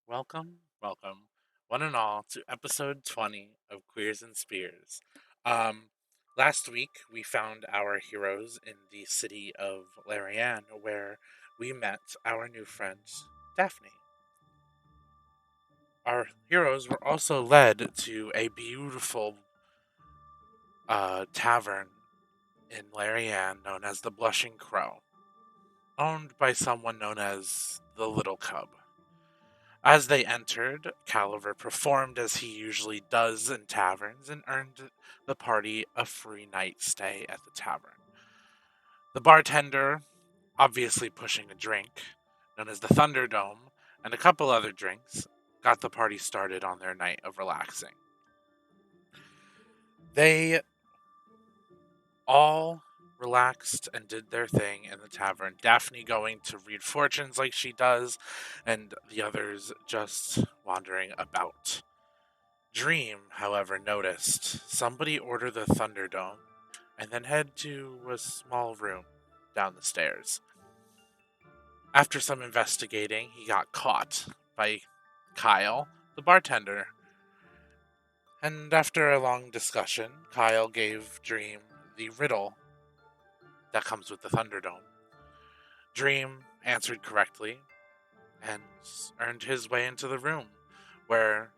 welcome, one and all, to episode 20 of Queers and Spears. Um, Last week, we found our heroes in the city of Larian, where we met our new friend, Daphne. Our heroes were also led to a beautiful tavern in Larian known as the Blushing Crow, owned by someone known as the Little Cub. As they entered, Caliver performed as he usually does in taverns and earned the party a free night stay at the tavern. The bartender, obviously pushing a drink, known as the Thunderdome, and a couple other drinks, got the party started on their night of relaxing. They all relaxed and did their thing in the tavern. Daphne going to read fortunes like she does, and the others just wandering about. Dream, however, noticed somebody order the Thunderdome and then head to a small room down the stairs. After some investigating, he got caught by Kyle, the bartender. And after a long discussion, Kyle gave Dream the riddle that comes with the Thunderdome. Dream answered correctly and earned his way into the room, where,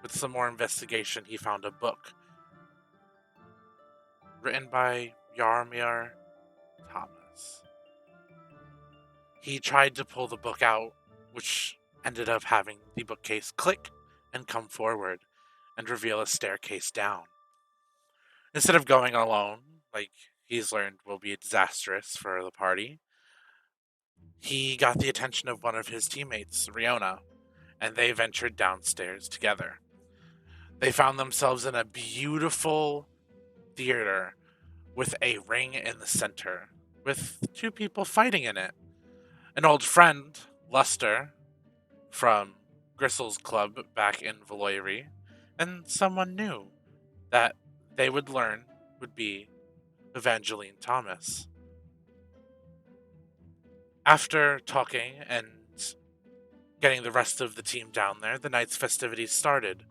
with some more investigation, he found a book written by Yarmir Thomas. He tried to pull the book out, which ended up having the bookcase click and come forward and reveal a staircase down. Instead of going alone, like he's learned will be disastrous for the party, he got the attention of one of his teammates, Riona, and they ventured downstairs together. They found themselves in a beautiful theater with a ring in the center, with two people fighting in it. An old friend, Luster, from Gristle's club back in Valoiri, and someone new that they would learn would be Evangeline Thomas. After talking and getting the rest of the team down there, the night's festivities started.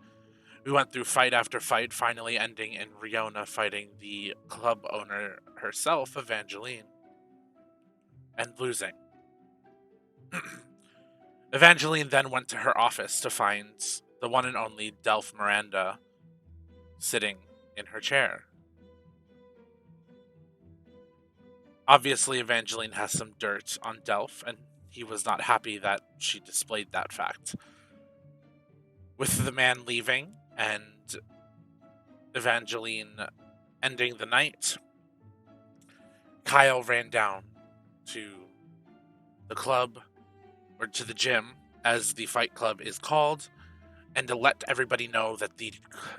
We went through fight after fight, finally ending in Riona fighting the club owner herself, Evangeline, and losing. Evangeline then went to her office to find the one and only Delph Miranda sitting in her chair. Obviously, Evangeline has some dirt on Delph, and he was not happy that she displayed that fact. With the man leaving and Evangeline ending the night, Kyle ran down to the club, or to the gym, as the fight club is called, and to let everybody know that the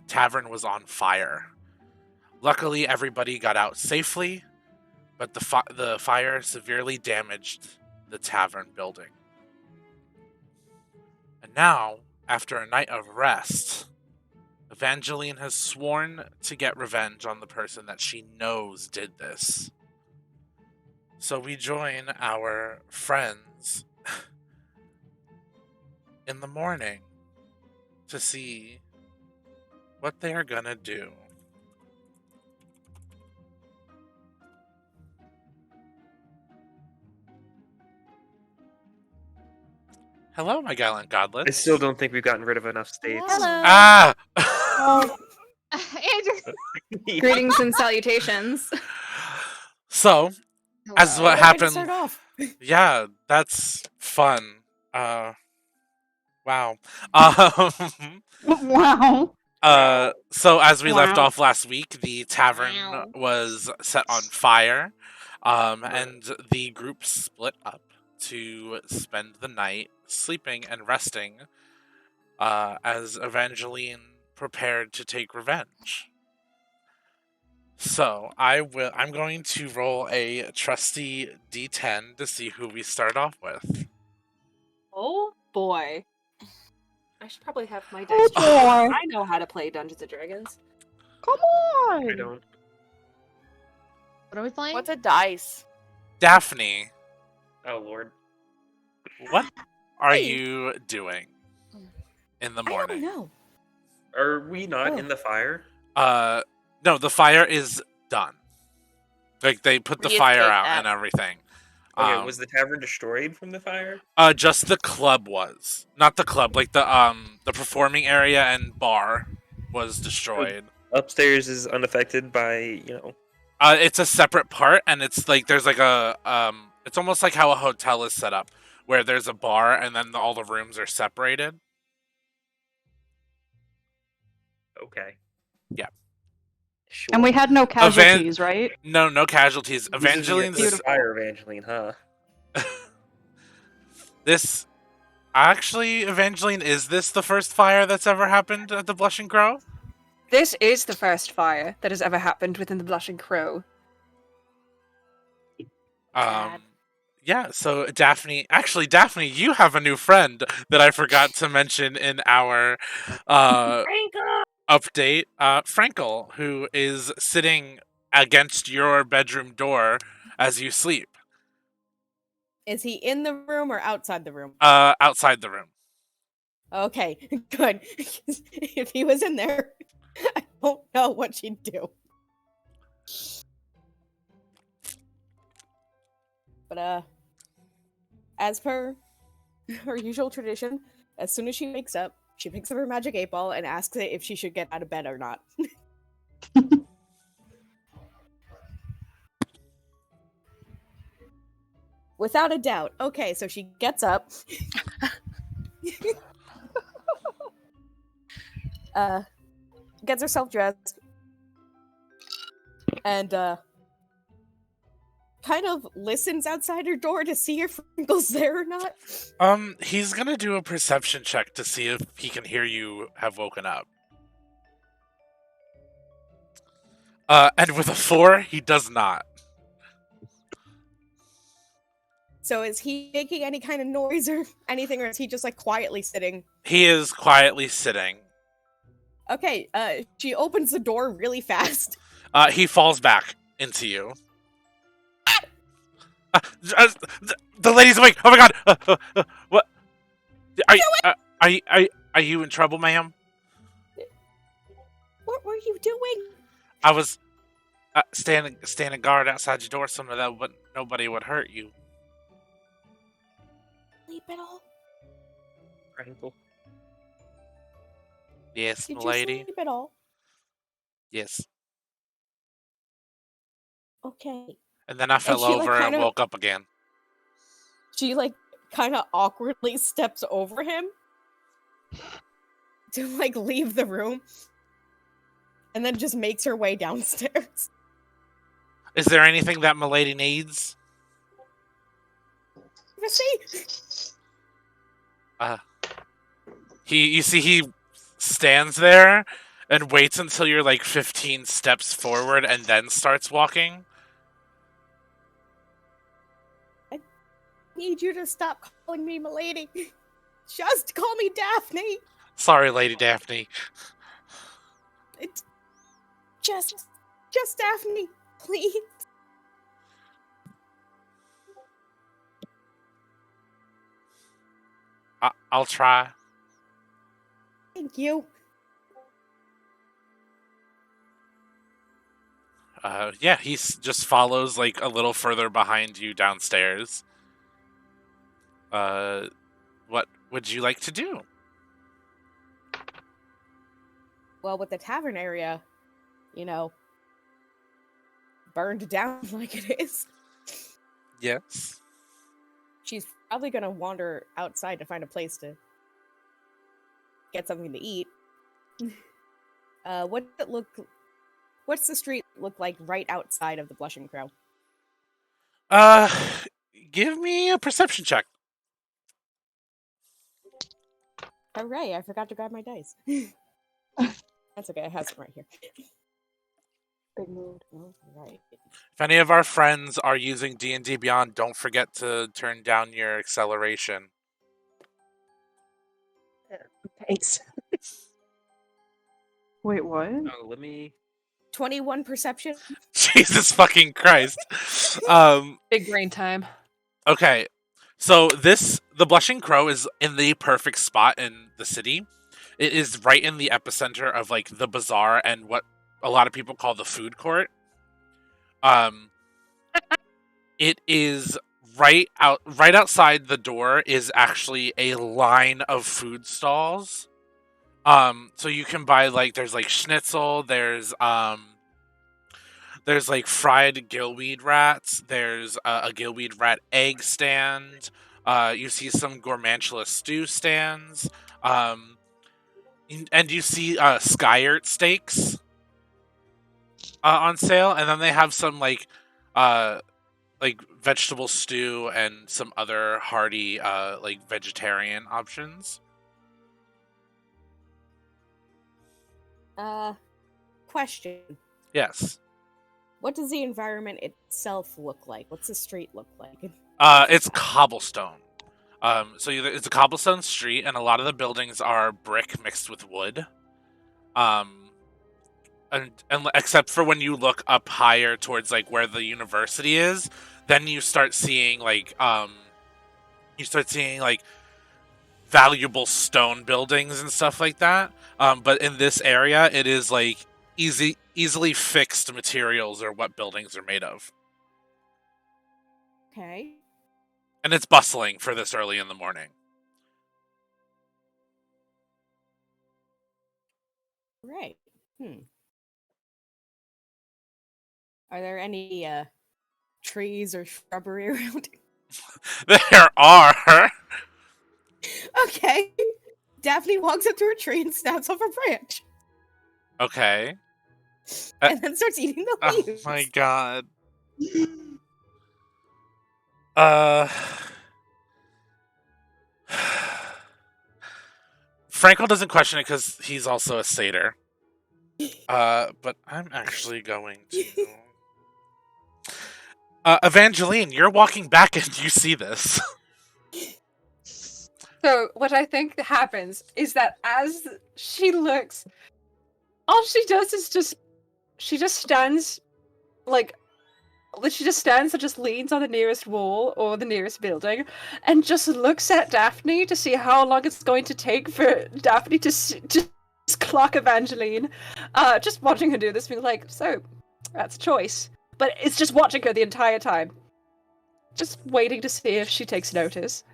tavern was on fire. Luckily, everybody got out safely, but the fire severely damaged the tavern building. And now, after a night of rest, Evangeline has sworn to get revenge on the person that she knows did this. So we join our friends in the morning to see what they are gonna do. Hello, my gallant I godlets. still don't think we've gotten rid of enough states. Hello. Ah! Oh, Andrew. Yeah. Greetings and salutations. So, as Hello. what Way to happened, start off. yeah, that's fun. Wow. Um, Wow. so as we left Wow. off last week, the tavern Wow. was set on fire, and the group split up to spend the night sleeping and resting, as Evangeline prepared to take revenge. So I'm going to roll a trusty D10 to see who we start off with. Oh boy. I should probably have my Oh dice. boy. I know how to play Dungeons and Dragons. Come on. I don't. What are we playing? What's a dice? Daphne, Oh lord. what are Hey. you doing? in the I don't morning. know. Are we not Oh. in the fire? No, the fire is done. Like, they put the We fire escaped out that. and everything. Okay, was the tavern destroyed from the fire? Just the club was. Not the club, like the performing area and bar was destroyed. Upstairs is unaffected by, It's a separate part, and it's like there's like a it's almost like how a hotel is set up, where there's a bar and then all the rooms are separated. Okay. Yeah. Sure. And we had no casualties, right? No casualties. This isn't the Evangeline's fire, Evangeline, huh? this actually, Evangeline, is this the first fire that's ever happened at the Blushing Crow? This is the first fire that has ever happened within the Blushing Crow. Bad. Yeah, so Daphne, you have a new friend that I forgot to mention in our update. Frankel, who is sitting against your bedroom door as you sleep, Is he in the room or outside the room? outside the room. Okay, good. If he was in there, I don't know what she'd do. But as per her usual tradition, as soon as she wakes up, she picks up her magic 8-ball and asks it if she should get out of bed or not. Without a doubt. Okay, so she gets up. Gets herself dressed. And kind of listens outside her door to see if Frankel's there or not. He's gonna do a perception check to see if he can hear you have woken up. And with a 4, he does not. So is he making any kind of noise or anything, or is he just like quietly sitting? He is quietly sitting. Okay, she opens the door really fast. He falls back into you. The lady's awake. Oh my god! What? Are you in trouble, ma'am? What were you doing? I was standing guard outside your door, so that nobody would hurt you. Sleep at all? Frankel. Yes, Did milady. you sleep at all? Yes. Okay. And then I fell she, like, over and kind of- woke up again. She like kind of awkwardly steps over him to like leave the room, and then just makes her way downstairs. Is there anything that milady needs? See? You see he stands there and waits until you're like 15 steps forward and then starts walking. I need you to stop calling me milady. Just call me Daphne. Sorry, Lady Daphne. It's just Daphne, please. I'll try. Thank you. Yeah, he just follows like a little further behind you downstairs. What would you like to do? Well, with the tavern area, burned down like it is, Yes. she's probably gonna wander outside to find a place to get something to eat. What's the street look like right outside of the Blushing Crow? Give me a perception check. Hooray, I forgot to grab my dice. That's okay, I have some right here. Big mood. Alright. If any of our friends are using D&D Beyond, don't forget to turn down your acceleration. Thanks. Wait, what? Oh, let me. 21 perception. Jesus fucking Christ. Big brain time. Okay, so the Blushing Crow is in the perfect spot in the city. It is right in the epicenter of like the bazaar and what a lot of people call the food court. It is right outside the door is actually a line of food stalls. So you can buy like there's like schnitzel, there's like fried gillweed rats, there's a gillweed rat egg stand. You see some gourmandula stew stands. And you see Skyert steaks on sale, and then they have some like vegetable stew and some other hearty like vegetarian options. Question. Yes. What does the environment itself look like? What's the street look like? It's cobblestone. It's a cobblestone street, and a lot of the buildings are brick mixed with wood. And except for when you look up higher towards like where the university is, then you start seeing like valuable stone buildings and stuff like that. But in this area, it is like easily fixed materials or what buildings are made of. Okay. And it's bustling for this early in the morning. Right. Are there any trees or shrubbery around? There are. Okay. Daphne walks up to a tree and snaps off a branch. Okay. And then starts eating the leaves. Oh my god. Frankel doesn't question it because he's also a satyr. But I'm actually going to... Evangeline, you're walking back and you see this. So what I think happens is that as she looks, all she does is she just stands and just leans on the nearest wall or the nearest building and just looks at Daphne to see how long it's going to take for Daphne to just clock Evangeline. Just watching her do this, being like, so, that's a choice. But it's just watching her the entire time. Just waiting to see if she takes notice.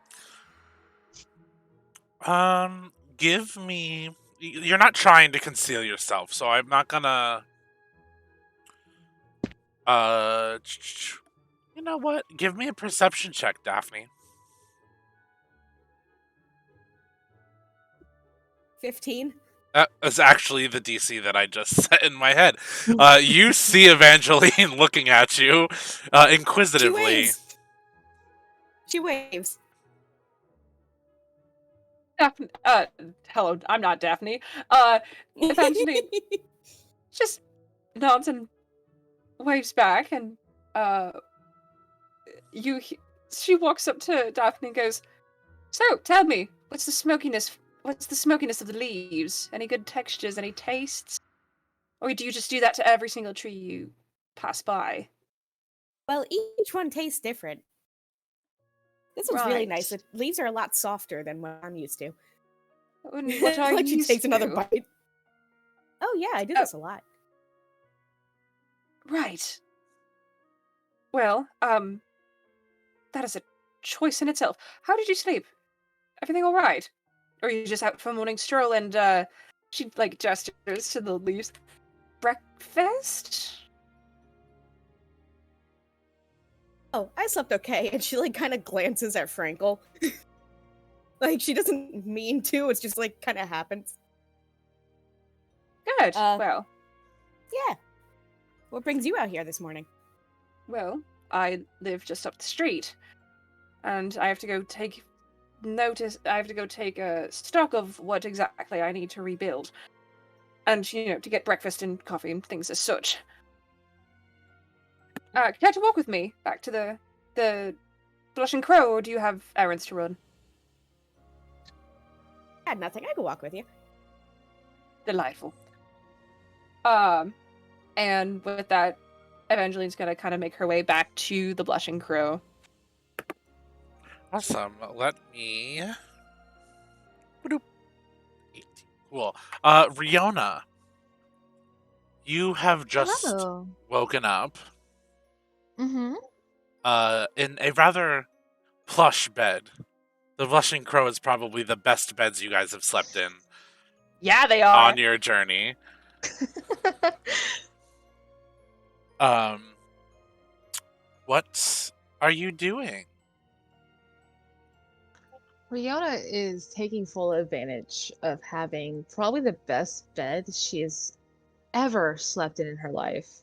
Give me... You're not trying to conceal yourself, so I'm not gonna... You know what? Give me a perception check, Daphne. 15. That is actually the DC that I just set in my head. You see Evangeline looking at you inquisitively. She waves. Daphne, hello, I'm not Daphne. Evangeline just nods and waves back, and she walks up to Daphne and goes, so, tell me, what's the smokiness of the leaves? Any good textures, any tastes? Or do you just do that to every single tree you pass by? Well, each one tastes different. This one's really Right. nice. The leaves are a lot softer than what I'm used to. And what are Like you she takes used another to? bite. Oh yeah, I do this a lot. Right. Well, that is a choice in itself. How did you sleep? Everything all right? Or are you just out for a morning stroll and, she, like, gestures to the leaves. Breakfast? Oh, I slept okay. And she, like, kind of glances at Frankel. Like, she doesn't mean to. It's just, like, kind of happens. Good. Well, Yeah. What brings you out here this morning? well, I live just up the street. And I have to go take a stock of what exactly I need to rebuild. And, to get breakfast and coffee and things as such. Care to walk with me back to the Blushing Crow, or do you have errands to run? I had nothing. I could walk with you. Delightful. And with that, Evangeline's gonna kind of make her way back to the Blushing Crow. Awesome. Let me... 18. Cool. Riona, you have just Hello. woken up Mm-hmm. in a rather plush bed. The Blushing Crow is probably the best beds you guys have slept in Yeah, they are. on your journey. What are you doing? Riona is taking full advantage of having probably the best bed she has ever slept in her life.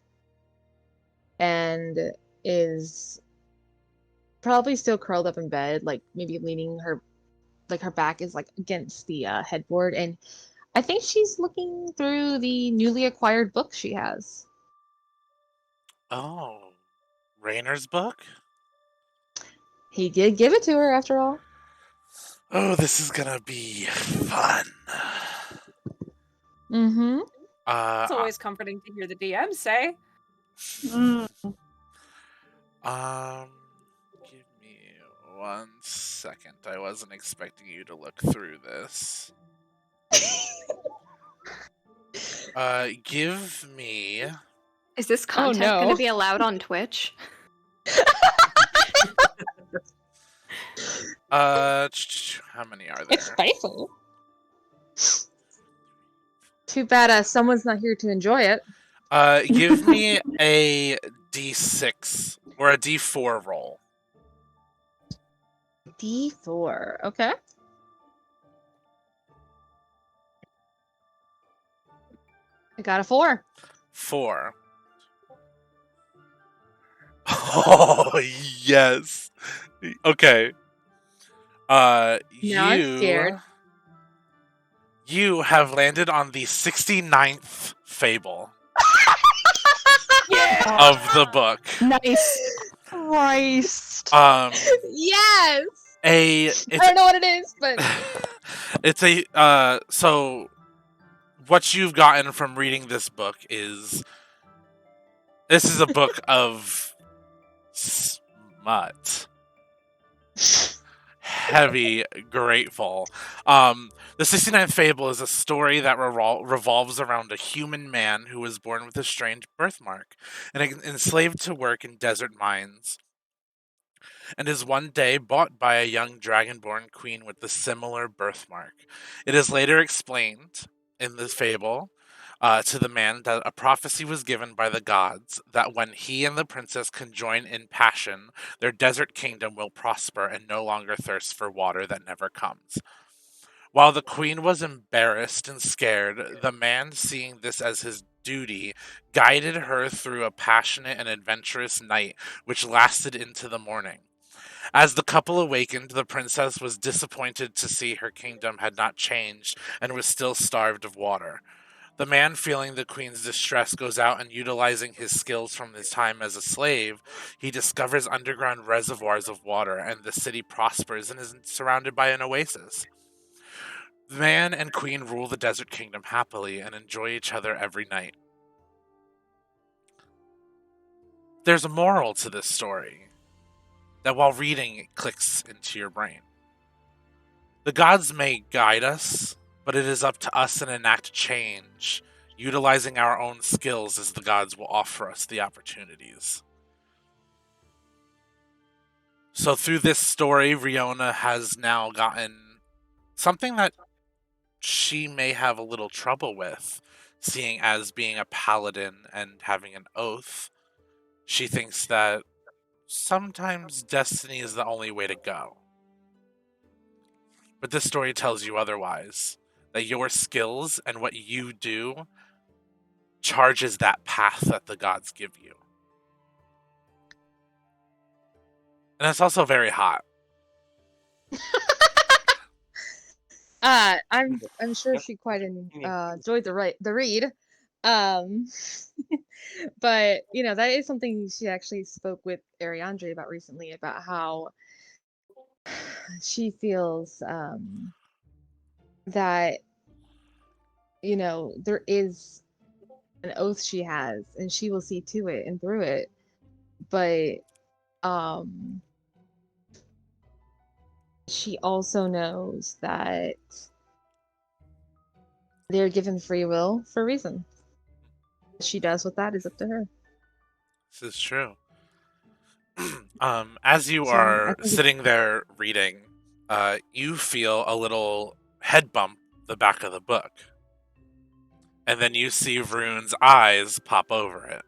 And is probably still curled up in bed, like maybe leaning her back is like against the headboard. And I think she's looking through the newly acquired book she has. Oh, Raynor's book? He did give it to her after all. Oh, this is gonna be fun. Mm-hmm. It's always comforting to hear the DM say. Give me 1 second. I wasn't expecting you to look through this. Give me. Is this content no. going to be allowed on Twitch? How many are there? It's spiteful. Too bad someone's not here to enjoy it. Give me a D6 or a D4 roll. D4. Okay. I got a 4. 4. Oh, yes. Okay. Now I'm scared. You have landed on the 69th fable of the book. Nice. Christ. Yes! I It's don't know what it is, but it's a so what you've gotten from reading this book is this is a book of smut. Heavy, grateful. The 69th Fable is a story that revolves around a human man who was born with a strange birthmark and enslaved to work in desert mines, and is one day bought by a young dragonborn queen with the similar birthmark. It is later explained in the fable to the man that a prophecy was given by the gods that when he and the princess conjoin in passion, their desert kingdom will prosper and no longer thirst for water that never comes. While the queen was embarrassed and scared, the man, seeing this as his duty, guided her through a passionate and adventurous night which lasted into the morning. As the couple awakened, the princess was disappointed to see her kingdom had not changed and was still starved of water. The man, feeling the queen's distress, goes out and utilizing his skills from his time as a slave, he discovers underground reservoirs of water, and the city prospers and is surrounded by an oasis. The man and queen rule the desert kingdom happily and enjoy each other every night. There's a moral to this story that while reading it clicks into your brain. The gods may guide us, but it is up to us to enact change, utilizing our own skills as the gods will offer us the opportunities. So through this story, Riona has now gotten something that she may have a little trouble with, seeing as being a paladin and having an oath. She thinks that sometimes destiny is the only way to go. But this story tells you otherwise, that your skills and what you do charges that path that the gods give you. And it's also very hot. I'm sure she quite enjoyed the read. But that is something she actually spoke with Ariandre about recently, about how she feels that there is an oath she has, and she will see to it and through it. But she also knows that They're given free will for a reason. What she does with that is up to her. This is true. As you So, I are think it's- sitting there reading, you feel a little head bump the back of the book. And then you see Rune's eyes pop over it.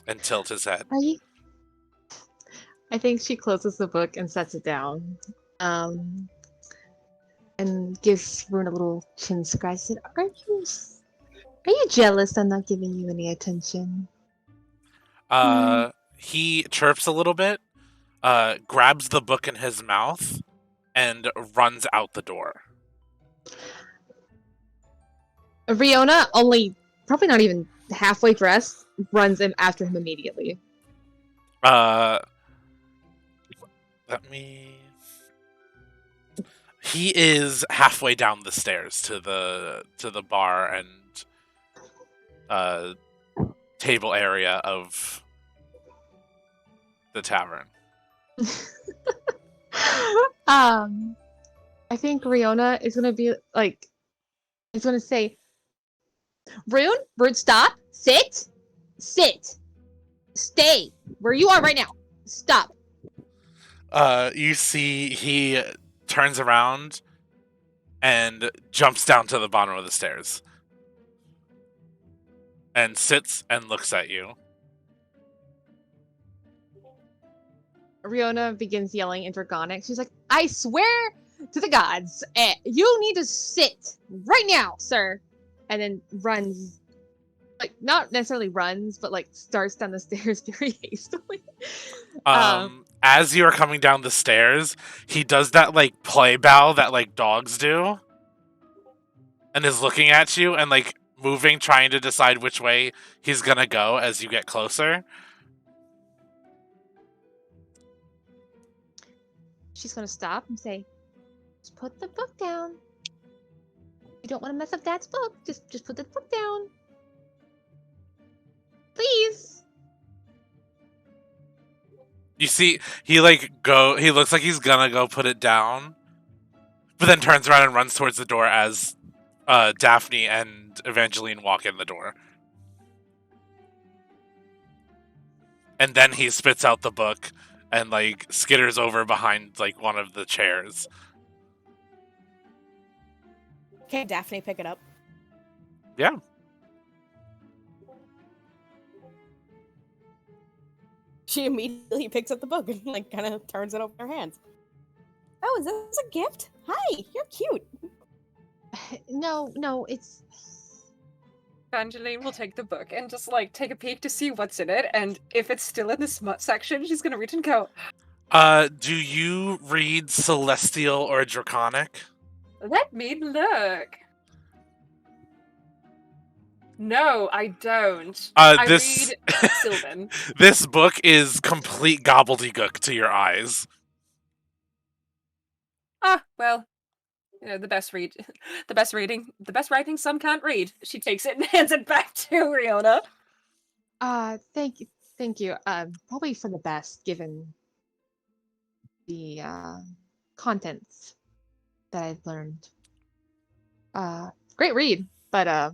And tilt his head. Are you? I think she closes the book and sets it down. And gives Rune a little chin scratch. Said, Are you jealous I'm not giving you any attention? He chirps a little bit, grabs the book in his mouth, and runs out the door. Riona, only probably not even halfway dressed, runs in after him immediately. Let me. He is halfway down the stairs to the bar and table area of the tavern. I think Riona is gonna be like, is gonna say, Rune, stop, sit, stay where you are right now. Stop. You see he turns around and jumps down to the bottom of the stairs and sits and looks at you. Riona begins yelling in Draconic. She's like, I swear to the gods, you need to sit right now, sir. And then runs, like, not necessarily runs, but like starts down the stairs very hastily. As you are coming down the stairs, he does that like play bow that like dogs do, and is looking at you and like moving, trying to decide which way he's gonna go as you get closer. She's gonna stop and say, just put the book down. You don't want to mess up Dad's book. Just put the book down. Please. You see, he looks like he's gonna go put it down, but then turns around and runs towards the door as Daphne and Evangeline walk in the door. And then he spits out the book and like skitters over behind like one of the chairs. Can Daphne pick it up? Yeah. She immediately picks up the book and like kind of turns it over her hands. Oh, is this a gift? Hi, you're cute. No, it's. Evangeline will take the book and just like take a peek to see what's in it, and if it's still in the smut section, she's gonna reach and go, Do you read Celestial or Draconic? let me look. No, I don't. I This read Sylvan. this book is complete gobbledygook to your eyes. Ah, well, you know, the best writing some can't read. She takes it and hands it back to Riona. Thank you. Probably for the best, given the contents that I've learned. Great read, but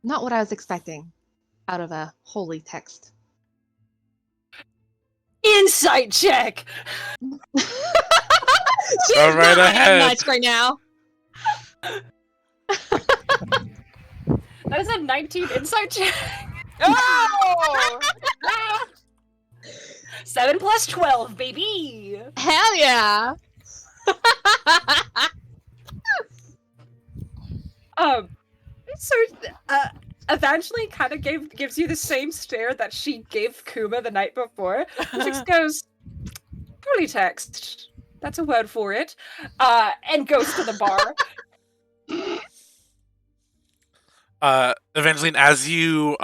not what I was expecting out of a holy text. Insight check! She's Go right not ahead. much right now. That is a 19 insight check. Oh! 7 plus 12, baby! Hell yeah! So, Evangeline kind of gives you the same stare that she gave Kuma the night before. She just goes, holy text, that's a word for it, and goes to the bar. Evangeline, as you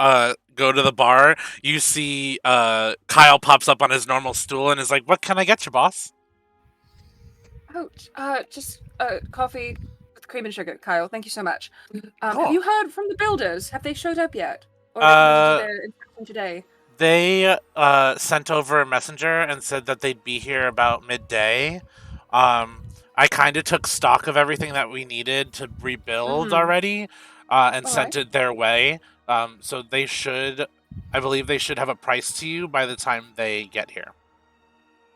go to the bar, you see Kyle pops up on his normal stool and is like, "What can I get you, boss?" Oh, just coffee with cream and sugar, Kyle. Thank you so much. Cool. Have you heard from the builders? Have they showed up yet? Or are they coming to do their inspection today? They sent over a messenger and said that they'd be here about midday. I kind of took stock of everything that we needed to rebuild already, and sent it their way. So I believe they should have a price to you by the time they get here.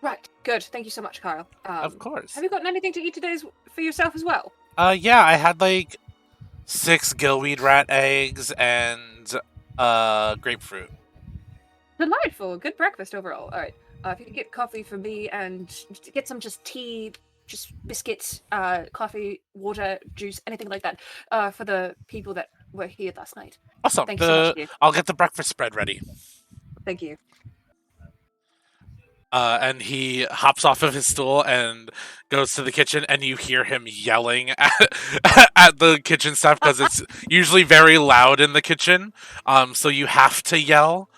Right. Good. Thank you so much, Kyle. Of course. Have you gotten anything to eat today for yourself as well? Yeah, I had like 6 gillweed rat eggs and grapefruit. Delightful. Good breakfast overall. All right. If you could get coffee for me and get some just tea, just biscuits, coffee, water, juice, anything like that, for the people that were here last night. Awesome. Thanks so much, dear. I'll get the breakfast spread ready. Thank you. And he hops off of his stool and goes to the kitchen, and you hear him yelling at the kitchen staff because it's usually very loud in the kitchen. So you have to yell.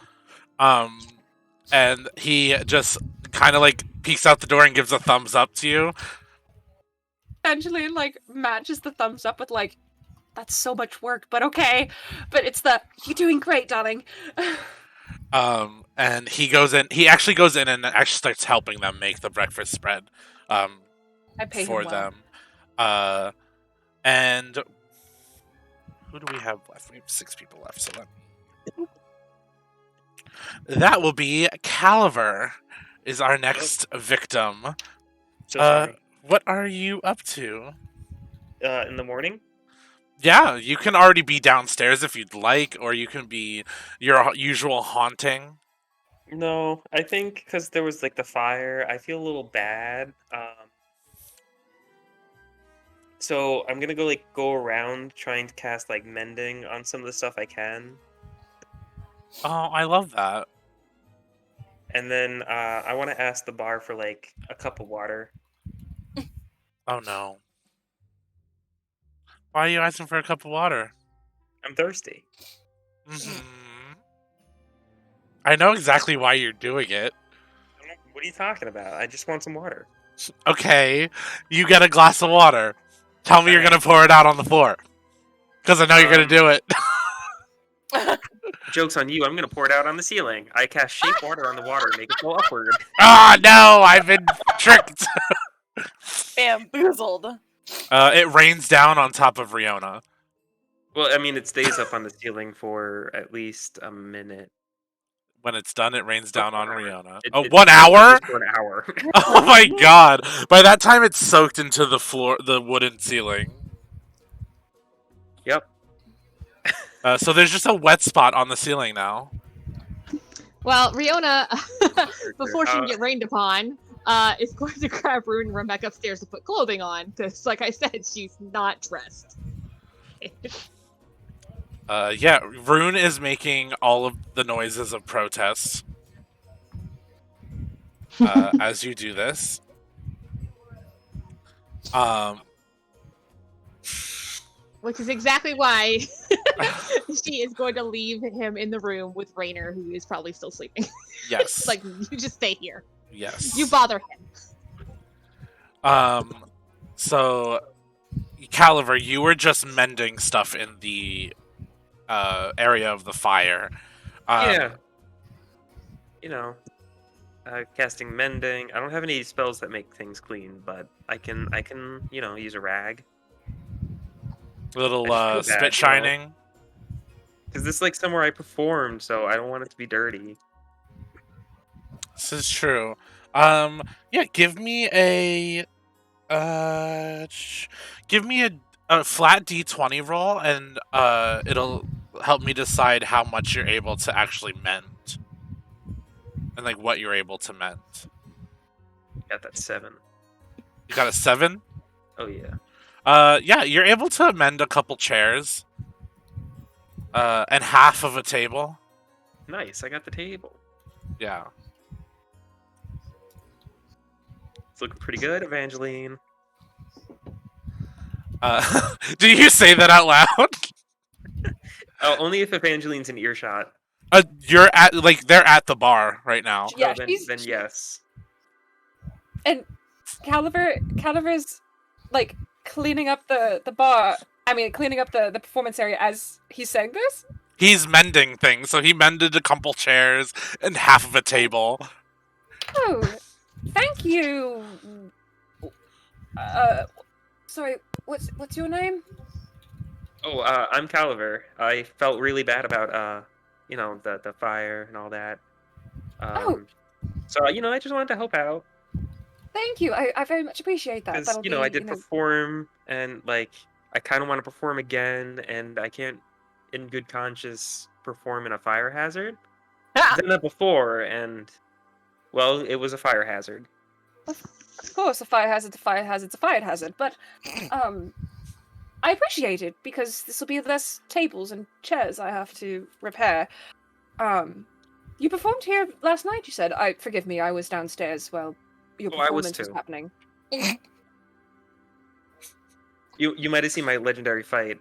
And he just kind of like peeks out the door and gives a thumbs up to you. Evangeline like matches the thumbs up with like, that's so much work, but okay. But it's you're doing great, darling. And he goes in. He actually goes in and actually starts helping them make the breakfast spread. I pay for him well. them. And who do we have left? We have 6 people left. So that will be Caliver is our next victim. So sorry. What are you up to? In the morning? Yeah, you can already be downstairs if you'd like, or you can be your usual haunting. No, I think because there was like the fire, I feel a little bad. So I'm gonna go around trying to cast like mending on some of the stuff I can, Oh, I love that. and then I want to ask the bar for like a cup of water. Oh no. Why are you asking for a cup of water? I'm thirsty. I know exactly why you're doing it. What are you talking about? I just want some water. Okay, you get a glass of water. Tell me you're gonna pour it out on the floor. Because I know you're gonna do it. Joke's on you, I'm gonna pour it out on the ceiling. I cast shape water on the water and make it flow upward. Ah, no, I've been tricked. Bamboozled. It rains down on top of Riona. Well, I mean, it stays up on the ceiling for at least a minute. When it's done, it rains down on An hour. Riona. It 1 hour? For an hour. Oh my god. By that time, it's soaked into the wooden ceiling. Yep. So there's just a wet spot on the ceiling now. Well, Riona, before she can get rained upon, is going to grab Rune and run back upstairs to put clothing on, because, like I said, she's not dressed. Yeah, Rune is making all of the noises of protest as you do this. Which is exactly why she is going to leave him in the room with Rainer, who is probably still sleeping. Yes. Like, you just stay here. Yes. You bother him. So, Caliver, you were just mending stuff in the area of the fire. Yeah. You know, casting mending. I don't have any spells that make things clean, but I can, use a rag. Little I just feel bad, spit shining. Because this is like somewhere I performed, so I don't want it to be dirty. This is true. Yeah, give me a flat D20 roll, and it'll help me decide how much you're able to actually mend, and like what you're able to mend. Got that 7. You got a 7? Oh yeah. Yeah, you're able to mend a couple chairs, and half of a table. Nice. I got the table. Yeah. It's looking pretty good, Evangeline. Do you say that out loud? Oh, only if Evangeline's in earshot. You're at they're at the bar right now. Yeah, Oh, then yes. And Caliver's cleaning up the bar. I mean, cleaning up the performance area as he's saying this. He's mending things, so he mended a couple chairs and half of a table. Oh, thank you. Sorry, what's your name? Oh, I'm Caliver. I felt really bad about the fire and all that. So I just wanted to help out Thank you. I very much appreciate that. because That'll be, I did perform and I kind of want to perform again, and I can't, in good conscience, perform in a fire hazard. I've done that before, and well, it was a fire hazard. Of course, a fire hazard's a fire hazard's a fire hazard, but I appreciate it because this will be less tables and chairs I have to repair. You performed here last night, you said. Forgive me, I was downstairs while your performance was happening. You might have seen my legendary fight.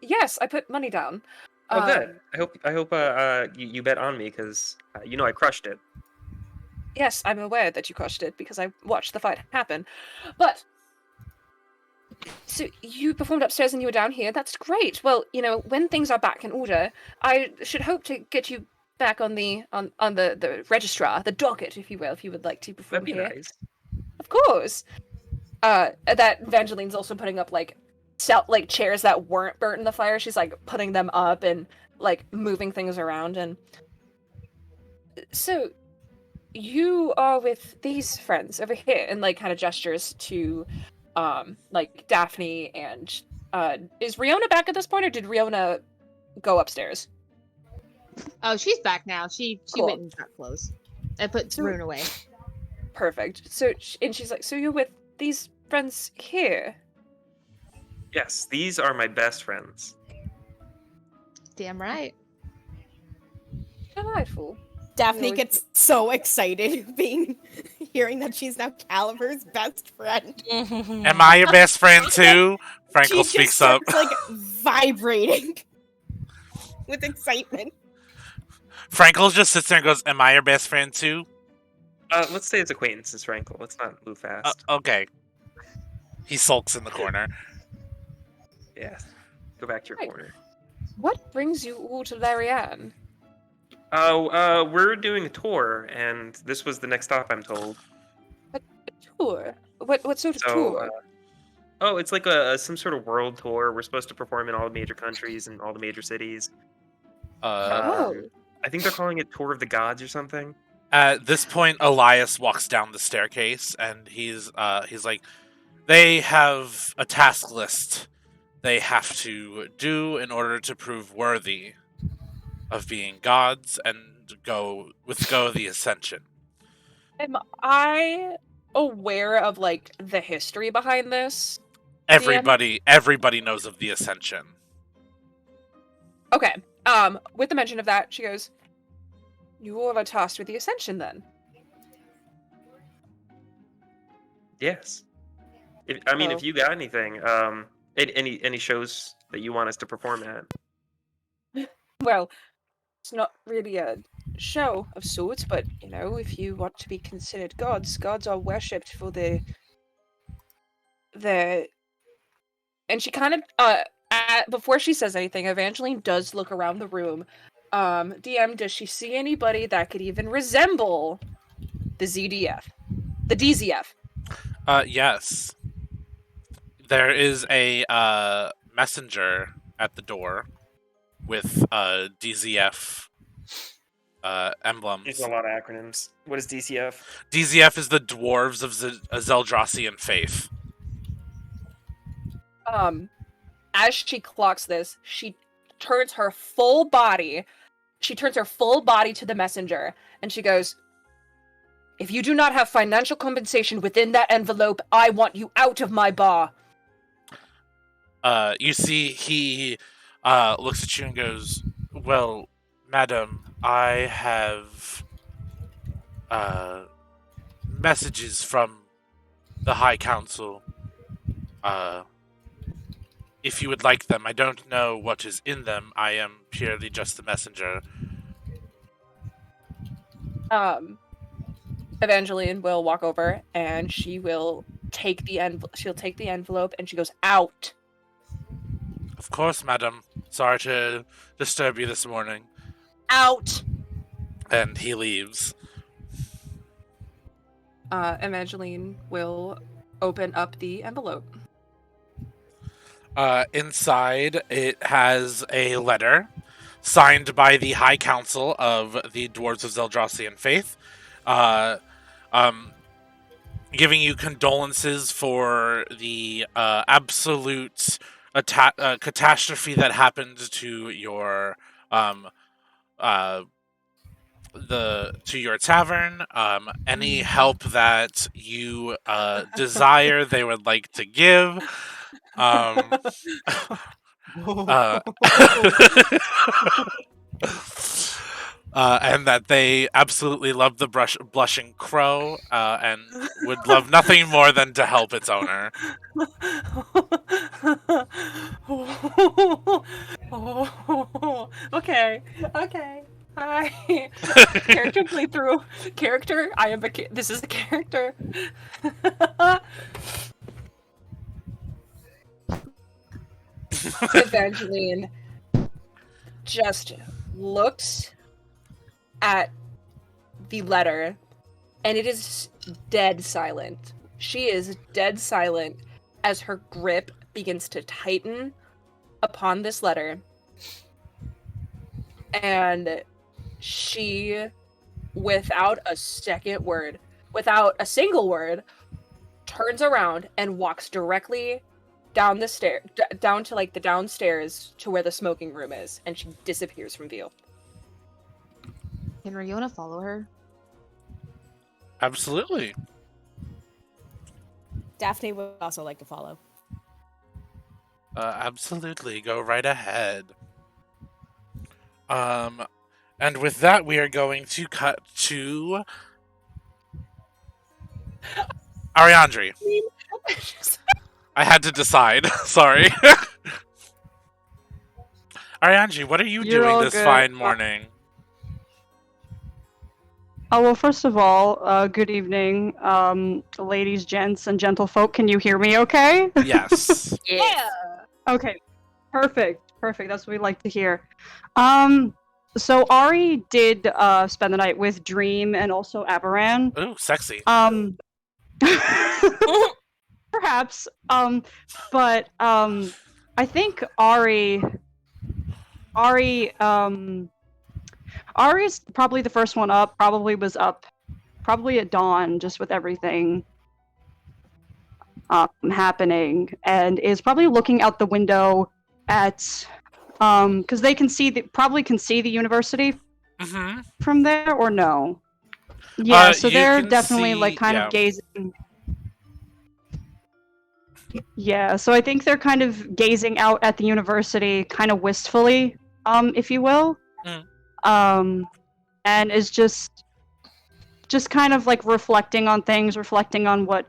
Yes, I put money down. Oh, good. I hope you bet on me because I crushed it. Yes, I'm aware that you crushed it because I watched the fight happen. But so you performed upstairs and you were down here. That's great. Well, when things are back in order, I should hope to get you back on the registrar, the docket, if you will, if you would like to perform That'd be here. nice. Of course. That Evangeline's also putting up chairs that weren't burnt in the fire. She's putting them up and moving things around. And so you are with these friends over here, and kind of gestures to Daphne and is Riona back at this point, or did Riona go upstairs? Oh, she's back now. She Cool. went and got clothes. I put Rune away. Perfect. So she's like, so you're with these friends here? Yes, these are my best friends. Damn right. Delightful. Daphne gets so excited hearing that she's now Caliver's best friend. Am I your best friend too? Frankel She speaks just up. starts, vibrating with excitement. Frankel just sits there and goes, "Am I your best friend too?" Let's say it's acquaintances, Frankel. Let's not move fast. Okay. He sulks in the corner. Yeah. Go back to your Right. corner. What brings you all to Larianne? Oh, we're doing a tour, and this was the next stop, I'm told. A tour? What sort of So, tour? it's like some sort of world tour. We're supposed to perform in all the major countries and all the major cities. Oh. I think they're calling it Tour of the Gods or something. At this point, Elias walks down the staircase, and he's like, "They have a task list they have to do in order to prove worthy of being gods and go the ascension." Am I aware of the history behind this? Everybody knows of the ascension. Okay. With the mention of that, she goes, "You all are tasked with the ascension then?" Yes. If you got anything, any shows that you want us to perform at. Well, it's not really a show of sorts, but if you want to be considered gods are worshipped for the and she kind of before she says anything, Evangeline does look around the room. DM, does she see anybody that could even resemble the DZF? Yes. There is a messenger at the door with DZF emblems. There's a lot of acronyms. What is DCF? DZF is the Dwarves of Zeldrassian Faith. As she clocks this, she turns her full body to the messenger, and she goes, "If you do not have financial compensation within that envelope, I want you out of my bar." You see, he looks at you and goes, "Well, madam, I have messages from the High Council. If you would like them, I don't know what is in them. I am purely just the messenger." Evangeline will walk over and she will take the envelope and she goes, "Out." Of course, madam. Sorry to disturb you this morning. Out. And he leaves. Evangeline will open up the envelope. Inside, it has a letter signed by the High Council of the Dwarves of Zeldrassi Faith, giving you condolences for the absolute catastrophe that happened to your to your tavern. Any help that you desire, they would like to give. Uh, and that they absolutely love the blushing crow, and would love nothing more than to help its owner. Okay. Hi. Character playthrough. Character. I am this is a character. Evangeline just looks at the letter, and it is dead silent. She is dead silent as her grip begins to tighten upon this letter. And she, without a single word, turns around and walks directly down the stair, down to like the downstairs to where the smoking room is, and she disappears from view. Can Riona follow her? Absolutely. Daphne would also like to follow. Absolutely. Go right ahead. And with that, we are going to cut to Ariandri. I had to decide. Sorry. Ariandri, what are you You're doing all this good. fine morning? Oh, well, first of all, good evening, ladies, gents, and gentlefolk. Can you hear me okay? Yes. Yeah. Okay, perfect. That's what we like to hear. So Ari did spend the night with Dream and also Avaran. Ooh, sexy. Perhaps. But I think Ari's probably the first one up. Probably was up, probably at dawn, just with everything happening, and is probably looking out the window at because they can see probably can see the university from there, or no? Yeah, so they're definitely like kind of gazing. Yeah, so I think they're kind of gazing out at the university, kind of wistfully, if you will. And is just kind of like reflecting on things, reflecting on what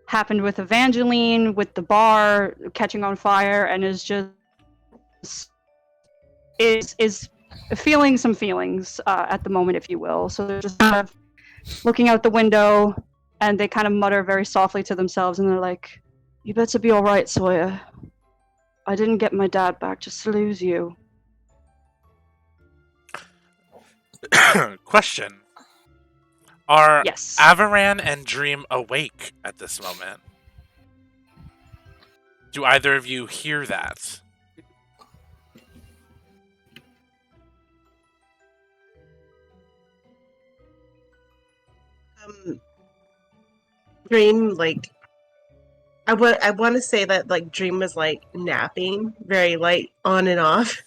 happened with Evangeline, with the bar catching on fire, and is just is feeling some feelings at the moment, if you will. So they're just kind of looking out the window, and they kind of mutter very softly to themselves, and they're like, "You better be all right, Sawyer. I didn't get my dad back just to lose you." Question. Are Yes. Avaran and Dream awake at this moment? Do either of you hear that? Dream, like, I want to say that like Dream was like napping, very light on and off.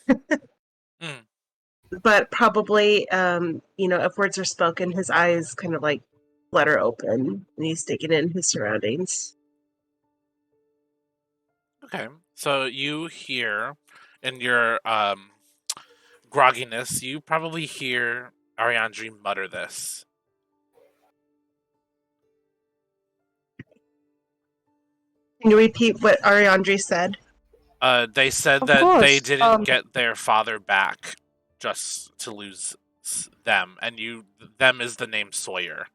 But probably, if words are spoken, his eyes kind of like flutter open, and he's taking in his surroundings. Okay, so you hear in your grogginess, you probably hear Ariandri mutter this. Can you repeat what Ariandri said? They said Of that they course, didn't get their father back just to lose them, and them is the name Sawyer.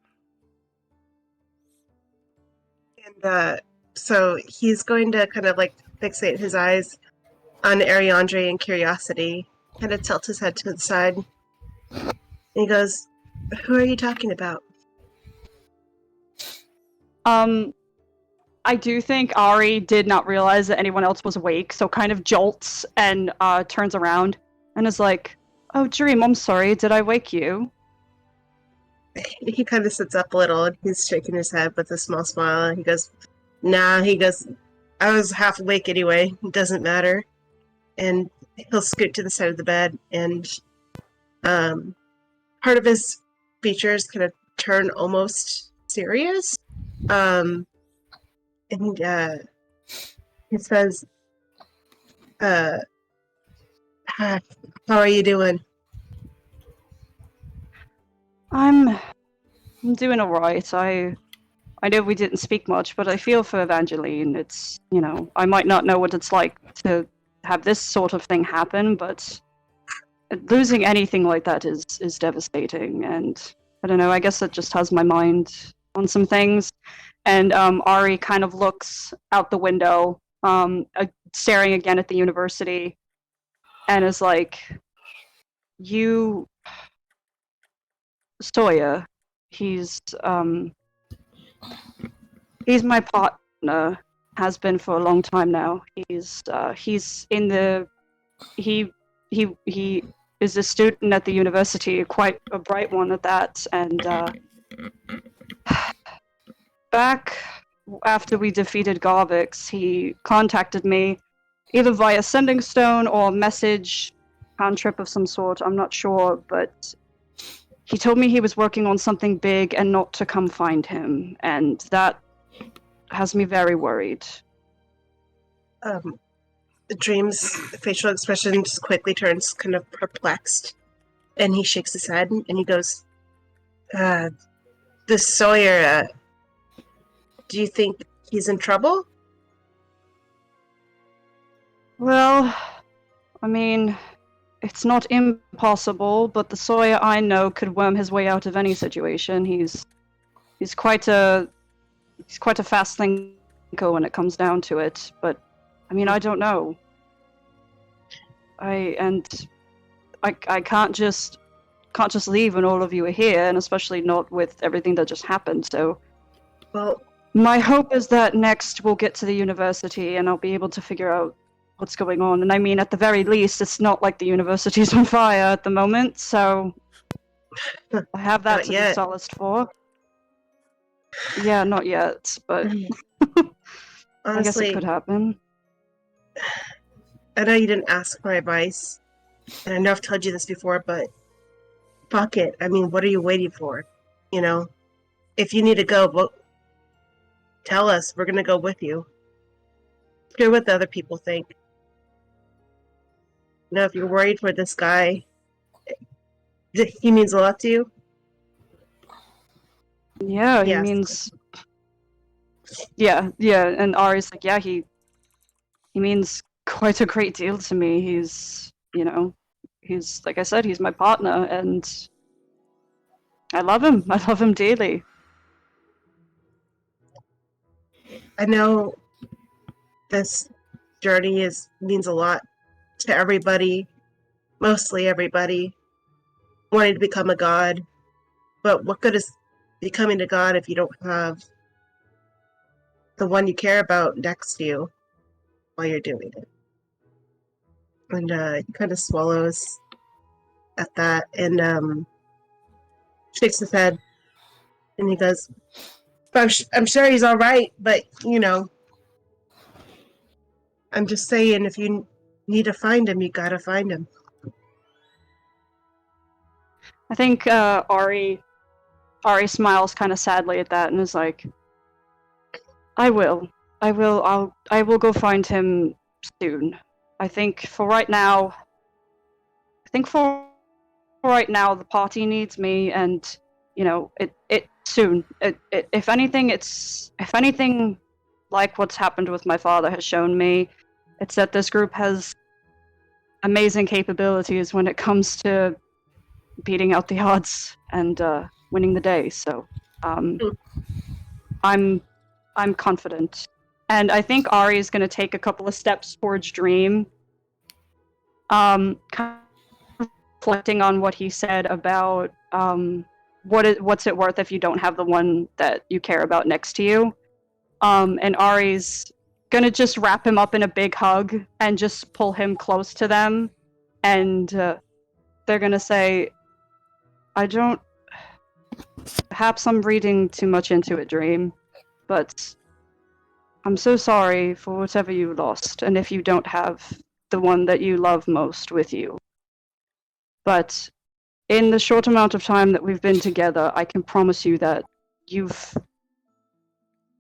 And so he's going to kind of like fixate his eyes on Ariandre and curiosity, kind of tilts his head to the side. And he goes, "Who are you talking about?" I do think Ari did not realize that anyone else was awake, so kind of jolts and turns around and is like, "Oh, Dream, I'm sorry. Did I wake you?" He kind of sits up a little and he's shaking his head with a small smile. He goes, "Nah," he goes, "I was half awake anyway. It doesn't matter." And he'll scoot to the side of the bed, and part of his features kind of turn almost serious. And he says, "How are you doing?" I'm doing alright. I know we didn't speak much, but I feel for Evangeline. It's, I might not know what it's like to have this sort of thing happen, but losing anything like that is devastating, and I don't know, I guess it just has my mind on some things. And Ari kind of looks out the window, staring again at the university, and is like, "You, Sawyer, he's my partner, has been for a long time now. He's in the he is a student at the university, quite a bright one at that, and back after we defeated Garvix, he contacted me either via Sending Stone or message, trip of some sort, I'm not sure, but he told me he was working on something big and not to come find him, and that has me very worried." Dream's facial expression just quickly turns kind of perplexed, and he shakes his head and he goes, "This Sawyer, do you think he's in trouble?" Well, I mean, it's not impossible, but the Sawyer I know could worm his way out of any situation. He's quite a fast thinker when it comes down to it, but I mean, I don't know. I can't just leave when all of you are here, and especially not with everything that just happened. So, Well, my hope is that next we'll get to the university and I'll be able to figure out what's going on. And I mean, at the very least, it's not like the university's on fire at the moment, so I have that Not to yet. be solaced for. Yeah, not yet, but I guess it honestly, could happen. I know you didn't ask for advice, and I know I've told you this before, but fuck it. I mean, what are you waiting for? If you need to go, well, tell us. We're gonna go with you. Hear what the other people think. If you're worried for this guy, he means a lot to you. Yeah, he Yes. means. Yeah, and Ari's like, yeah, he means quite a great deal to me. He's, he's, like I said, he's my partner, and I love him. I love him dearly. I know this journey means a lot to everybody, mostly everybody, wanting to become a god. But what good is becoming a god if you don't have the one you care about next to you while you're doing it? And he kind of swallows at that and shakes his head, and he goes, I'm sure he's all right, but I'm just saying, if you need to find him, you gotta find him. I think Ari smiles kind of sadly at that and is like, I will go find him soon. I think for right now, the party needs me, and it soon. If anything like what's happened with my father has shown me, it's that this group has amazing capabilities when it comes to beating out the odds and winning the day. So I'm confident, and I think Ari is going to take a couple of steps towards Dream, kind of reflecting on what he said about what's it worth if you don't have the one that you care about next to you. And Ari's gonna just wrap him up in a big hug and just pull him close to them, and they're gonna say, perhaps I'm reading too much into it, Dream, but I'm so sorry for whatever you lost, and if you don't have the one that you love most with you. But in the short amount of time that we've been together, I can promise you that you've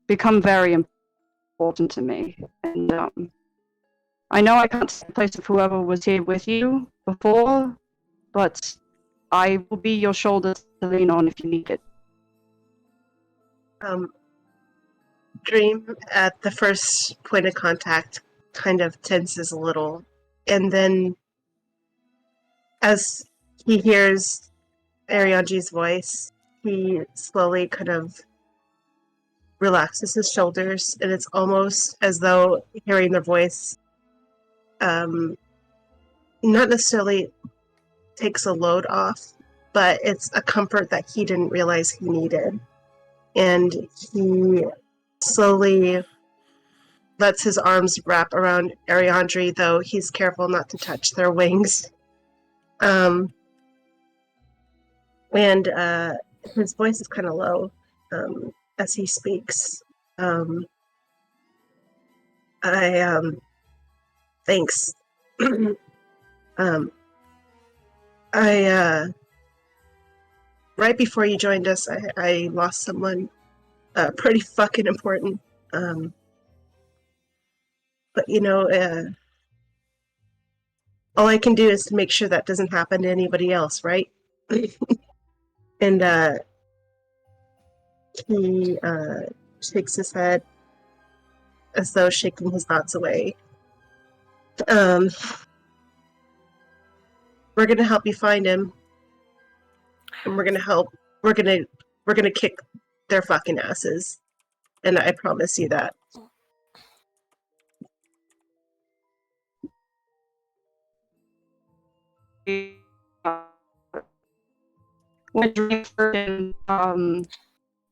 become very important to me. And I know I can't take the place of whoever was here with you before, but I will be your shoulder to lean on if you need it. Dream at the first point of contact kind of tenses a little, and then as he hears Arianji's voice, he slowly kind of relaxes his shoulders, and it's almost as though hearing their voice not necessarily takes a load off, but it's a comfort that he didn't realize he needed. And he slowly lets his arms wrap around Ariandri, though he's careful not to touch their wings. And his voice is kind of low as he speaks. Thanks. Right before you joined us, I lost someone pretty fucking important. But all I can do is to make sure that doesn't happen to anybody else, right? And he shakes his head as though shaking his thoughts away. We're gonna help you find him, and we're gonna kick their fucking asses, and I promise you that. When Dream heard him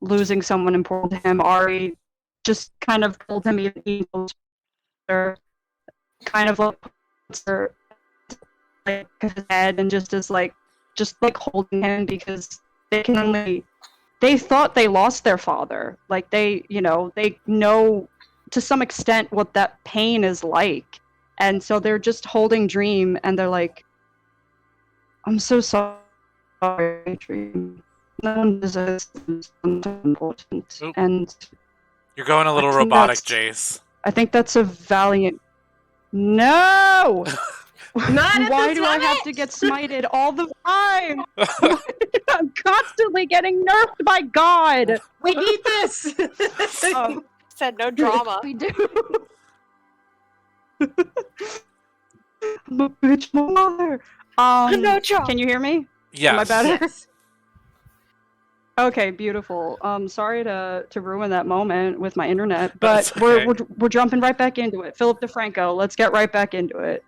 losing someone important to him, Ari just kind of pulled him even closer, kind of like puts her like his head and just holding him, because they thought they lost their father. Like they know to some extent what that pain is like, and so they're just holding Dream, and they're like, I'm so sorry, Dream. No one deserves something important. Oop. And You're going a little robotic, Jace. I think that's a valiant. No! Why do I have to get smited all the time? I'm constantly getting nerfed by God. We need this. Said no drama. We do. I'm a bitch mother. No drama. Can you hear me? Yes. Am I better? Yes. Okay, beautiful. Sorry to ruin that moment with my internet, That's but okay. we're jumping right back into it. Philip DeFranco, let's get right back into it.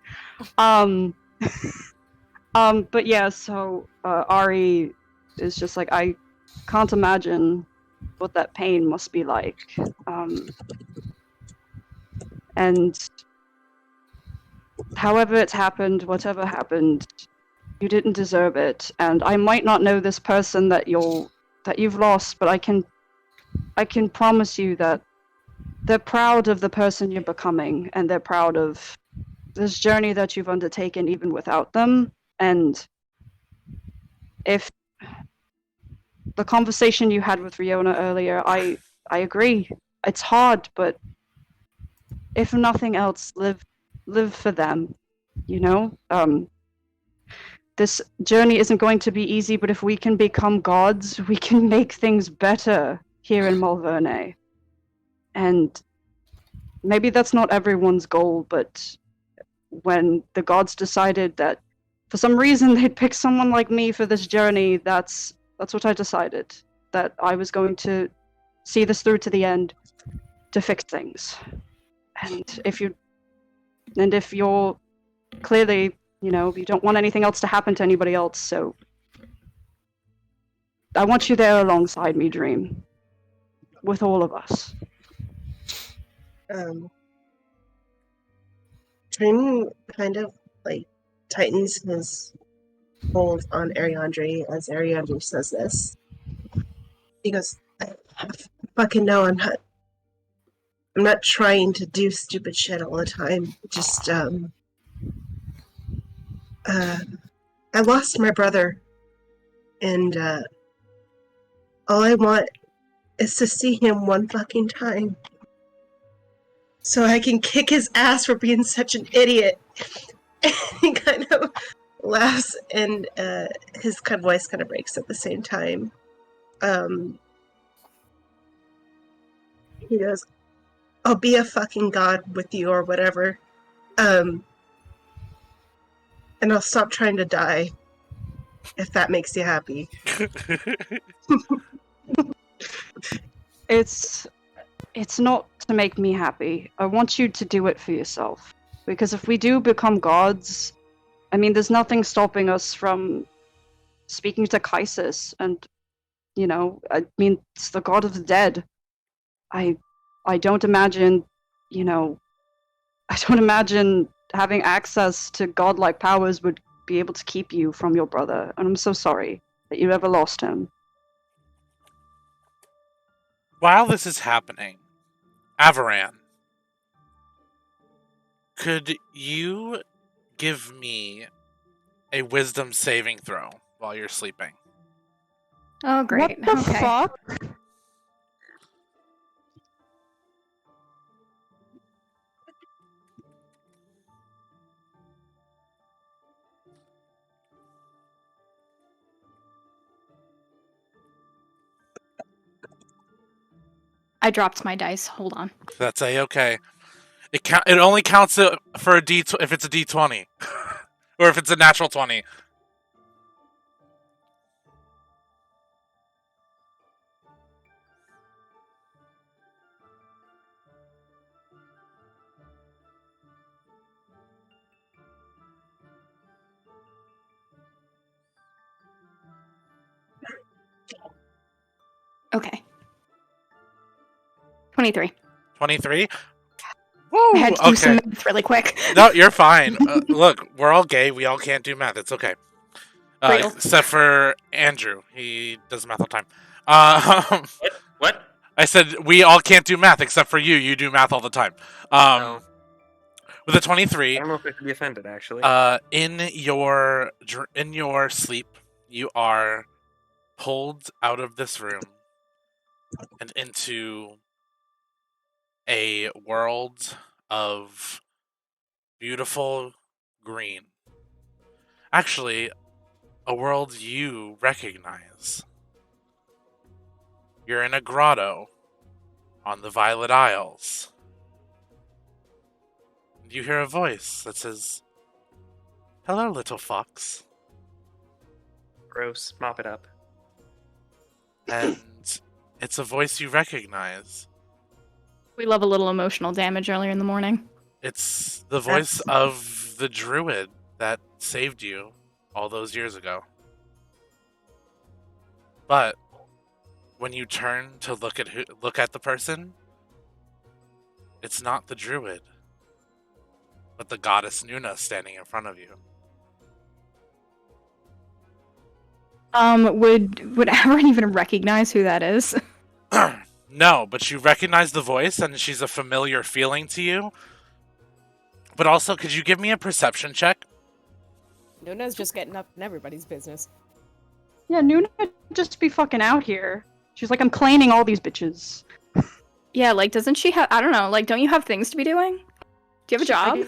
But yeah, so Ari is just like, I can't imagine what that pain must be like. And however it's happened, whatever happened, you didn't deserve it. And I might not know this person that you've lost, but I can promise you that they're proud of the person you're becoming, and they're proud of this journey that you've undertaken even without them. And if the conversation you had with Riona earlier, I agree. It's hard, but if nothing else, live for them, This journey isn't going to be easy, but if we can become gods, we can make things better here in Malverne. And maybe that's not everyone's goal, but when the gods decided that for some reason they'd pick someone like me for this journey, that's what I decided. That I was going to see this through to the end to fix things. And if you're clearly You know, you don't want anything else to happen to anybody else, so I want you there alongside me, Dream. With all of us. Dream kind of like tightens his hold on Ariandre as Ariandre says this. He goes, I fucking know I'm not trying to do stupid shit all the time. Just I lost my brother, and all I want is to see him one fucking time. So I can kick his ass for being such an idiot. And he kind of laughs, and his voice kind of breaks at the same time. He goes, I'll be a fucking god with you or whatever. And I'll stop trying to die, if that makes you happy. It's not to make me happy. I want you to do it for yourself. Because if we do become gods, I mean, there's nothing stopping us from speaking to Kaisis, and, you know, I mean, it's the god of the dead. I don't imagine, you know, I don't imagine having access to godlike powers would be able to keep you from your brother, and I'm so sorry that you ever lost him. While this is happening, Avaran, could you give me a wisdom saving throw while you're sleeping? Oh, great. What the okay. fuck? I dropped my dice. Hold on. That's a-okay. It only counts for a D if it's a D20. Or if it's a natural 20. Okay. 23. 23? I Woo! had to do some Okay. math really quick. No, you're fine. Look, we're all gay. We all can't do math. It's okay. Real. Except for Andrew. He does math all the time. What? I said we all can't do math except for you. You do math all the time. No. With a I 23, don't know if I should be offended, actually. in your sleep, you are pulled out of this room and into a world of beautiful green. Actually, a world you recognize. You're in a grotto on the Violet Isles. You hear a voice that says, "Hello, little fox." Gross. Mop it up. And it's a voice you recognize. We love a little emotional damage earlier in the morning. It's the voice of the druid that saved you all those years ago. But when you turn to look at the person, it's not the druid, but the goddess Nuna standing in front of you. Would Aaron even recognize who that is? No, but you recognize the voice, and she's a familiar feeling to you. But also, could you give me a perception check? Nuna's just getting up in everybody's business. Yeah, Nuna would just be fucking out here. She's like, I'm cleaning all these bitches. Yeah, like, doesn't she have... I don't know, like, don't you have things to be doing? Do you have a job?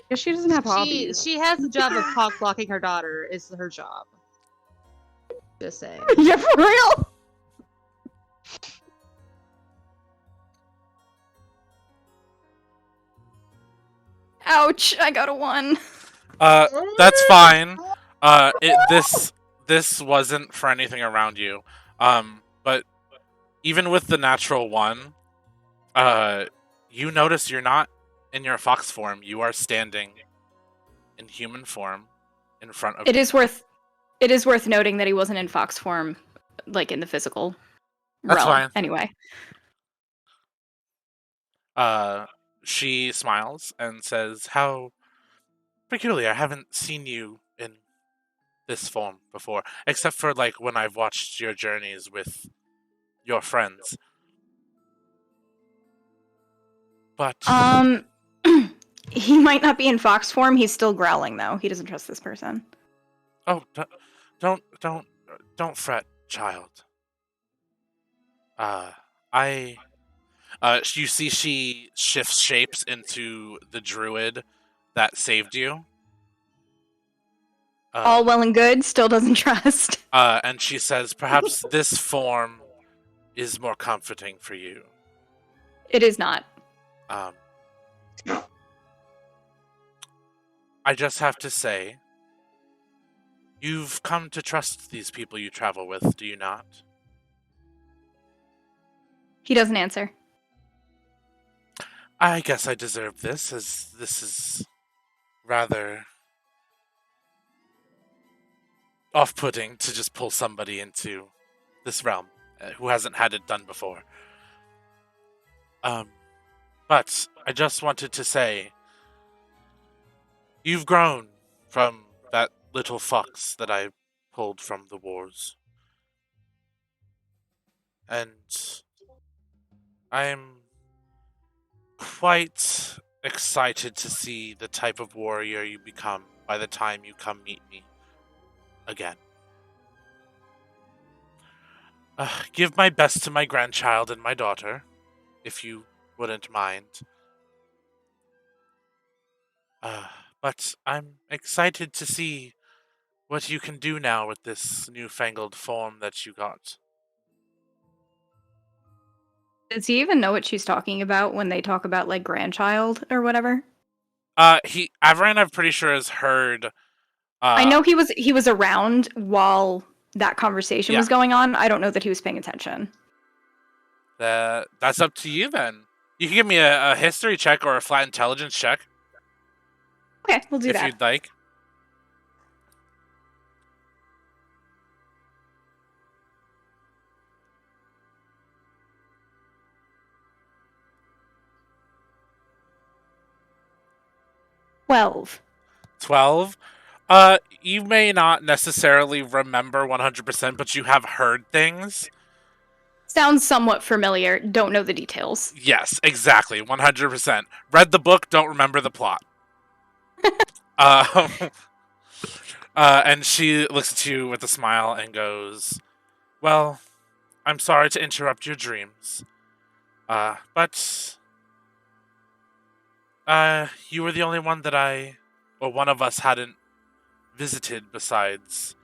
Yeah, she doesn't have hobbies. She has the job of cock blocking her daughter. Is her job. Just saying. Yeah, for real? Ouch, I got a 1. That's fine. This wasn't for anything around you. But even with the natural 1, you notice you're not in your fox form. You are standing in human form in front of It is worth noting that he wasn't in fox form, like in the physical That's realm. fine. Anyway. She smiles and says, "How peculiar. I haven't seen you in this form before, except for like when I've watched your journeys with your friends." But he might not be in fox form. He's still growling though. He doesn't trust this person. oh, don't fret, child. You see, she shifts shapes into the druid that saved you. All well and good. Still doesn't trust. And she says, "Perhaps this form is more comforting for you." It is not. I just have to say, you've come to trust these people you travel with, do you not? He doesn't answer. I guess I deserve this, as this is rather off-putting to just pull somebody into this realm who hasn't had it done before. But I just wanted to say, you've grown from that little fox that I pulled from the wars. And I'm quite excited to see the type of warrior you become by the time you come meet me again. Give my best to my grandchild and my daughter, if you wouldn't mind. But I'm excited to see what you can do now with this newfangled form that you got. Does he even know what she's talking about when they talk about like grandchild or whatever? Averin, I'm pretty sure, has heard. I know he was around while that conversation was going on. I don't know that he was paying attention. That's up to you then. You can give me a history check or a flat intelligence check. Okay, we'll do if that. you'd like. $12. 12. You may not necessarily remember 100%, but you have heard things. Sounds somewhat familiar. Don't know the details. Yes, exactly. 100%. Read the book, don't remember the plot. And she looks at you with a smile and goes, "Well, I'm sorry to interrupt your dreams. But you were the only one that one of us hadn't visited besides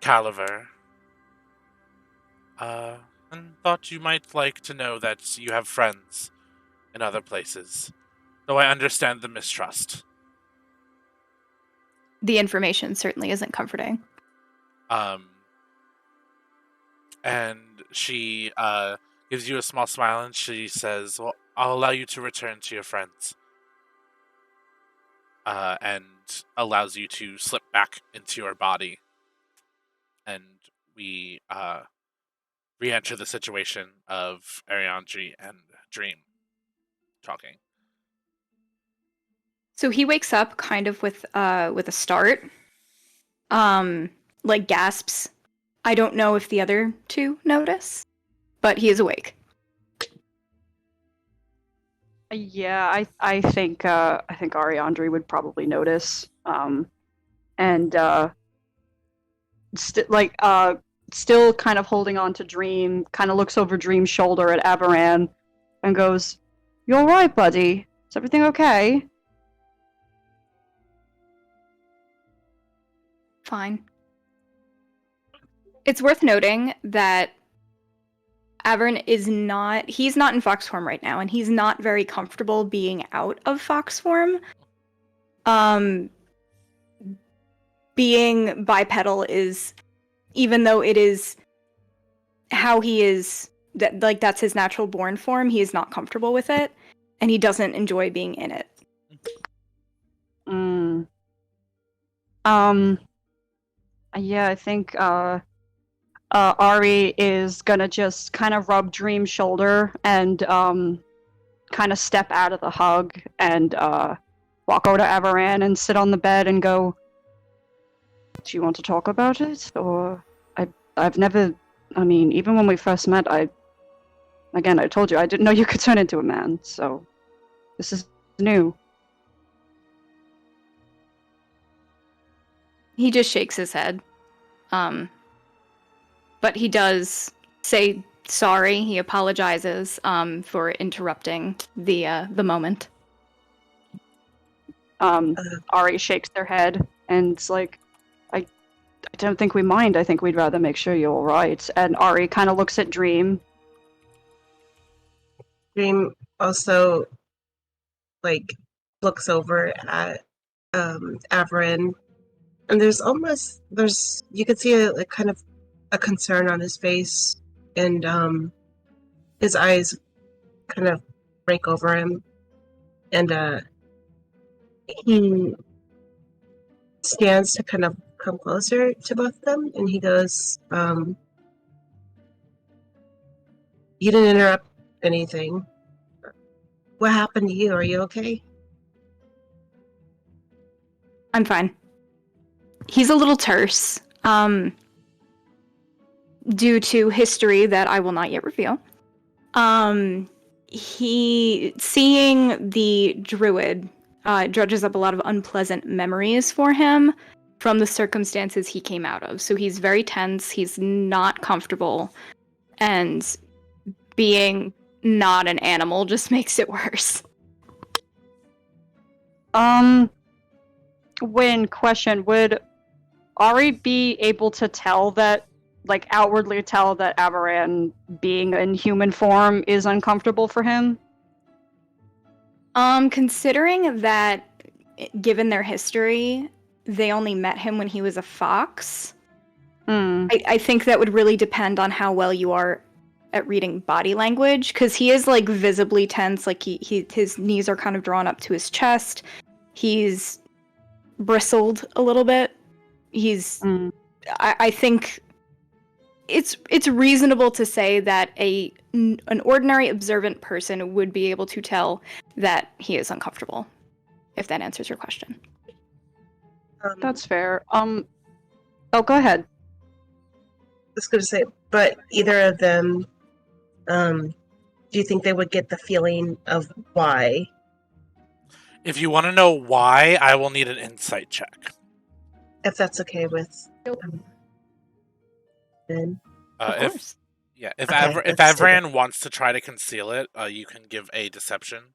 Caliver. And thought you might like to know that you have friends in other places. Though I understand the mistrust." The information certainly isn't comforting. And she gives you a small smile and she says, "Well, I'll allow you to return to your friends." And allows you to slip back into your body. And we re-enter the situation of Ariandri and Dream talking. So he wakes up kind of with a start. Like gasps. I don't know if the other two notice, but he is awake. Yeah, I think Ariandri would probably notice. And still kind of holding on to Dream, kind of looks over Dream's shoulder at Avaran and goes, "You all right, buddy? Is everything okay?" Fine. It's worth noting that Avern he's not in fox form right now, and he's not very comfortable being out of fox form. Being bipedal is, even though it is how he is, that's his natural born form, he is not comfortable with it, and he doesn't enjoy being in it. Yeah, I think Ari is gonna just kind of rub Dream's shoulder and kind of step out of the hug and walk over to Avaran and sit on the bed and go, "Do you want to talk about it? Or I've never. I mean, even when we first met, I told you I didn't know you could turn into a man. So this is new." He just shakes his head. But he does say sorry. He apologizes for interrupting the moment. Ari shakes their head and it's like, I don't think we mind. I think we'd rather make sure you're all right. And Ari kind of looks at Dream. Dream also looks over at Averin, and you could see a kind of a concern on his face, and his eyes kind of break over him, and he stands to kind of come closer to both of them, and he goes, "You didn't interrupt anything. What happened to you? Are you okay?" I'm fine. He's a little terse, due to history that I will not yet reveal. He, seeing the druid, dredges up a lot of unpleasant memories for him from the circumstances he came out of. So he's very tense, he's not comfortable, and being not an animal just makes it worse. Would Ari be able to tell that, outwardly tell that Avaran being in human form is uncomfortable for him? Considering that, given their history, they only met him when he was a fox, I think that would really depend on how well you are at reading body language, because he is, visibly tense, his knees are kind of drawn up to his chest, he's bristled a little bit. I think it's reasonable to say that an ordinary observant person would be able to tell that he is uncomfortable, if that answers your question. That's fair. Oh, go ahead. I was going to say, but either of them, do you think they would get the feeling of why? If you want to know why, I will need an insight check. If that's okay with Ben. Of course. If Okay, Avran wants to try to conceal it, you can give a deception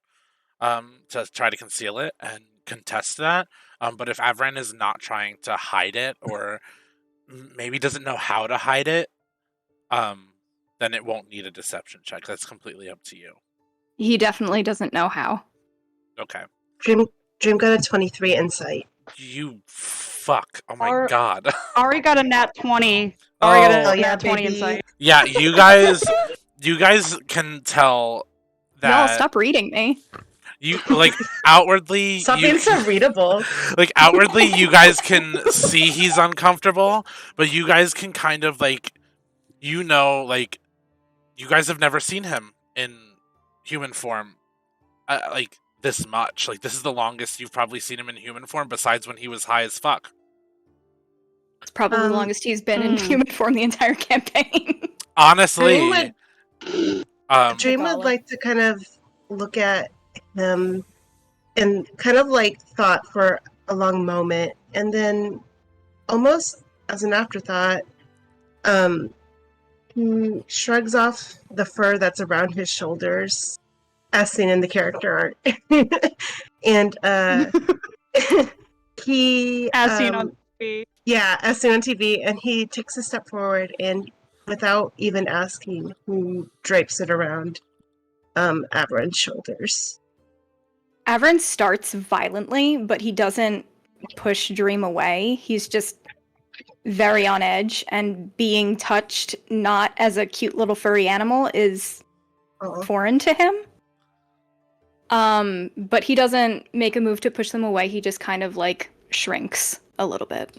to try to conceal it and contest that. But if Avran is not trying to hide it, or maybe doesn't know how to hide it, then it won't need a deception check. That's completely up to you. He definitely doesn't know how. Okay. Dream got a 23 insight. You fuck. Oh my god. Ari got a nat 20. Ari got a nat 20 insight. Yeah, you guys can tell that. Y'all stop reading me. You outwardly. Stop being so readable. Outwardly, you guys can see he's uncomfortable, but you guys can kind of you guys have never seen him in human form, this much. This is the longest you've probably seen him in human form, besides when he was high as fuck. It's probably the longest he's been in human form the entire campaign. Honestly, Dream would like to kind of look at him and kind of thought for a long moment, and then almost as an afterthought, he shrugs off the fur that's around his shoulders, as seen in the character art, and he as seen on TV. Yeah, as seen on TV, and he takes a step forward, and without even asking, he drapes it around Avarin's shoulders. Avarin starts violently, but he doesn't push Dream away. He's just very on edge, and being touched not as a cute little furry animal is foreign to him. But he doesn't make a move to push them away. He just kind of shrinks a little bit.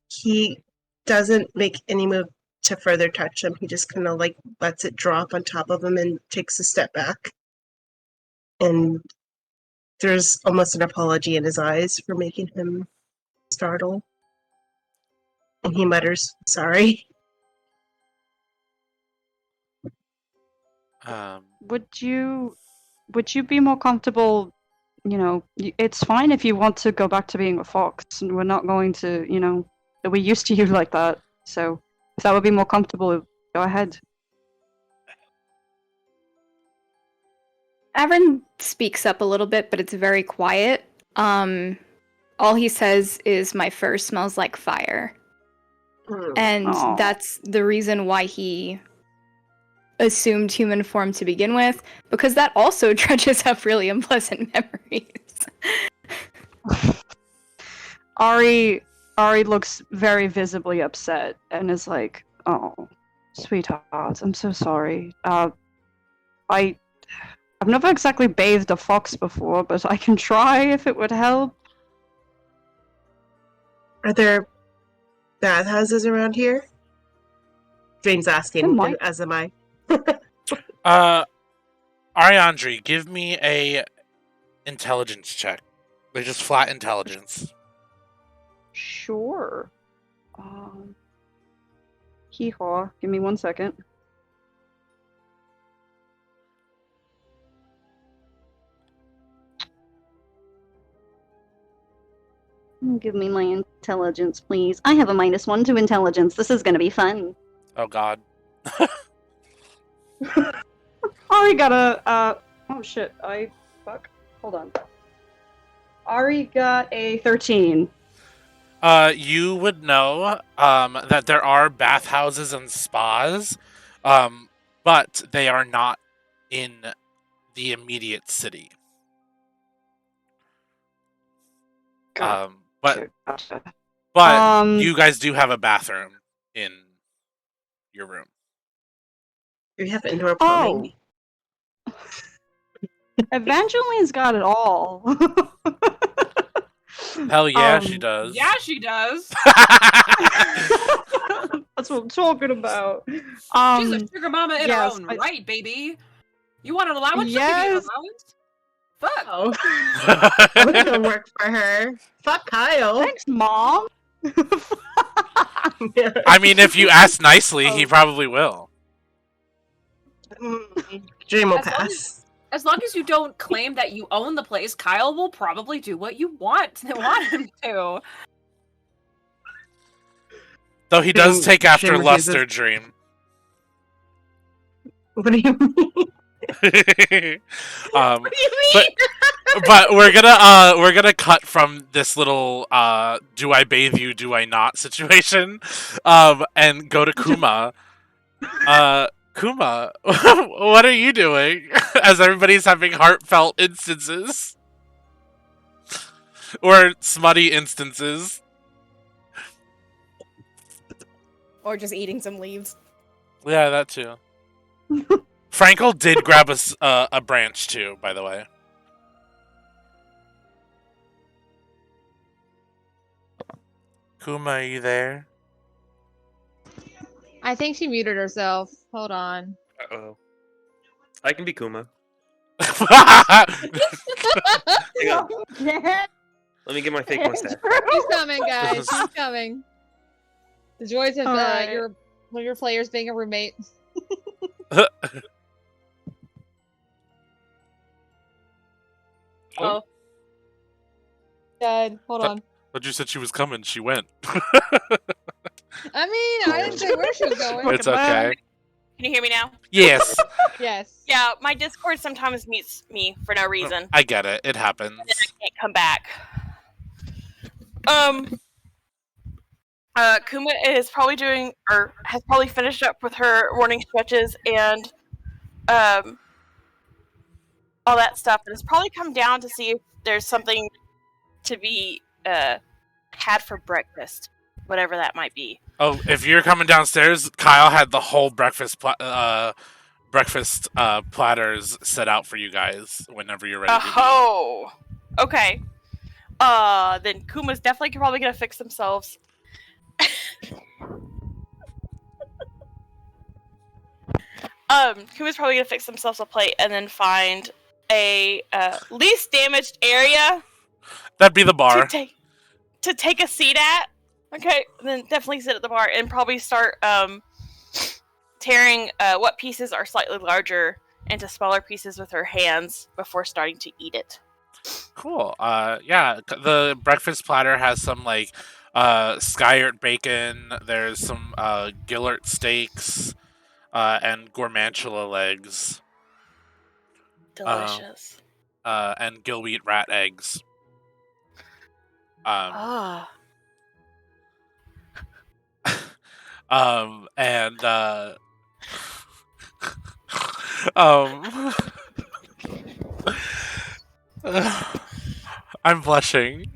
He doesn't make any move to further touch him. He just kind of like lets it drop on top of him and takes a step back. And there's almost an apology in his eyes for making him startle. And he mutters, "Sorry." Would you be more comfortable? It's fine if you want to go back to being a fox, and we're not going to, we're used to you like that. So if that would be more comfortable, go ahead. Avern speaks up a little bit, but it's very quiet. All he says is, "My fur smells like fire." And Aw. that's the reason why he assumed human form to begin with, because that also dredges up really unpleasant memories. Ari looks very visibly upset and is like, "Oh, sweetheart, I'm so sorry. I've never exactly bathed a fox before, but I can try if it would help." Are there bathhouses around here? Jane's asking, might. as am I. Ariandri, give me a intelligence check. They're just flat intelligence. Sure. Hee-haw. Give me 1 second. Give me my intelligence, please. I have a -1 to intelligence. This is gonna be fun. Oh god. Ari got a, oh shit, fuck. Hold on. Ari got a 13. You would know that there are bathhouses and spas, but they are not in the immediate city. Gotcha. But you guys do have a bathroom in your room. We have indoor plumbing. Evangeline's got it all. Hell yeah, she does. Yeah, she does. That's what I'm talking about. She's a sugar mama in yes, her own right, baby. You want an allowance? Yes. She'll give you an allowance. Fuck. Oh. I'm gonna work for her. Fuck Kyle. Thanks, Mom. I mean, if you ask nicely, he probably will. Dream will As long pass. As long as you don't claim that you own the place, Kyle will probably do what you want him to. Though he does take after Dream Luster refuses. Dream. What do you mean? What do you mean? But we're gonna cut from this little do I bathe you, do I not situation, and go to Kuma. Kuma, what are you doing? As everybody's having heartfelt instances. Or smutty instances. Or just eating some leaves. Yeah, that too. Frankel did grab a branch too, by the way. Kuma, are you there? I think she muted herself. Hold on. Uh-oh. I can be Kuma. Hang on. Let me get my fake mustache. She's coming, guys. She's coming. The joys of one of your players being a roommate. Oh. Dad, hold on. But you said she was coming. She went. I mean, I didn't say where she was going. It's okay. Can you hear me now? Yes. Yes. Yeah, my Discord sometimes mutes me for no reason. I get it. It happens. And then I can't come back. Kuma is probably doing, or has probably finished up with her morning stretches and all that stuff, and has probably come down to see if there's something to be had for breakfast, whatever that might be. Oh, if you're coming downstairs, Kyle had the whole breakfast platters set out for you guys whenever you're ready. Oh, okay. then Kuma's definitely probably gonna fix themselves. Kuma's probably gonna fix themselves a plate and then find a least damaged area. That'd be the bar. To take a seat at. Okay, then definitely sit at the bar and probably start tearing what pieces are slightly larger into smaller pieces with her hands before starting to eat it. Cool. Yeah, the breakfast platter has some like skyert bacon. There's some Gillert steaks and gourmandula legs. Delicious. And gillwheat rat eggs. And I'm blushing.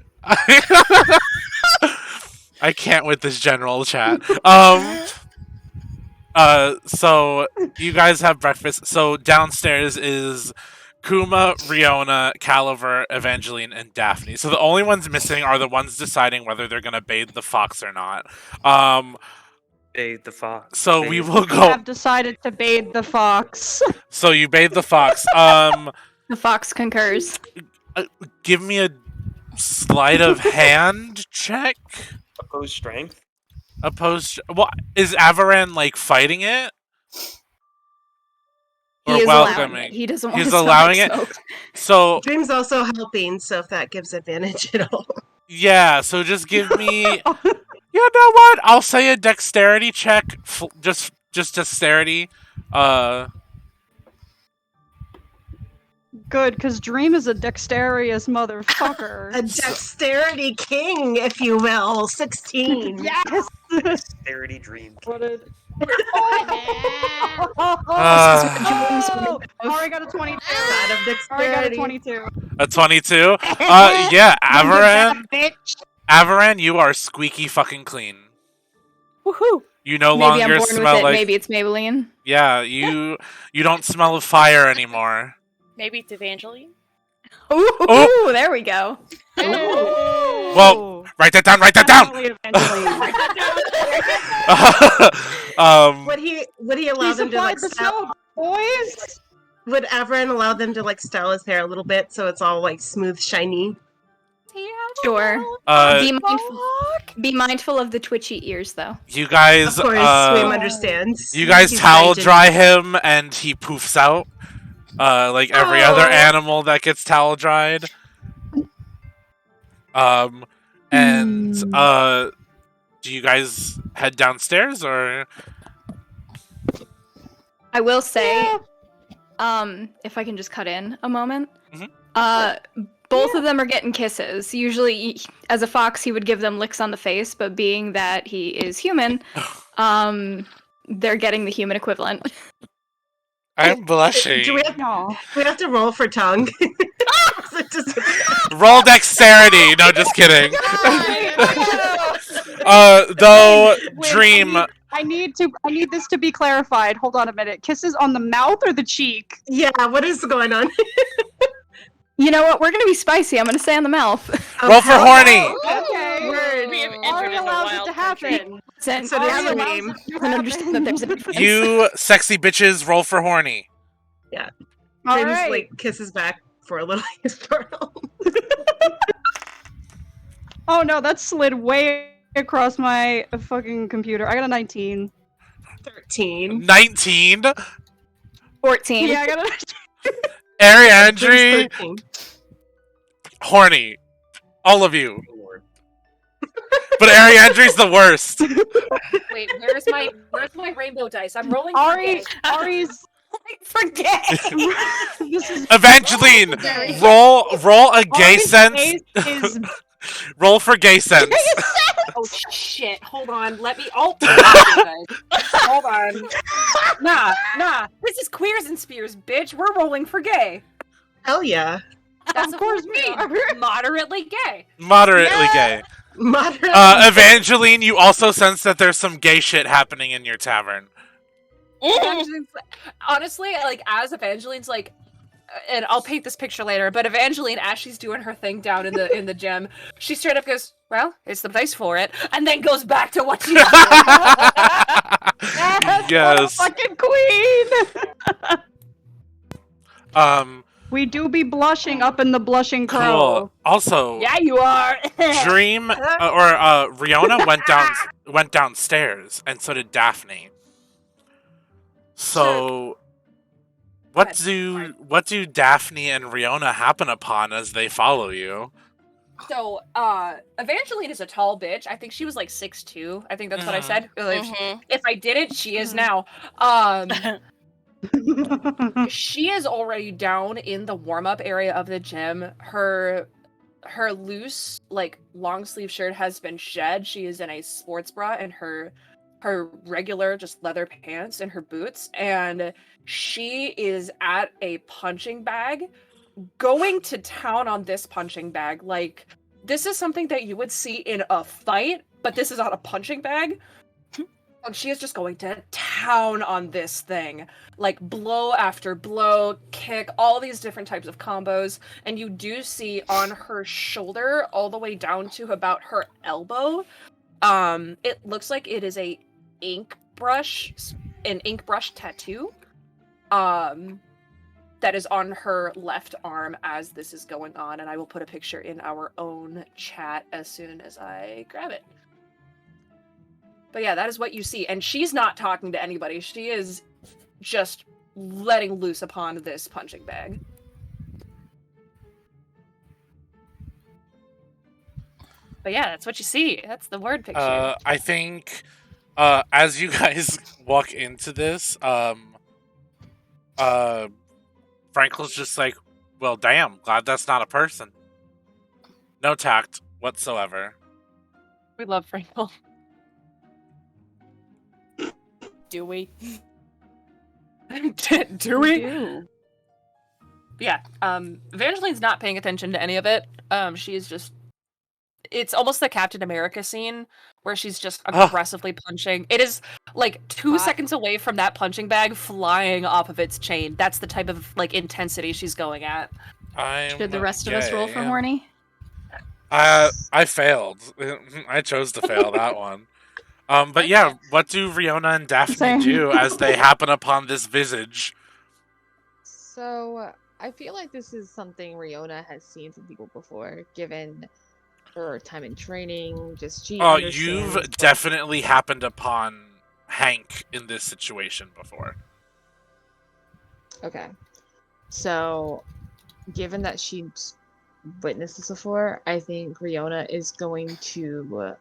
I can't with this general chat. So you guys have breakfast. So downstairs is Kuma, Riona, Caliver, Evangeline, and Daphne. So the only ones missing are the ones deciding whether they're gonna bathe the fox or not. Bathe the fox. So bathe. we will We go. have decided to bathe the fox. So you bathe the fox. The fox concurs. Give me a sleight of hand check. Opposed strength. Opposed. Well, is Avaran like fighting it? He Or is allowing welcoming? it. He doesn't want He's to allowing it. smoke. So Dream's also helping, so if that gives advantage at all. yeah. So just give me. You know what? I'll say a dexterity check. Just dexterity. Good, because Dream is a dexterous motherfucker. A dexterity king, if you will. 16. Yes! Dexterity dream. What did... Uh, Ari got a 22. God of Ari got a dexterity. 22. a 22. Yeah, Avaran. Avaran, you are squeaky fucking clean. Woohoo! You no Maybe I'm longer born smell with it. like. Maybe it's Maybelline. Yeah, you don't smell of fire anymore. Maybe it's Evangeline. Ooh, Oh. there we go. Well, write that down. Write that down. Would he allow them to like style? Boys. Would Averin allow them to like style his hair a little bit so it's all like smooth, shiny? Sure. Uh, Be mindful of the twitchy ears, though. you guys. Of course, Swim understands. You guys He's towel hygienic. dry him, and he poofs out. Like every other animal that gets towel dried. And do you guys head downstairs or? I will say, if I can just cut in a moment, both of them are getting kisses. Usually, as a fox, he would give them licks on the face, but being that he is human, they're getting the human equivalent. I'm blushing. Do we have to roll for tongue? Roll dexterity. No, just kidding. Though Dream. I need this to be clarified. Hold on a minute. Kisses on the mouth or the cheek? Yeah, what is going on? You know what? We're gonna be spicy. I'm gonna say on the mouth. Roll for horny. Okay. We have entered Ari in a allows it wild to country. happen. Since So does Ari allows Dream. it to I can understand that there's a difference. You sexy bitches, roll for horny. All Dream's right. like kisses back for a little startle. Oh no, that slid way across my fucking computer. I got a 19. 13. 19. 14. Yeah, I got a 19. Ariandri, 13. horny. All of you. But Ariandri's the worst. Wait, where's my rainbow dice? I'm rolling. Ari's For gay. this is Evangeline, roll a gay Ari's sense. face is Roll for gay sense. Oh shit! Hold on. Let me. Oh, hold on. Nah. This is queers and spears, bitch. We're rolling for gay. Hell yeah. That's Of course we are. Moderately gay. Moderately gay. Moderate. Evangeline, you also sense that there's some gay shit happening in your tavern. Evangeline's honestly, like as Evangeline's like and I'll paint this picture later, but Evangeline, as she's doing her thing down in the gym, she straight up goes, "Well, it's the place for it," and then goes back to what she's doing. Yes. Fucking queen. We do be blushing up in the blushing crow. Cool. Also, Yeah, you are. Dream Riona went downstairs, and so did Daphne. So, what do Daphne and Riona happen upon as they follow you? So, Evangeline is a tall bitch. I think she was like 6'2". I think that's what I said. If I didn't, she is now. She is already down in the warm-up area of the gym. Her loose, like, long sleeve shirt has been shed. She is in a sports bra and her regular just leather pants and her boots, and she is at a punching bag, going to town on this punching bag. Like, this is something that you would see in a fight, but this is on a punching bag. And she is just going to town on this thing. Like, blow after blow, kick, all these different types of combos. And you do see on her shoulder, all the way down to about her elbow, it looks like it is an ink brush tattoo. That is on her left arm as this is going on. And I will put a picture in our own chat as soon as I grab it. But yeah, that is what you see. And she's not talking to anybody. She is just letting loose upon this punching bag. But yeah, that's what you see. That's the word picture. I think as you guys walk into this, Frankel's just like, well, damn, glad that's not a person. No tact whatsoever. We love Frankel. Do we? Do we? do. Yeah. Evangeline's not paying attention to any of it. She is just. It's almost the Captain America scene where she's just aggressively punching. It is like 2 seconds away from that punching bag flying off of its chain. That's the type of like intensity she's going at. Should the rest of us roll for horny? I failed. I chose to fail that one. But yeah, what do Riona and Daphne do as they happen upon this visage? So, I feel like this is something Riona has seen from people before, given her time in training. You've definitely happened upon Hank in this situation before. Okay. So, given that she's witnessed this before, I think Riona is going to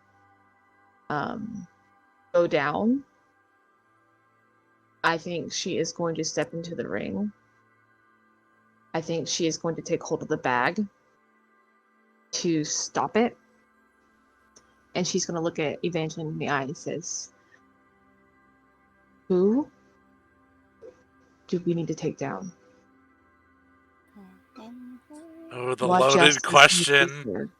go down. I think she is going to step into the ring. I think she is going to take hold of the bag to stop it. And she's going to look at Evangeline in the eye and says, "Who do we need to take down?" Oh, the loaded question.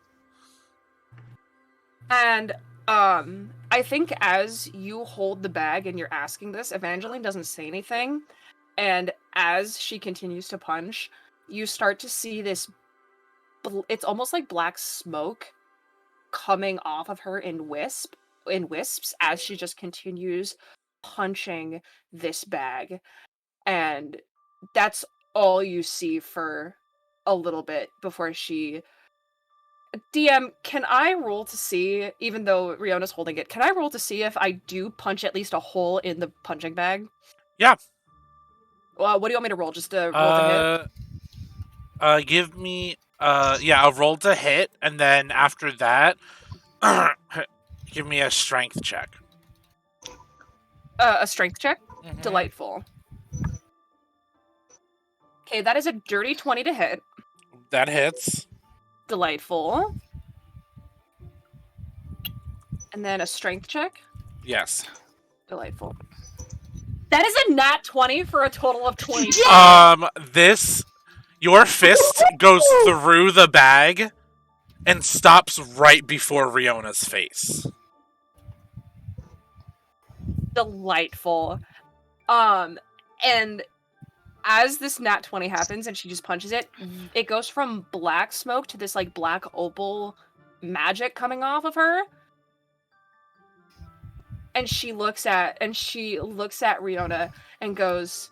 And I think as you hold the bag and you're asking this, Evangeline doesn't say anything. And as she continues to punch, you start to see this. It's almost like black smoke coming off of her in wisps as she just continues punching this bag. And that's all you see for a little bit before she... DM, can I roll to see, even though Riona's holding it, can I roll to see if I do punch at least a hole in the punching bag? Yeah. Well, what do you want me to roll? Just to roll to hit? Give me... a roll to hit, and then after that, give me a strength check. A strength check? Mm-hmm. Delightful. Okay, that is a dirty 20 to hit. That hits. Delightful. And then a strength check? Yes. Delightful. That is a nat 20 for a total of 20. Your fist goes through the bag and stops right before Riona's face. Delightful. And as this nat 20 happens and she just punches it, it goes from black smoke to this like black opal magic coming off of her. And she looks at Riona and goes,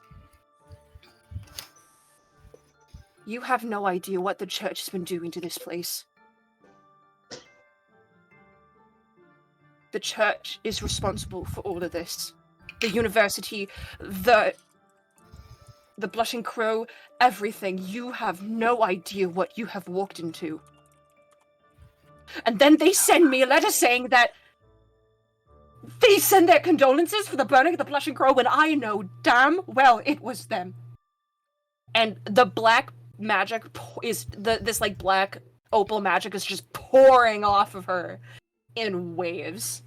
"You have no idea what the church has been doing to this place. The church is responsible for all of this. The university, the Blushing Crow, everything. You have no idea what you have walked into." And then they send me a letter saying that they send their condolences for the burning of the Blushing Crow when I know damn well it was them. And the black magic this like black opal magic is just pouring off of her in waves.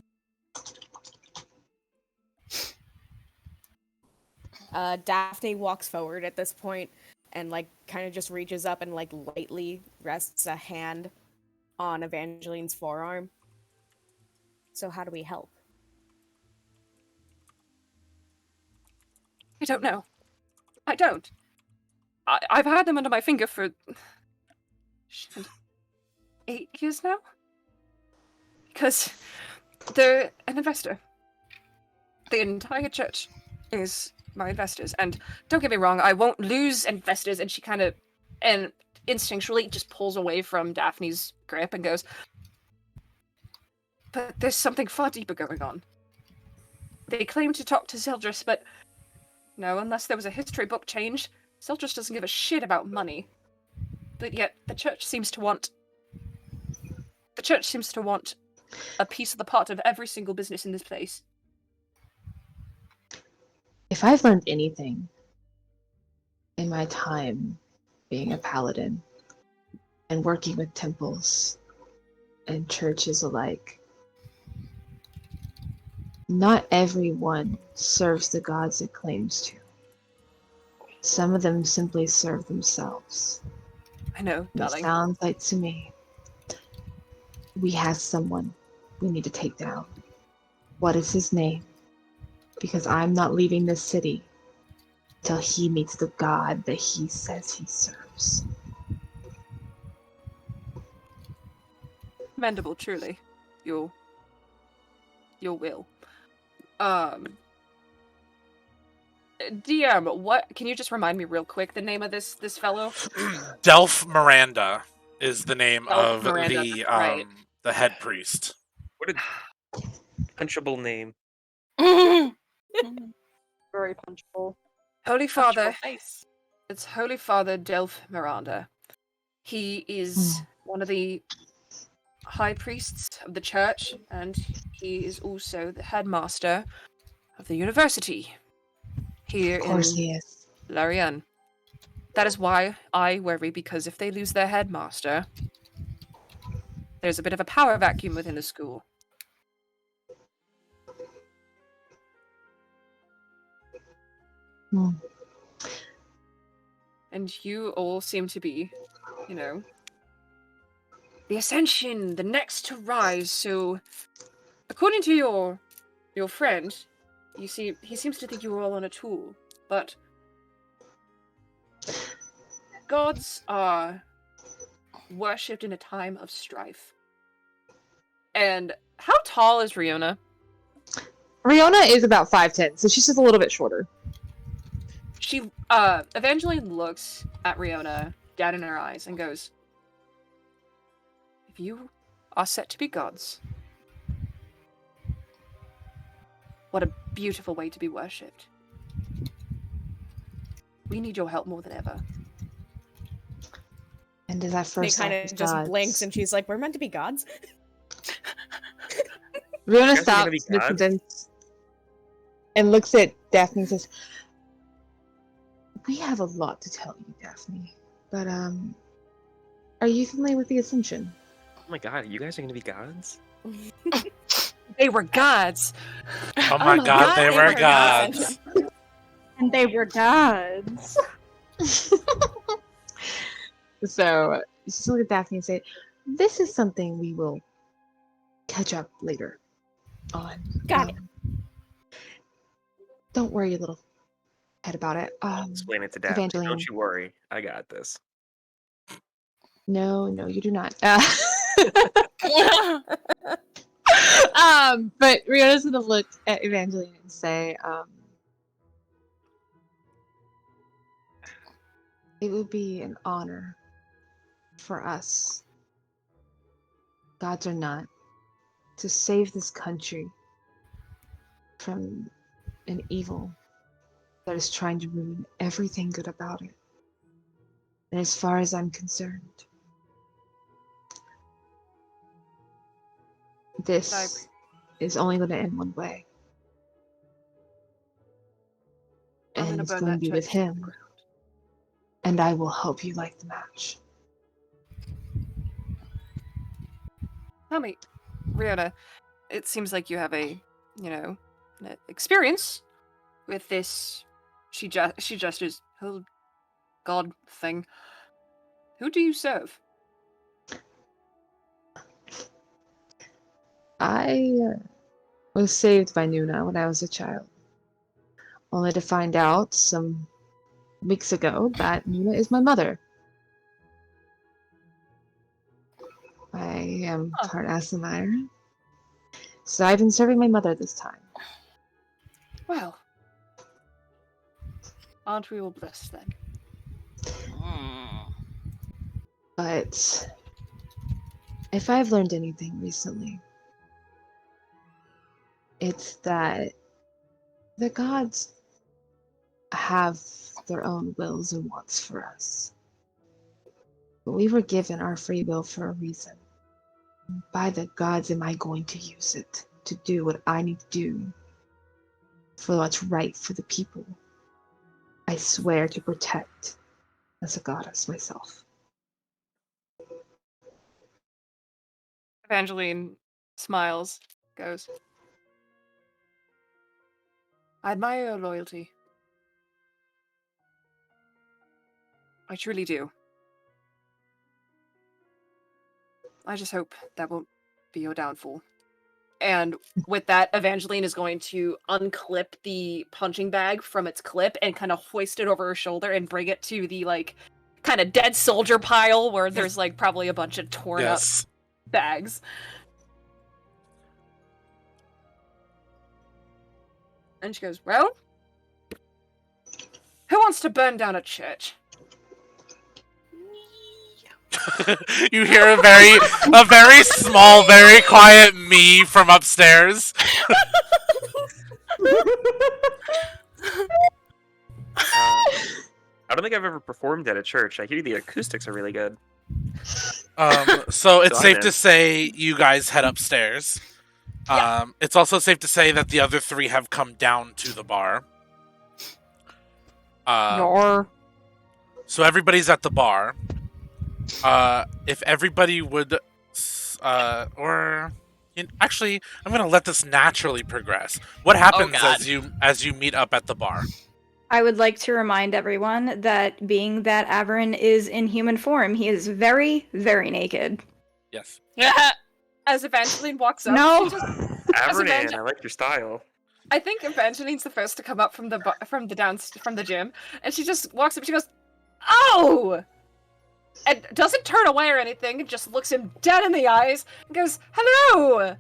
Daphne walks forward at this point and like kind of just reaches up and like lightly rests a hand on Evangeline's forearm. "So how do we help?" I don't know. I don't. I've had them under my finger for 8 years now. Because they're an investor. The entire church is my investors. And don't get me wrong, I won't lose investors. And she kind of, and instinctually just pulls away from Daphne's grip and goes, "But there's something far deeper going on. They claim to talk to Zeldris, but no, unless there was a history book change, Zeldris doesn't give a shit about money. But yet, the church seems to want a piece of the pot of every single business in this place." If I've learned anything in my time being a paladin and working with temples and churches alike, not everyone serves the gods it claims to. Some of them simply serve themselves. I know, It darling. sounds like to me we have someone we need to take down. What is his name? Because I'm not leaving this city till he meets the god that he says he serves. Commendable, truly. Your will. DM, what can you just remind me real quick the name of this fellow? Delph Miranda is the name Delph of Miranda, right. the head priest. What a punchable name. Very punchable. Holy Father. Face. It's Holy Father Delph Miranda. He is one of the high priests of the church, and he is also the headmaster of the university here Of course in he is. Larian. That is why I worry, because if they lose their headmaster, there's a bit of a power vacuum within the school. And you all seem to be, the ascension, the next to rise. So, according to your friend, he seems to think you are all on a tool. But gods are worshipped in a time of strife. And how tall is Riona? Riona is about 5'10", so she's just a little bit shorter. She Evangeline looks at Riona down in her eyes and goes, "If you are set to be gods, what a beautiful way to be worshipped. We need your help more than ever." And as I They first kind of just blinks and she's like, "We're meant to be gods." Riona You guys are gonna be stops gods? mid-sentence and looks at Daphne and says, "We have a lot to tell you, Daphne. But are you familiar with the Ascension?" Oh my god, you guys are gonna be gods? They were gods. Oh my god, they were gods. And they were gods. So she's look at Daphne and say, "This is something we will catch up later on." Got it. Don't worry, little head about it. I'll explain it to Daphne. Evangeline. Don't you worry. I got this. No, you do not. But Riona's gonna look at Evangeline and say, it would be an honor for us, gods or not, to save this country from an evil that is trying to ruin everything good about it. And as far as I'm concerned, this is only going to end one way. I'm And gonna it's burn going to that be with church to the him. ground. And I will help you light the match. Tell me, Rihanna, it seems like you have a, an experience with this. She gestures, whole god thing. Who do you serve? I was saved by Nuna when I was a child, only to find out some weeks ago that Nuna is my mother. I am part Asimire, so I've been serving my mother this time. Well, aren't we all blessed then? But if I've learned anything recently, it's that the gods have their own wills and wants for us. But we were given our free will for a reason. By the gods am I going to use it to do what I need to do for what's right for the people. I swear to protect as a goddess myself. Evangeline smiles, goes, I admire your loyalty. I truly do. I just hope that won't be your downfall. And with that, Evangeline is going to unclip the punching bag from its clip and kind of hoist it over her shoulder and bring it to the, kind of dead soldier pile where there's, probably a bunch of torn up bags. And she goes, well, who wants to burn down a church? You hear a very small, very quiet me from upstairs. I don't think I've ever performed at a church. I hear the acoustics are really good. So it's safe to say you guys head upstairs. It's also safe to say that the other three have come down to the bar. So everybody's at the bar. If everybody would, actually, I'm gonna let this naturally progress. What happens as you meet up at the bar? I would like to remind everyone that being that Averin is in human form, he is very, very naked. Yes. As Evangeline walks up, No. Averin, I like your style. I think Evangeline's the first to come up from the gym, and she just walks up. She goes, "Oh!" and doesn't turn away or anything. And just looks him dead in the eyes and goes, "Hello,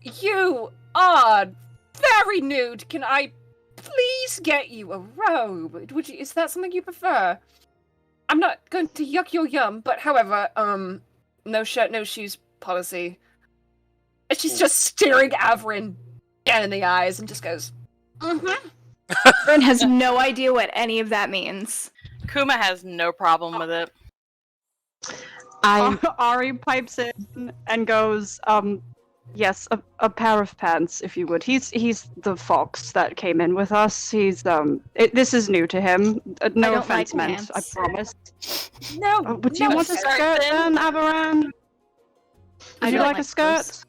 you are very nude. Can I please get you a robe? Is that something you prefer? I'm not going to yuck your yum, but however, no shirt, no shoes policy." And she's just staring Averin dead in the eyes and just goes, "Mm-hmm." Averin has no idea what any of that means. Kuma has no problem with it. Ari pipes in and goes, yes, a pair of pants, if you would. He's the fox that came in with us. He's this is new to him. No offense meant, I promise. No. Would you want a skirt then, Averin? Would you like a skirt?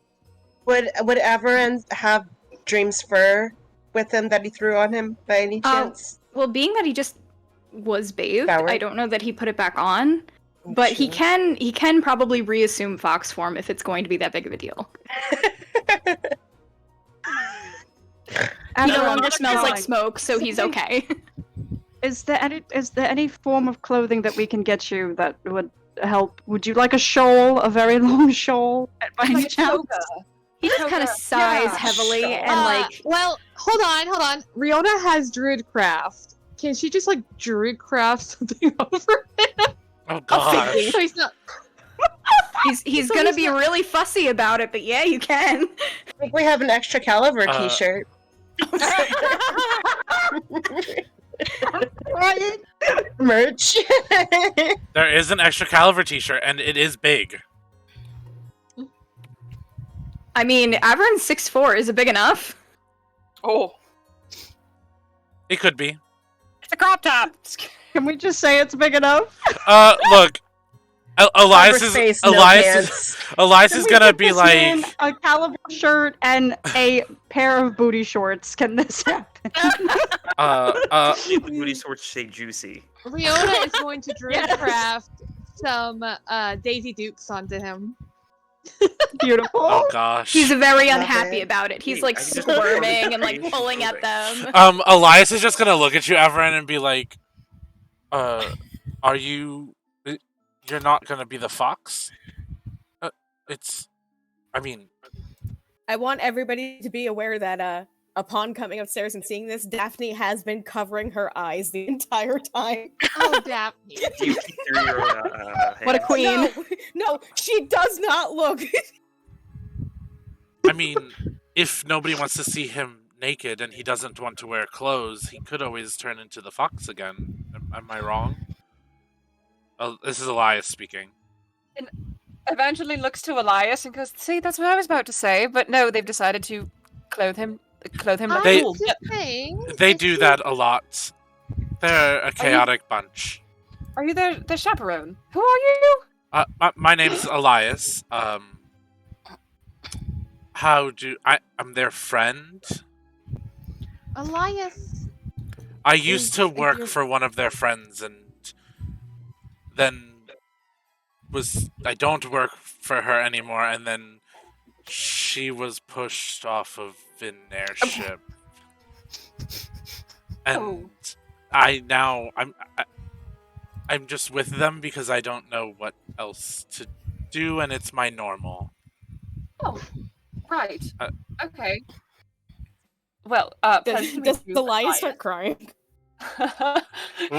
Would Averin have Dream's fur with him that he threw on him by any chance? Well, being that he just was bathed, Showered? I don't know that he put it back on. But he can probably reassume fox form if it's going to be that big of a deal. He no longer smells like smoke, so he's okay. is there any form of clothing that we can get you that would help? Would you like a shawl, a very long shawl, by any chance? He just kind of sighs heavily and like. Well, hold on. Riona has Druidcraft. Can she just like Druidcraft something over him? Oh god. So he's not. He's gonna be really fussy about it, but yeah, you can. I think we have an extra caliber t-shirt. Merch. There is an extra caliber t-shirt, and it is big. I mean, Averon's 6'4". Is it big enough? Oh. It could be. It's a crop top. Can we just say it's big enough? Look. Elias Face, is gonna be like a caliber shirt and a pair of booty shorts. Can this happen? Booty shorts say juicy. Riona is going to Druidcraft some Daisy Dukes onto him. Beautiful. Oh gosh. He's very Love unhappy it. about it. He's Wait, like I can just squirming and like clothing. pulling at them. Elias is just gonna look at you, Everin, and be like, are you? You're not gonna be the fox? I want everybody to be aware that upon coming upstairs and seeing this, Daphne has been covering her eyes the entire time. Oh, Daphne. You keep through your What a hands. queen. No, she does not look. I mean, if nobody wants to see him naked and he doesn't want to wear clothes, he could always turn into the fox again. Am I wrong? Oh, this is Elias speaking. Evangeline looks to Elias and goes, "See, that's what I was about to say." But no, they've decided to clothe him like They- a fool. They do that a lot. They're a chaotic bunch. Are you their chaperone? Who are you? My name's Elias. I'm their friend. Elias. I used to work for one of their friends, and then I don't work for her anymore, and then she was pushed off of an airship. And I'm just with them because I don't know what else to do, and it's my normal. Oh, right. Okay. Well, pleasure to Does meet you, Elias start crying?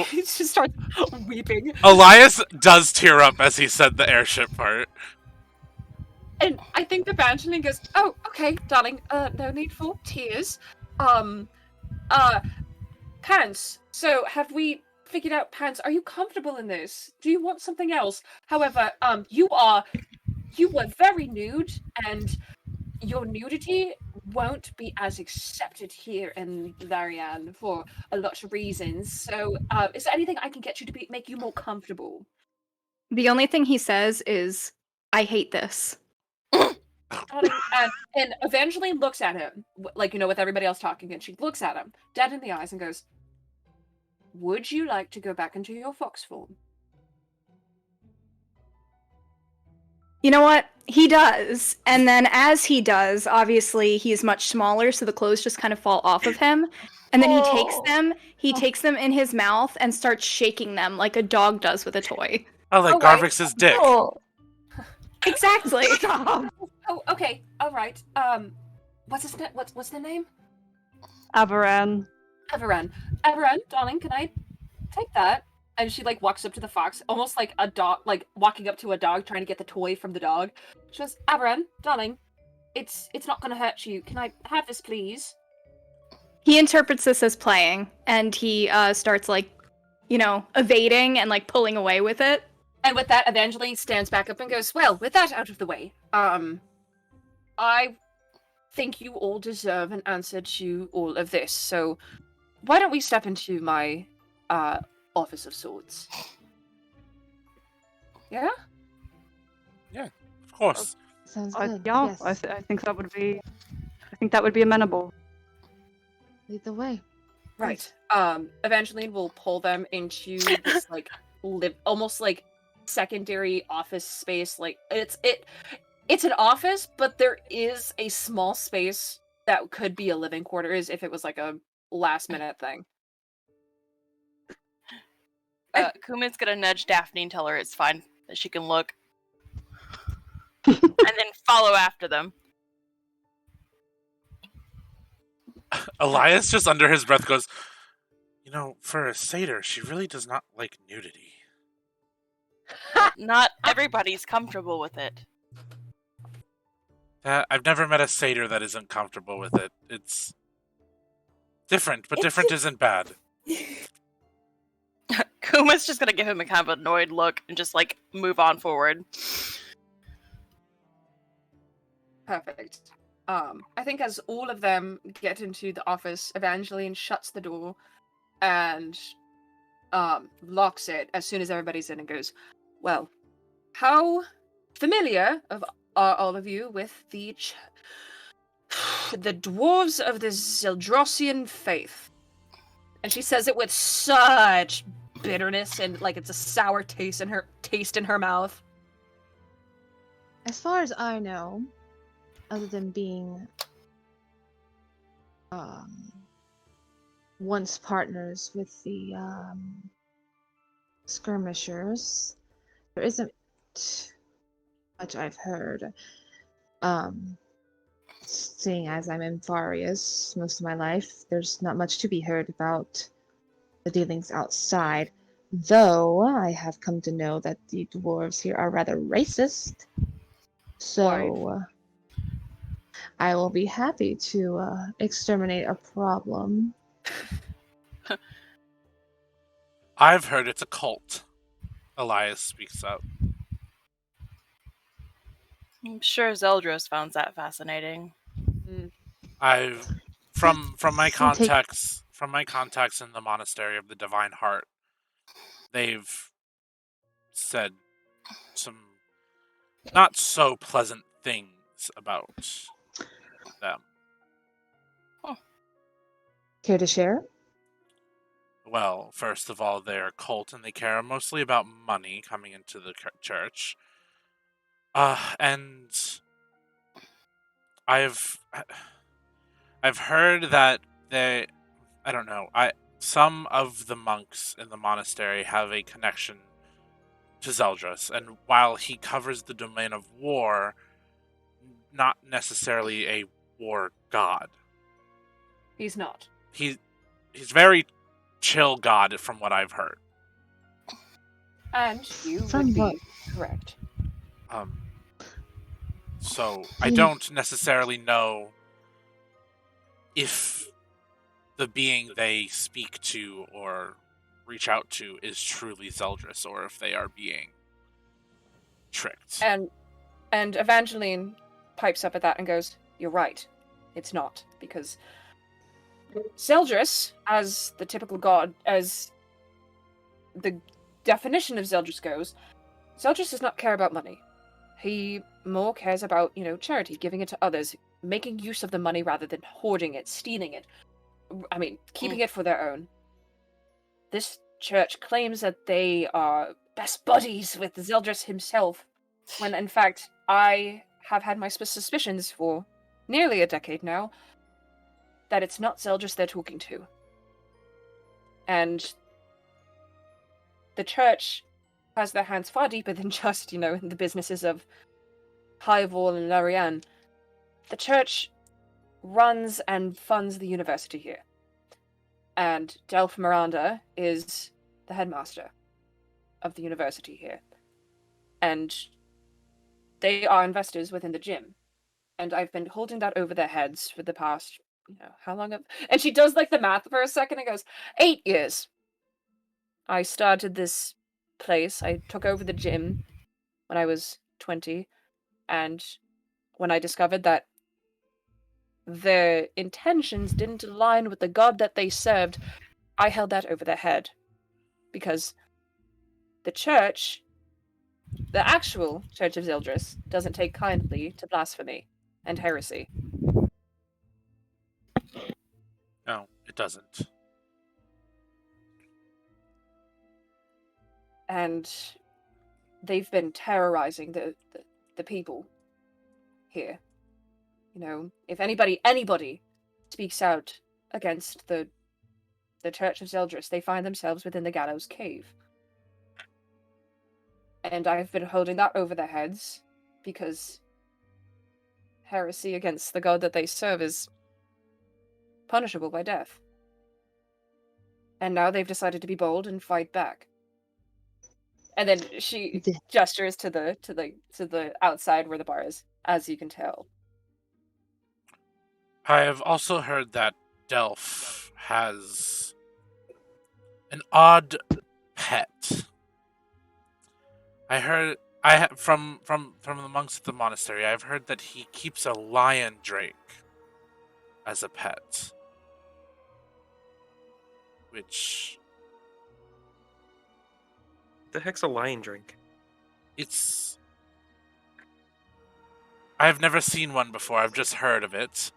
He just starts weeping. Elias does tear up as he said the airship part. And I think Evangeline goes, "Oh, okay, darling. No need for tears. Pants. So, have we figured out pants? Are you comfortable in this? Do you want something else? However, you were very nude, and your nudity won't be as accepted here in Larian for a lot of reasons. So, is there anything I can get you to make you more comfortable?" The only thing he says is, "I hate this." And Evangeline looks at him, with everybody else talking, and she looks at him, dead in the eyes, and goes, "Would you like to go back into your fox form?" You know what? He does. And then as he does, obviously he's much smaller, so the clothes just kind of fall off of him. And then he takes them in his mouth and starts shaking them like a dog does with a toy. Oh, like Garvix's dick. Oh. Exactly. Oh, okay. All right. What's the name? Averan. Everan, darling, can I take that? And she walks up to the fox, almost like a dog, walking up to a dog trying to get the toy from the dog. She goes, "Averan, darling, it's not gonna hurt you. Can I have this, please?" He interprets this as playing, and he starts evading and pulling away with it. And with that, Evangeline stands back up and goes, "Well, with that out of the way, I think you all deserve an answer to all of this. So why don't we step into my office of sorts?" Yeah? Yeah, of course. Sounds good. Yeah, Yes. I think that would be. I think that would be amenable. Lead the way. Right. Evangeline will pull them into this almost secondary office space. It's an office, but there is a small space that could be a living quarters if it was a last minute thing. Kuma's gonna nudge Daphne and tell her it's fine, that she can look. And then follow after them. Elias just under his breath goes, "You know, for a satyr, she really does not like nudity." Not everybody's comfortable with it. I've never met a satyr that isn't comfortable with it. It's different, but different isn't bad. Kuma's just gonna give him a kind of annoyed look and just like move on forward. Perfect. I think as all of them get into the office, Evangeline shuts the door and locks it as soon as everybody's in and goes, "Well, how familiar are all of you with the dwarves of the Zeldrosian faith?" And she says it with such bitterness and like it's a sour taste in her mouth. As far as I know, other than being once partners with the skirmishers, there isn't much I've heard. Seeing as I'm in Farias most of my life, there's not much to be heard about the dealings outside, though I have come to know that the dwarves here are rather racist. So I will be happy to exterminate a problem. I've heard it's a cult. Elias speaks up. I'm sure Zeldros found that fascinating. From my contacts in the monastery of the Divine Heart, they've said some not so pleasant things about them. Care to share? Well, first of all, they're a cult and they care mostly about money coming into the church. And I've heard that some of the monks in the monastery have a connection to Zeldros, and while he covers the domain of war, not necessarily a war god. He's not. He's very chill god, from what I've heard. And you would be correct. So I don't necessarily know if the being they speak to or reach out to is truly Zeldris, or if they are being tricked. And Evangeline pipes up at that and goes, "You're right. It's not, because Zeldris, as the typical god, as the definition of Zeldris goes, Zeldris does not care about money. He more cares about, charity, giving it to others, making use of the money rather than hoarding it, stealing it. I mean, keeping it for their own. This church claims that they are best buddies with Zeldris himself, when in fact I have had my suspicions for nearly a decade now that it's not Zeldris they're talking to. And the church has their hands far deeper than just, the businesses of Highval and Larian. The church runs and funds the university here. And Delph Miranda is the headmaster of the university here. And they are investors within the gym. And I've been holding that over their heads for the past, how long? And she does like the math for a second and goes, 8 years. I started this place. I took over the gym when I was 20. And when I discovered that their intentions didn't align with the god that they served, I held that over their head. Because the church, the actual Church of Zeldris, doesn't take kindly to blasphemy and heresy. No, it doesn't. And they've been terrorizing the people here. If anybody speaks out against the Church of Zeldris, they find themselves within the Gallows Cave. And I've been holding that over their heads because heresy against the god that they serve is punishable by death. And now they've decided to be bold and fight back. And then she gestures to the outside where the bar is, as you can tell. I have also heard that Delph has an odd pet. From the monks at the monastery, I've heard that he keeps a lion drake as a pet. Which The heck's a lion drink? I've never seen one before, I've just heard of it.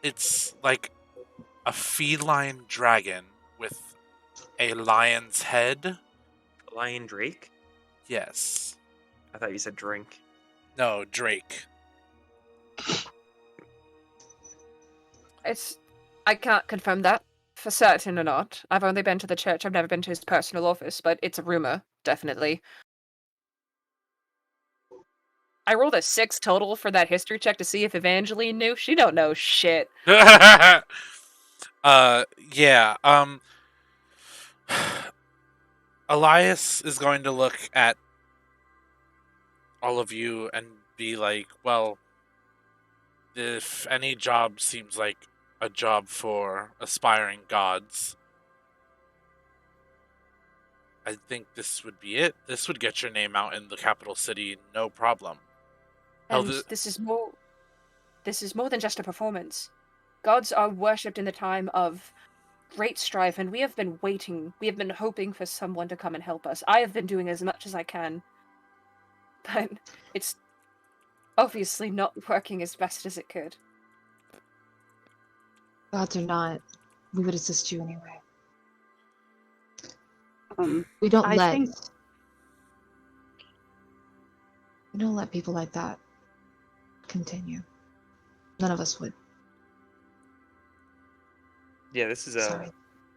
It's like a feline dragon with a lion's head. A lion drake? Yes. I thought you said drink. No, drake. I can't confirm that for certain or not. I've only been to the church, I've never been to his personal office, but it's a rumor, definitely. I rolled a 6 total for that history check to see if Evangeline knew. She don't know shit. Yeah. Elias is going to look at all of you and be like, well, if any job seems like a job for aspiring gods, I think this would be it. This would get your name out in the capital city, no problem. And this is more than just a performance. Gods are worshipped in the time of great strife, and we have been hoping for someone to come and help us. I have been doing as much as I can, but it's obviously not working as best as it could. Gods or not, we would assist you anyway. We don't let people like that continue. None of us would. Yeah, this is a Sorry.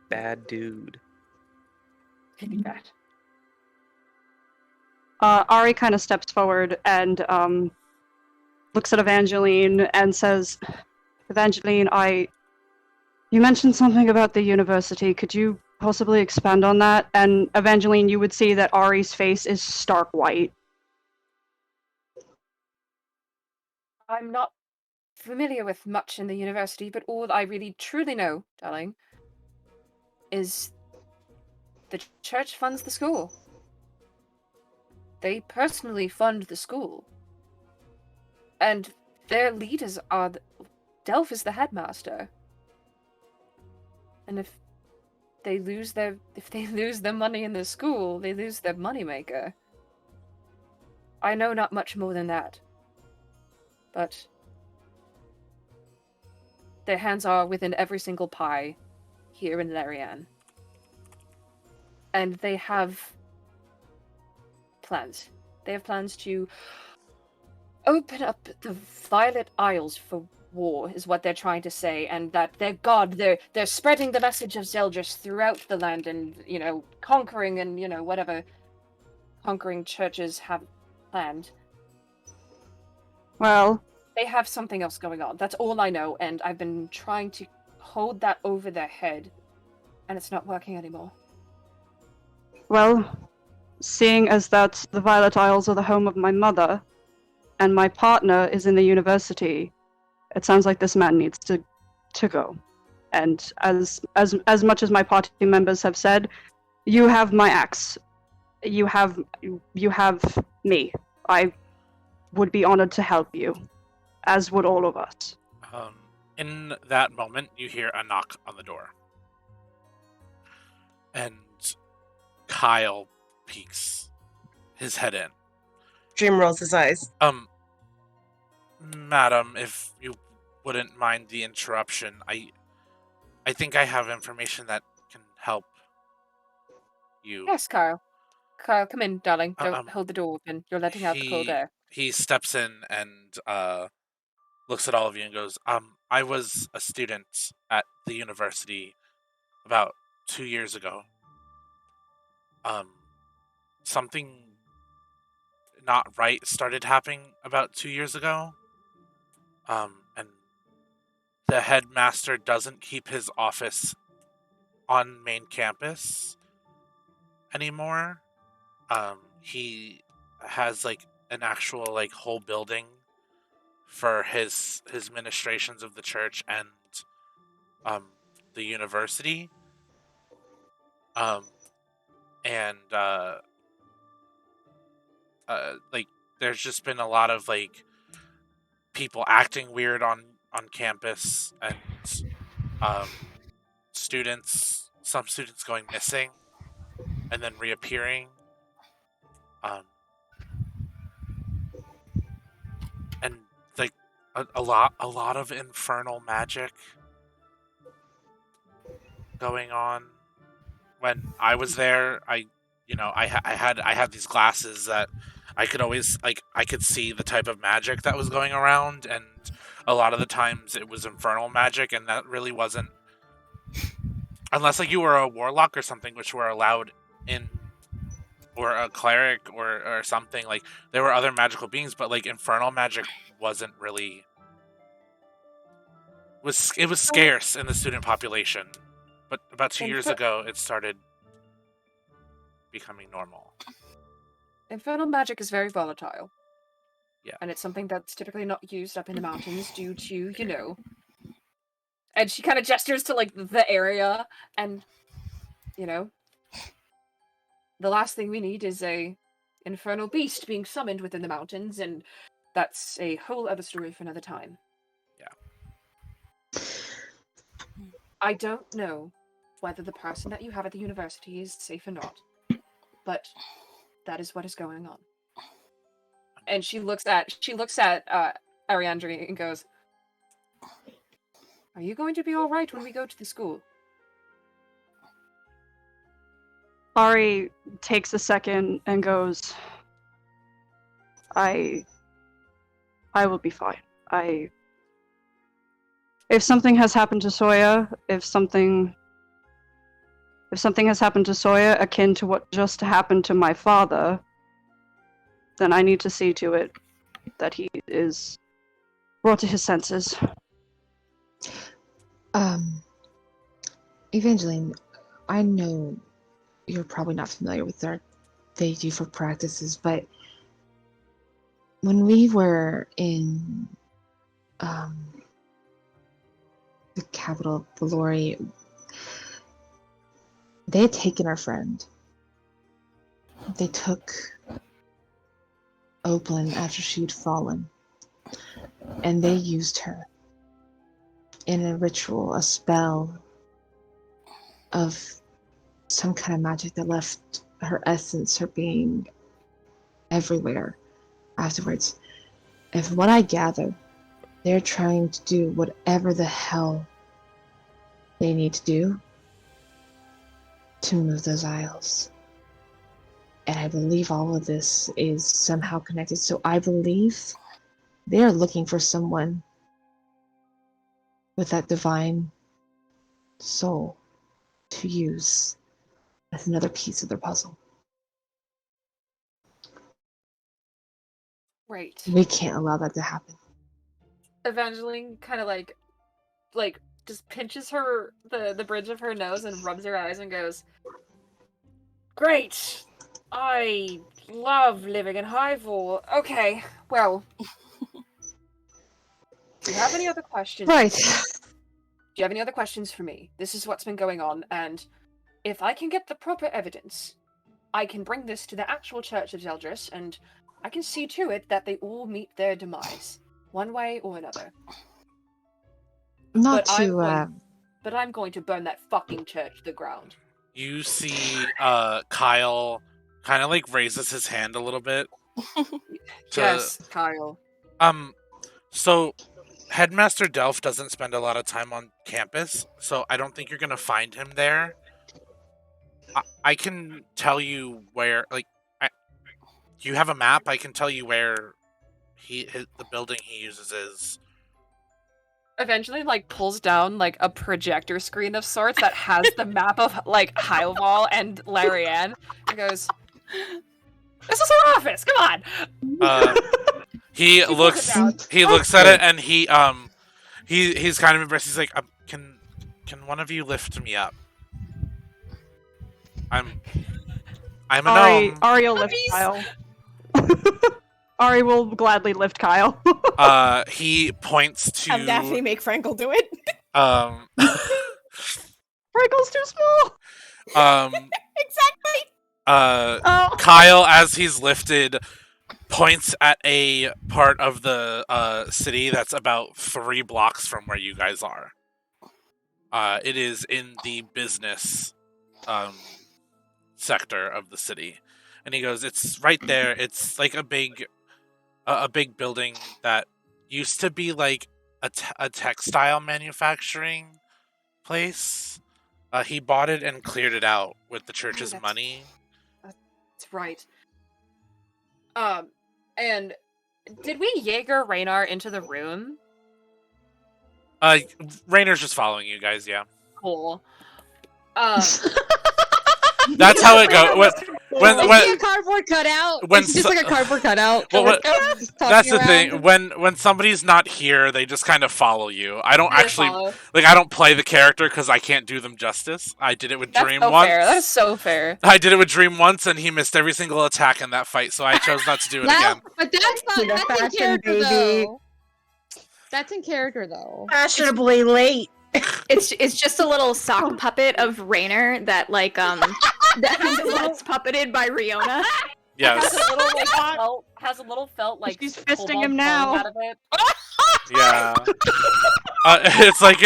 bad dude. Pretty bad. Ari kind of steps forward and looks at Evangeline and says, Evangeline, you mentioned something about the university. Could you possibly expand on that? And Evangeline, you would see that Ari's face is stark white. I'm not familiar with much in the university, but all I really truly know, darling, is the church funds the school. They personally fund the school. And their leaders are... Delph is the headmaster. And if they lose their money in the school, they lose their moneymaker. I know not much more than that. But their hands are within every single pie here in Larian. And they have plans. They have plans to open up the Violet Isles for war, is what they're trying to say, and that their god, they're spreading the message of Zeldris throughout the land and, conquering and, whatever conquering churches have planned. Well, they have something else going on. That's all I know, and I've been trying to hold that over their head, and it's not working anymore. Well, seeing as that the Violet Isles are the home of my mother, and my partner is in the university, it sounds like this man needs to go. And as much as my party members have said, you have my axe. You have me. I would be honored to help you, as would all of us. In that moment, you hear a knock on the door. And Kyle peeks his head in. Jim rolls his eyes. Madam, if you wouldn't mind the interruption, I think I have information that can help you. Yes, Kyle. Kyle, come in, darling. Don't hold the door open. You're letting out the cold air. He steps in and looks at all of you and goes, I was a student at the university about 2 years ago. Something not right started happening about 2 years ago. And the headmaster doesn't keep his office on main campus anymore. He has like an actual like whole building for his ministrations of the church and the university. And like there's just been a lot of like people acting weird on campus, and some students going missing and then reappearing, and like a lot of infernal magic going on. When I was there, I had these glasses that I could always I could see the type of magic that was going around, and a lot of the times it was infernal magic, and that really wasn't, unless like you were a warlock or something, which were allowed in, or a cleric or something. Like there were other magical beings, but like infernal magic wasn't really it was scarce in the student population. But about 2 years ago, it started becoming normal. Infernal magic is very volatile. Yeah. And it's something that's typically not used up in the mountains due to, And she kind of gestures to, like, the area, and, the last thing we need is a infernal beast being summoned within the mountains, and that's a whole other story for another time. Yeah. I don't know whether the person that you have at the university is safe or not, but that is what is going on. And she looks at Ariandri and goes, "Are you going to be all right when we go to the school?" Ari takes a second and goes, I will be fine. If something has happened to Soya, if something has happened to Soya akin to what just happened to my father, then I need to see to it that he is brought to his senses. Evangeline, I know you're probably not familiar with what they do for practices, but when we were in the capital of Valori, they had taken our friend. They took Oplin after she'd fallen, and they used her in a ritual, a spell of some kind of magic that left her essence, her being, everywhere afterwards. And from what I gather, they're trying to do whatever the hell they need to do to move those isles. And I believe all of this is somehow connected. So I believe they're looking for someone with that divine soul to use as another piece of their puzzle. Right. We can't allow that to happen. Evangeline kind of like just pinches her the bridge of her nose and rubs her eyes and goes, "Great! I love living in Highville. Okay, well, do you have any other questions? Right. Do you have any other questions for me? This is what's been going on, and if I can get the proper evidence, I can bring this to the actual Church of Zeldris, and I can see to it that they all meet their demise, one way or another. Not But I'm going to burn that fucking church to the ground." You see Kyle kind of like raises his hand a little bit. Yes, Kyle. So Headmaster Delph doesn't spend a lot of time on campus, so I don't think you're gonna find him there. I can tell you where, do you have a map? I can tell you where the building he uses is. Eventually, pulls down, a projector screen of sorts that has the map of, Highwall and Larianne, and goes, This is her office. Come on. He looks at it and he's kind of impressed. He's like, can one of you lift me up? I'm a gnome. Ari will lift Kyle. Ari will gladly lift Kyle. He points to Have Daphne make Frankel do it. Frankel's too small. Exactly. Kyle, as he's lifted, points at a part of the city that's about 3 blocks from where you guys are. It is in the business sector of the city, and he goes, "It's right there. It's like a big building that used to be like a textile manufacturing place. He bought it and cleared it out with the church's money." That's right. And did we Jaeger Raynar into the room? Raynor's just following you guys, yeah. Cool. That's how it goes. When Is he a cardboard cutout? when Is he just so- like a cardboard cutout? Well, Like, just that's talking the thing. around? When somebody's not here, they just kind of follow you. I don't They actually follow. I don't play the character because I can't do them justice. I did it with That's Dream so once. fair. That is so fair. I did it with Dream once, and he missed every single attack in that fight, so I chose not to do it again. But that's The not, that's in fashion, character baby. though. That's in character though. Fashionably late. It's just a little sock puppet of Rainer that that's puppeted by Riona. Yes. Has a little felt like She's fisting cobalt him now. Out of it. Yeah. It's like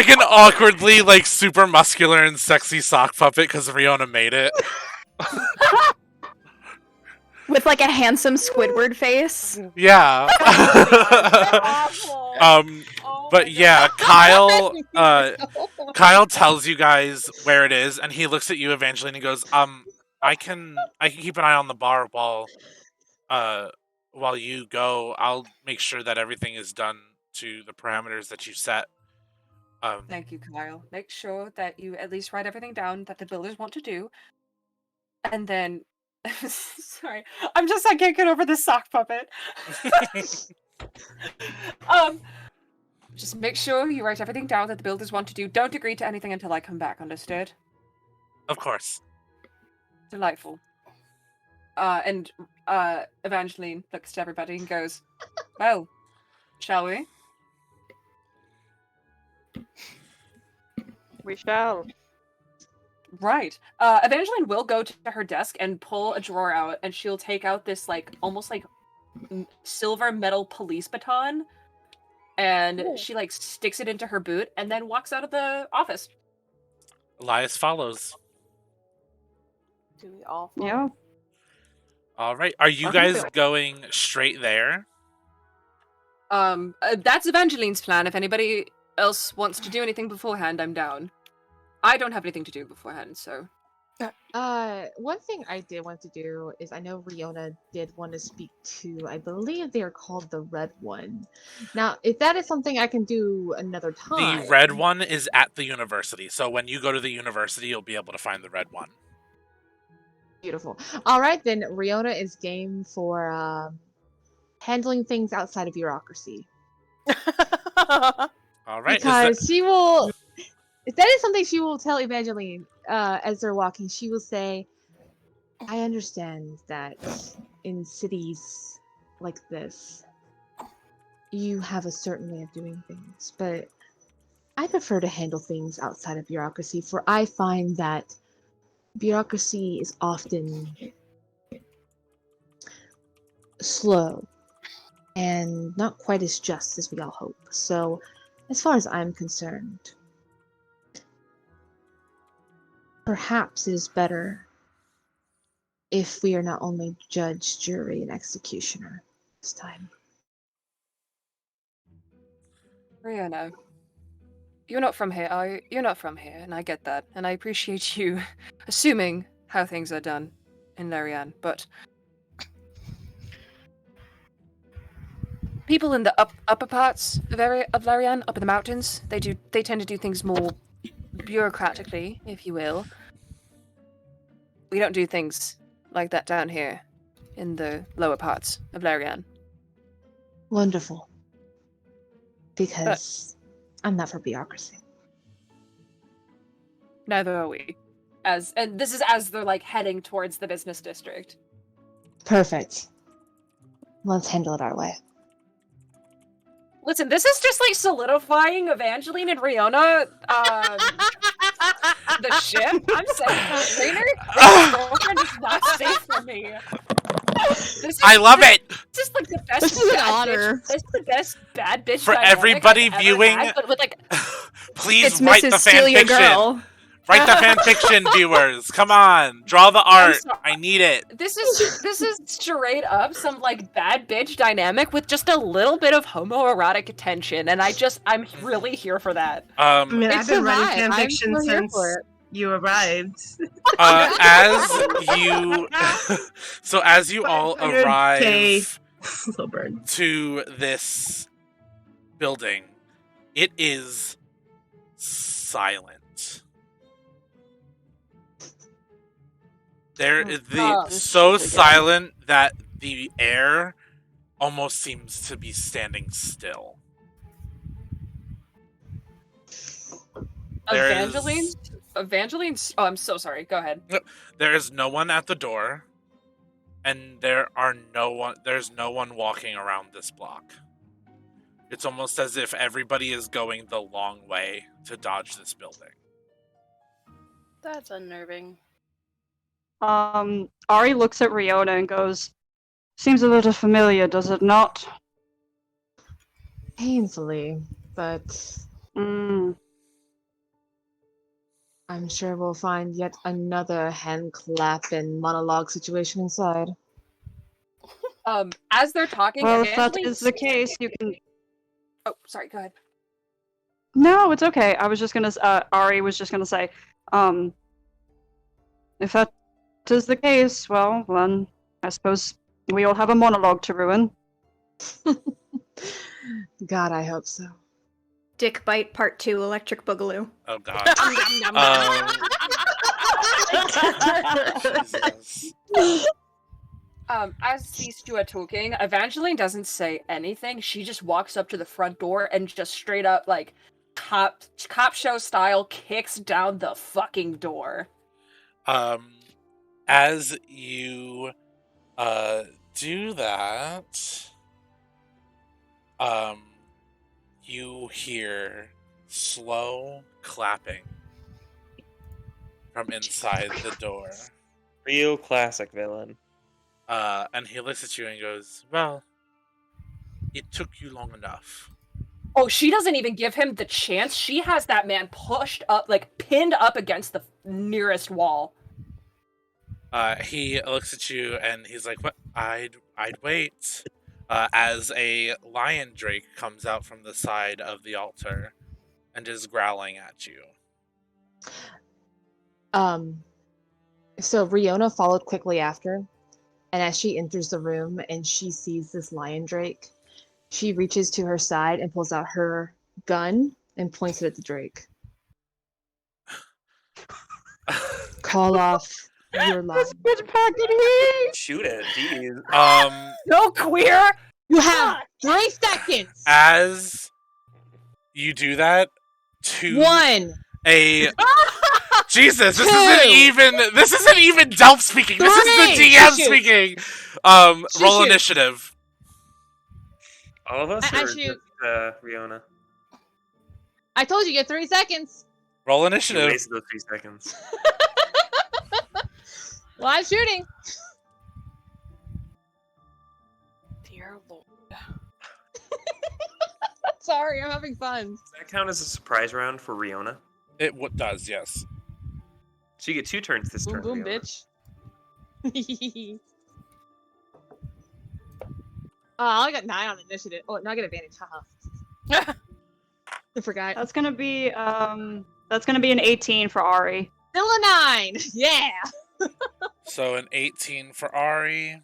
an awkwardly like super muscular and sexy sock puppet because Riona made it. With like a handsome Squidward face. Yeah. But yeah, Kyle tells you guys where it is, and he looks at you, Evangeline, and goes, I can keep an eye on the bar while you go. I'll make sure that everything is done to the parameters that you set. Thank you, Kyle. Make sure that you at least write everything down that the builders want to do. And then sorry. I can't get over the sock puppet. Just make sure you write everything down that the builders want to do. Don't agree to anything until I come back, understood? Of course. Delightful. And Evangeline looks to everybody and goes, "Well, shall we?" We shall. Right. Evangeline will go to her desk and pull a drawer out, and she'll take out this like almost like silver metal police baton, and she like sticks it into her boot, and then walks out of the office. Elias follows. Do we all? Yeah. All right. Are you guys going straight there? That's Evangeline's plan. If anybody else wants to do anything beforehand, I'm down. I don't have anything to do beforehand, so. One thing I did want to do is I know Riona did want to speak to, I believe they are called the Red One. Now, if that is something I can do another time. The red one is at the university. So when you go to the university, you'll be able to find the red one. Beautiful. All right, then Riona is game for handling things outside of bureaucracy. All right. Because she will, if that is something she will tell Evangeline as they're walking, she will say, I understand that in cities like this, you have a certain way of doing things, but I prefer to handle things outside of bureaucracy, for I find that bureaucracy is often slow and not quite as just as we all hope. So, as far as I'm concerned, perhaps it is better if we are not only judge, jury, and executioner this time. Rihanna, you're not from here, are you? You're not from here, and I get that, and I appreciate you assuming how things are done in Larian, but people in the upper parts of Larian, up in the mountains, they tend to do things more bureaucratically, if you will. We don't do things like that down here in the lower parts of Larian. Wonderful. Because I'm not for bureaucracy. Neither are we. And this is as they're like heading towards the business district. Perfect. Let's handle it our way. Listen, this is just like solidifying Evangeline and Riona. The ship. I'm saying, Rainer's girlfriend is not safe for me. I love it. This is like the best. This is an bad honor. Bitch, this is the best bad bitch For dynamic everybody I've ever viewing, had, but with like please It's write Mrs. the Steal fan Your fiction. Girl. Write the fan fiction, viewers. Come on, draw the art. I need it. this is straight up some like bad bitch dynamic with just a little bit of homoerotic attention, and I'm really here for that. I mean, I've It's been a writing vibe. fan I'm fiction so here since for it. you arrived. As you all 500K arrive slow burn. to this building, it is silent. There is so silent that the air almost seems to be standing still. Evangeline's. Oh, I'm so sorry. Go ahead. There is no one at the door, and there's no one walking around this block. It's almost as if everybody is going the long way to dodge this building. That's unnerving. Ari looks at Riona and goes, "Seems a little familiar, does it not?" Painfully, but Mm. I'm sure we'll find yet another hand clap and monologue situation inside. As they're talking, Well, if that Evangeline- is the case, you can. Oh, sorry. Go ahead. No, it's okay. I was just gonna. Ari was just gonna say, if that is the case, well, then I suppose we all have a monologue to ruin. God, I hope so. Dick Bite Part 2 Electric Boogaloo. Oh god. Jesus. As these two are talking, Evangeline doesn't say anything. She just walks up to the front door and just straight up, like, cop show style, kicks down the fucking door. As you do that, you hear slow clapping from inside the door. Real classic villain. And he looks at you and goes, "Well, it took you long enough." Oh, she doesn't even give him the chance. She has that man pushed up, like, pinned up against the nearest wall. He looks at you and he's like, "What? I'd wait." As a lion drake comes out from the side of the altar and is growling at you. So Riona followed quickly after, and as she enters the room and she sees this lion drake, she reaches to her side and pulls out her gun and points it at the drake. Call off your line. Bitch packing heat! Shoot it, geez. No, queer! You have 3 seconds! As you do that, 1! Jesus, this 2. isn't even Delph speaking. This is the 3. DM Shoot. speaking. Roll Shoot. initiative. All of us I are shoot. just, Riona. I told you, you get 3 seconds! Roll You initiative. wasted those 3 seconds. Well, I'm shooting! Dear Lord. Sorry, I'm having fun. Does that count as a surprise round for Riona? It does, yes. So you get 2 turns this Boom, turn. boom, Riona. bitch. I only got 9 on initiative. Oh, now I get advantage. Haha. I forgot. That's gonna be an 18 for Ari. Still a 9! Yeah! So an 18 for Ari,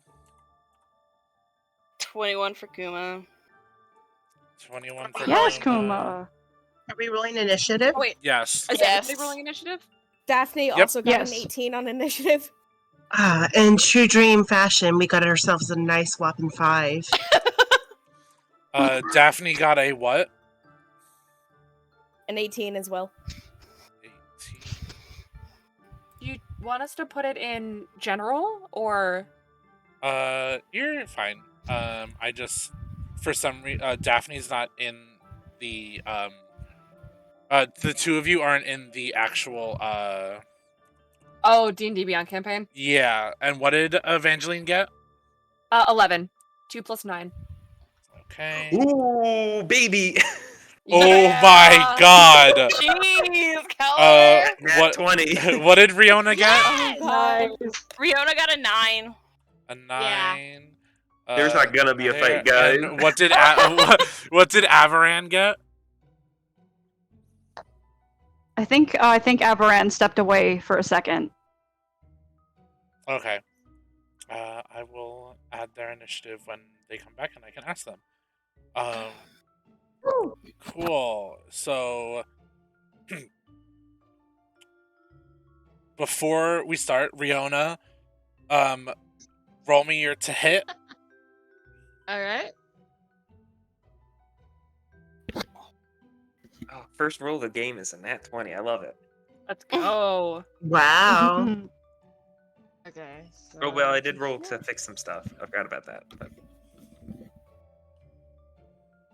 21 for Kuma. 21 for Yes, Kuma. Kuma. Are we rolling initiative? Oh, wait, Yes. is Yes. everybody rolling initiative? Daphne also got Yes. an 18 on initiative. In true dream fashion, we got ourselves a nice whopping 5. Daphne got a what? An 18 as well. 18. Do you want us to put it in general or? You're fine. I just, for some reason, Daphne's not in the the two of you aren't in the actual Oh, D&D Beyond campaign. Yeah, and what did Evangeline get? 11. 2 plus 9. Okay. Ooh, baby. Oh my god. Jeez, Keller. Nat 20. What did Riona get? Oh god. Riona got a 9. A 9. There's not gonna be a fight, guys. And what did what did Avaran get? I think Avaran stepped away for a second. Okay. I will add their initiative when they come back, and I can ask them. Cool. So, before we start, Riona, roll me your to hit. All right. Oh, first roll of the game is a nat 20. I love it. Let's go. Wow. Okay. So... Oh, well, I did roll to fix some stuff. I forgot about that.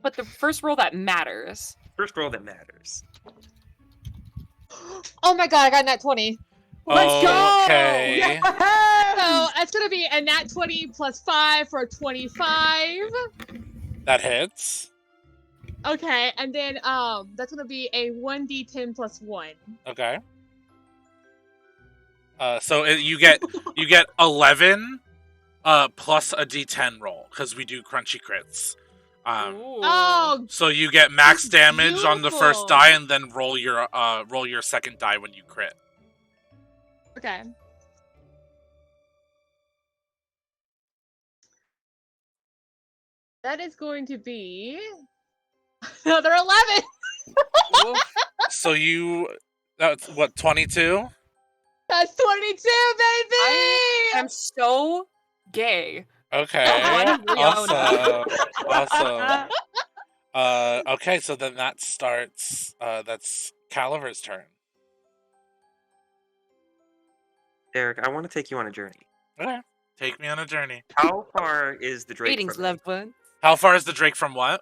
But the first roll that matters. First roll that matters. Oh my god, I got a nat 20. Let's go! Okay. So that's gonna be a nat 20 plus 5 for 25. That hits. Okay, and then that's gonna be a 1d10 plus 1. Okay. So you get 11 plus a d10 roll, because we do crunchy crits. Oh, So you get max damage on the first beautiful. die, and then roll your second die when you crit. okay. That is going to be another 11. So that's what, 22? That's 22, baby. I am so gay. Okay. Riona. Awesome. Okay, so then that starts. That's Caliver's turn. Derek, I want to take you on a journey. Okay, take me on a journey. How far is the Drake Greetings, from me? loved one. How far is the Drake from what?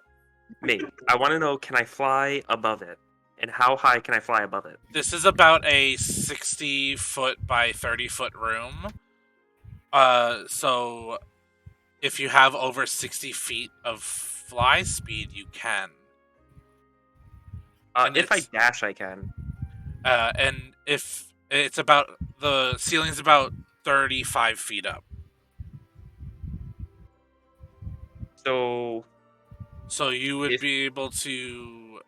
Me. I want to know, can I fly above it? And how high can I fly above it? This is about a 60-foot by 30-foot room. So if you have over 60 feet of fly speed, you can. If I dash, I can. And if it's about, the ceiling's about 35 feet up. So you would be able to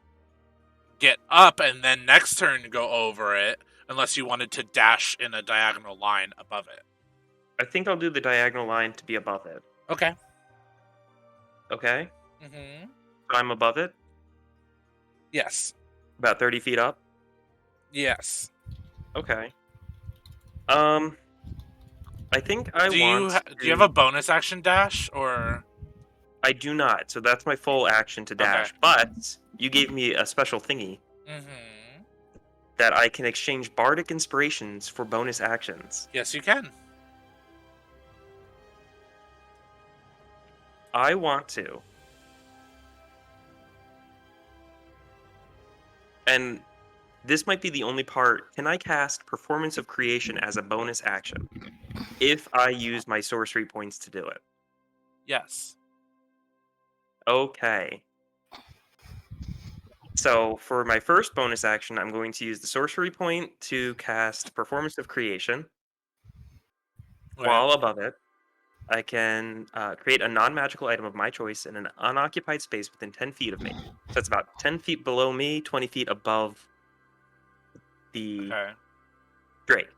get up and then next turn go over it, unless you wanted to dash in a diagonal line above it. I think I'll do the diagonal line to be above it. Okay. Okay? Mm-hmm. So I'm above it? Yes. About 30 feet up? Yes. Okay. I think I Do want you have a bonus action dash, or? I do not, so that's my full action to dash. Okay. But you gave me a special thingy Mm-hmm. that I can exchange bardic inspirations for bonus actions. Yes, you can. I want to. And this might be the only part. Can I cast Performance of Creation as a bonus action if I use my sorcery points to do it? Yes. Okay. So for my first bonus action, I'm going to use the sorcery point to cast Performance of Creation. While above it, I can create a non-magical item of my choice in an unoccupied space within 10 feet of me. So that's about 10 feet below me, 20 feet above the Drake.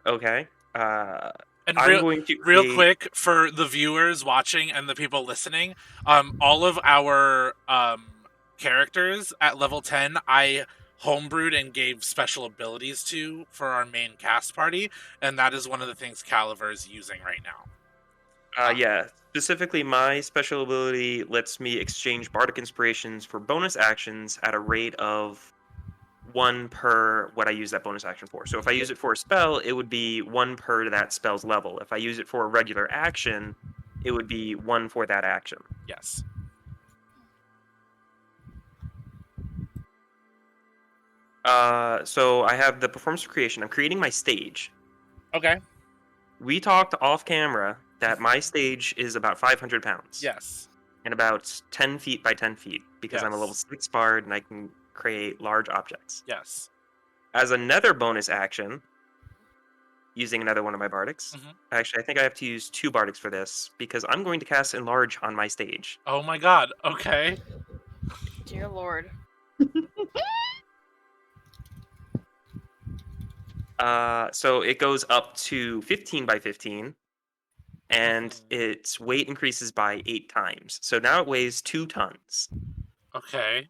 Okay. And I'm going to real create... quick, for the viewers watching and the people listening, all of our characters at level 10, I homebrewed and gave special abilities to for our main cast party, and that is one of the things Caliver is using right now. Yeah. Specifically, my special ability lets me exchange bardic inspirations for bonus actions at a rate of 1 per what I use that bonus action for. So if I use it for a spell, it would be 1 per that spell's level. If I use it for a regular action, it would be 1 for that action. Yes. So I have the performance of creation. I'm creating my stage. Okay. We talked off camera that my stage is about 500 pounds. Yes. And about 10 feet by 10 feet because I'm a Yes. level 6 bard and I can create large objects. Yes. As another bonus action, using another one of my bardics. Actually, I think I have to use 2 bardics for this because I'm going to cast Enlarge on my stage. Oh my god. Okay. Dear Lord. So it goes up to 15 by 15, and its weight increases by 8 times. So now it weighs 2 tons. Okay.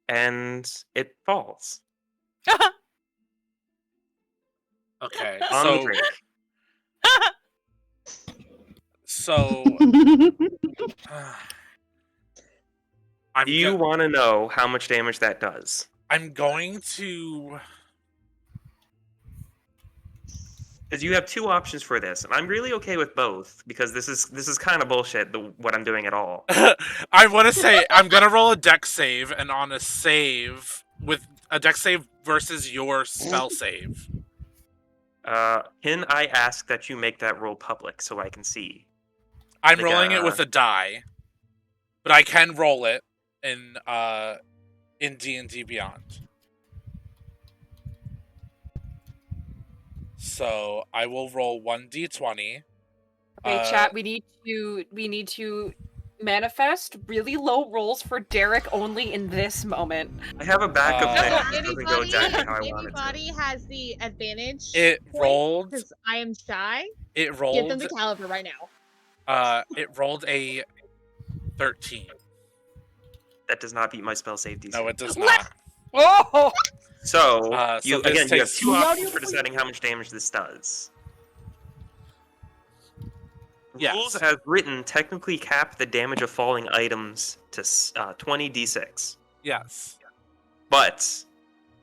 And it falls. Okay. On the drink. So Do you want to know how much damage that does? I'm going to. Because you have 2 options for this, and I'm really okay with both because this is kind of bullshit. What I'm doing at all. I want to say I'm gonna roll a dex save, and on a save with a dex save versus your spell save. Can I ask that you make that roll public so I can see? I'm Like, rolling it with a die, but I can roll it in D&D Beyond. So I will roll 1d20. Okay, chat. We need to manifest really low rolls for Derek only in this moment. I have a backup Uh, thing. It doesn't go exactly how I want it to. Anybody has the advantage. It rolled. Because I am shy. It rolled. Give them the caliber right now. It rolled a 13. That does not beat my spell save DC. No, it does not. Oh! So, So you this again, you have takes- 2 options for deciding how much damage this does. Yes. Rules as written technically cap the damage of falling items to 20d6. Yes. But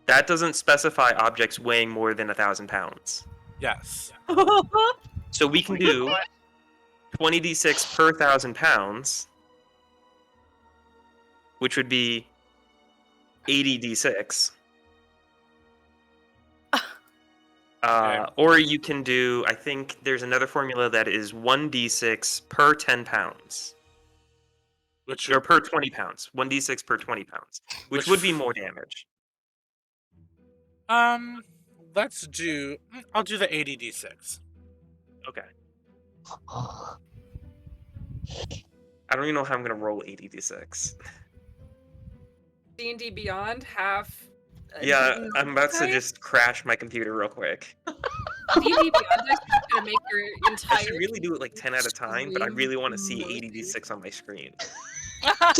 that doesn't specify objects weighing more than 1,000 pounds. Yes. So we can do 20d6 per 1,000 pounds, which would be 80d6. Or you can do, I think there's another formula that is 1d6 per 10 pounds. Or per 20 pounds. 1d6 per 20 pounds. Which would be more damage. Let's do. I'll do the 80d6. Okay. I don't even know how I'm going to roll 80d6. D&D Beyond have. Yeah, I'm about to just crash my computer real quick. D&D Beyond is gonna make your I entire. should really do it like 10 at a time, but I really want to see 80d6 on my screen. I.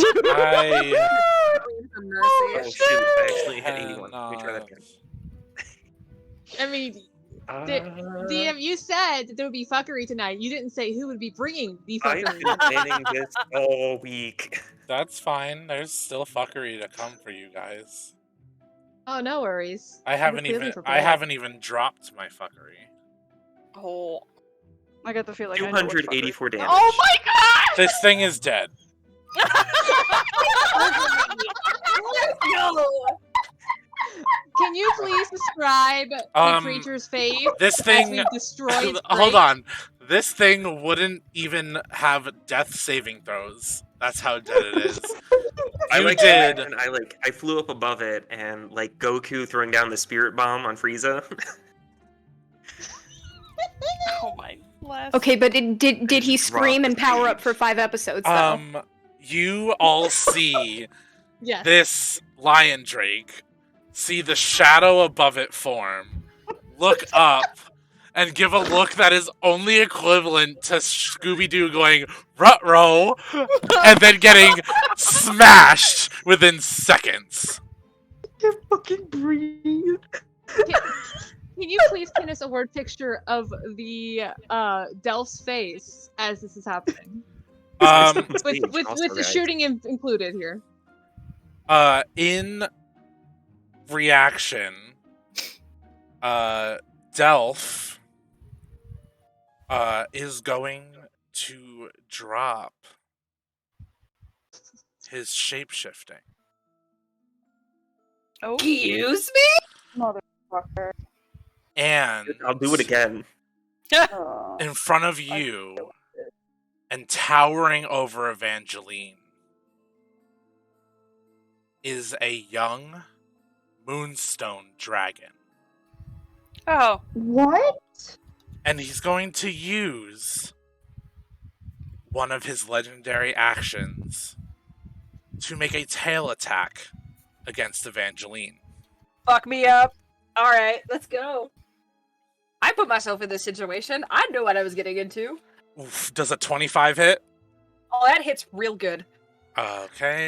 Oh shoot, I actually hit 81. Let me try that again. I mean, DM, you said that there would be fuckery tonight. You didn't say who would be bringing the I've fuckery. been planning this all week. That's fine. There's still fuckery to come for you guys. Oh, no worries. I haven't even dropped my fuckery. Oh. I get the feeling. I know what 284 damage. Oh my god! This thing is dead. No. Can you please describe the creature's fate? This thing. As we destroy its Hold brain? on. This thing wouldn't even have death saving throws. That's how dead it is. I You like did. and I flew up above it and like Goku throwing down the spirit bomb on Frieza. Oh my bless. Okay, but did he scream and power up for 5 episodes though? You all see Yes. this lion drake, see the shadow above it form, look up, and give a look that is only equivalent to Scooby-Doo going, "Ruh-roh," and then getting smashed within seconds. can't fucking breathe. Can you please pin us a word picture of the Delph's face as this is happening? With the shooting included here. In reaction, Delph is going to drop his shapeshifting. Excuse me? Motherfucker. And I'll do it again. in front of you and towering over Evangeline is a young moonstone dragon. Oh. What? And he's going to use one of his legendary actions to make a tail attack against Evangeline. Fuck me up. Alright, let's go. I put myself in this situation. I knew what I was getting into. Oof, does a 25 hit? Oh, that hits real good. Okay,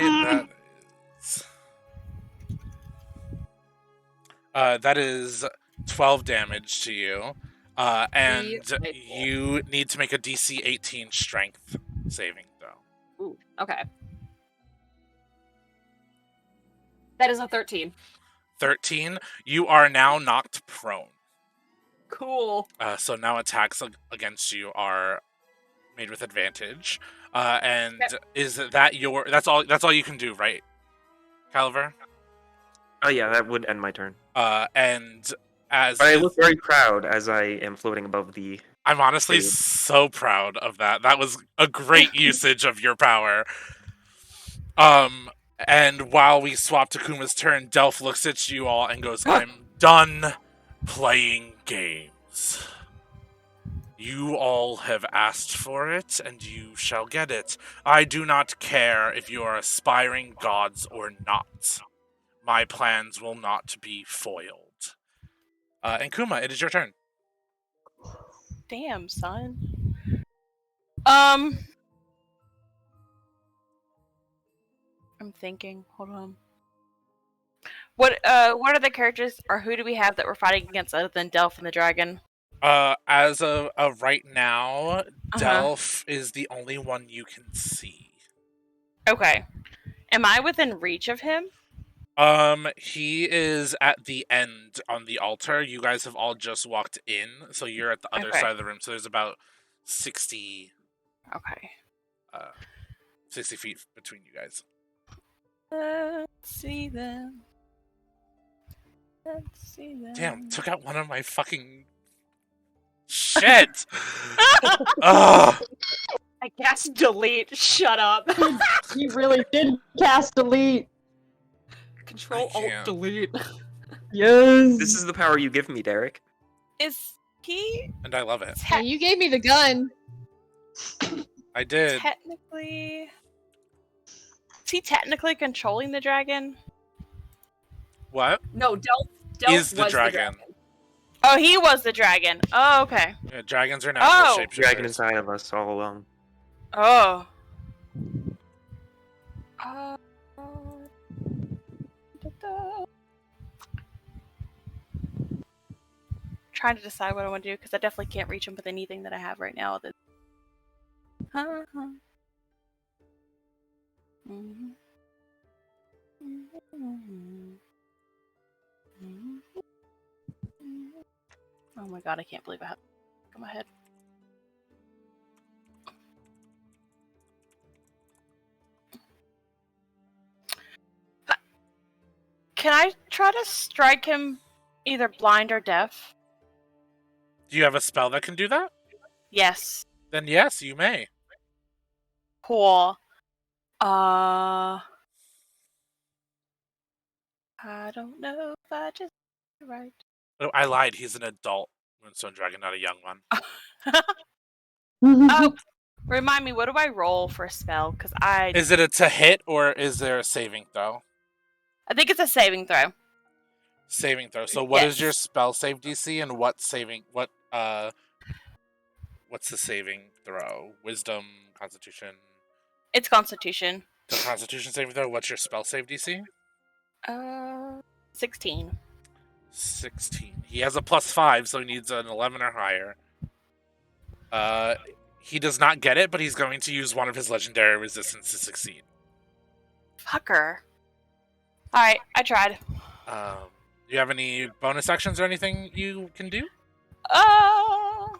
that is 12 damage to you. And you need to make a DC 18 strength saving throw. Ooh, okay. That is a 13. 13. You are now knocked prone. Cool. So now attacks against you are made with advantage. And is that your? That's all you can do, right, Caliver? Oh yeah, that would end my turn. And as But I look very proud as I am floating above the. I'm honestly so proud of that. That was a great usage of your power. And while we swap to Kuma's turn, Delph looks at you all and goes, "I'm done playing games. You all have asked for it, and you shall get it. I do not care if you are aspiring gods or not. My plans will not be foiled." And Kuma, it is your turn. Damn, son. I'm thinking. Hold on. What are the characters, or who do we have that we're fighting against other than Delph and the dragon? As of right now, Delph is the only one you can see. Okay. Am I within reach of him? He is at the end on the altar. You guys have all just walked in, so you're at the other side of the room. So there's about 60. Okay. 60 feet between you guys. Let's see them. Damn, took out one of my fucking shit. Ugh. I cast delete. Shut up. You really did cast delete. Control Alt Delete. Yes. This is the power you give me, Derek. Is he? And I love it. Hey, you gave me the gun. I did. Technically, is he technically controlling the dragon? What? No, Delph is the was dragon. Oh, he was the dragon. Oh, okay. Yeah, dragons are natural shapeshifters. Dragon inside of us all along. Oh. Trying to decide what I want to do because I definitely can't reach him with anything that I have right now. Oh my god, I can't believe I have to go ahead. Can I try to strike him either blind or deaf? Do you have a spell that can do that? Yes. Then yes, you may. Cool. I don't know if I just right. Oh, I lied. He's an adult Moonstone Dragon, not a young one. Oh, remind me, what do I roll for a spell? Because Is it a to hit or is there a saving throw? I think it's a saving throw. Saving throw. So what is your spell save DC and what's the saving throw? Wisdom, Constitution? It's Constitution. The Constitution saving throw. What's your spell save DC? 16. 16. He has a +5, so he needs an 11 or higher. He does not get it, but he's going to use one of his legendary resistance to succeed. Fucker. Alright, I tried. Do you have any bonus actions or anything you can do? I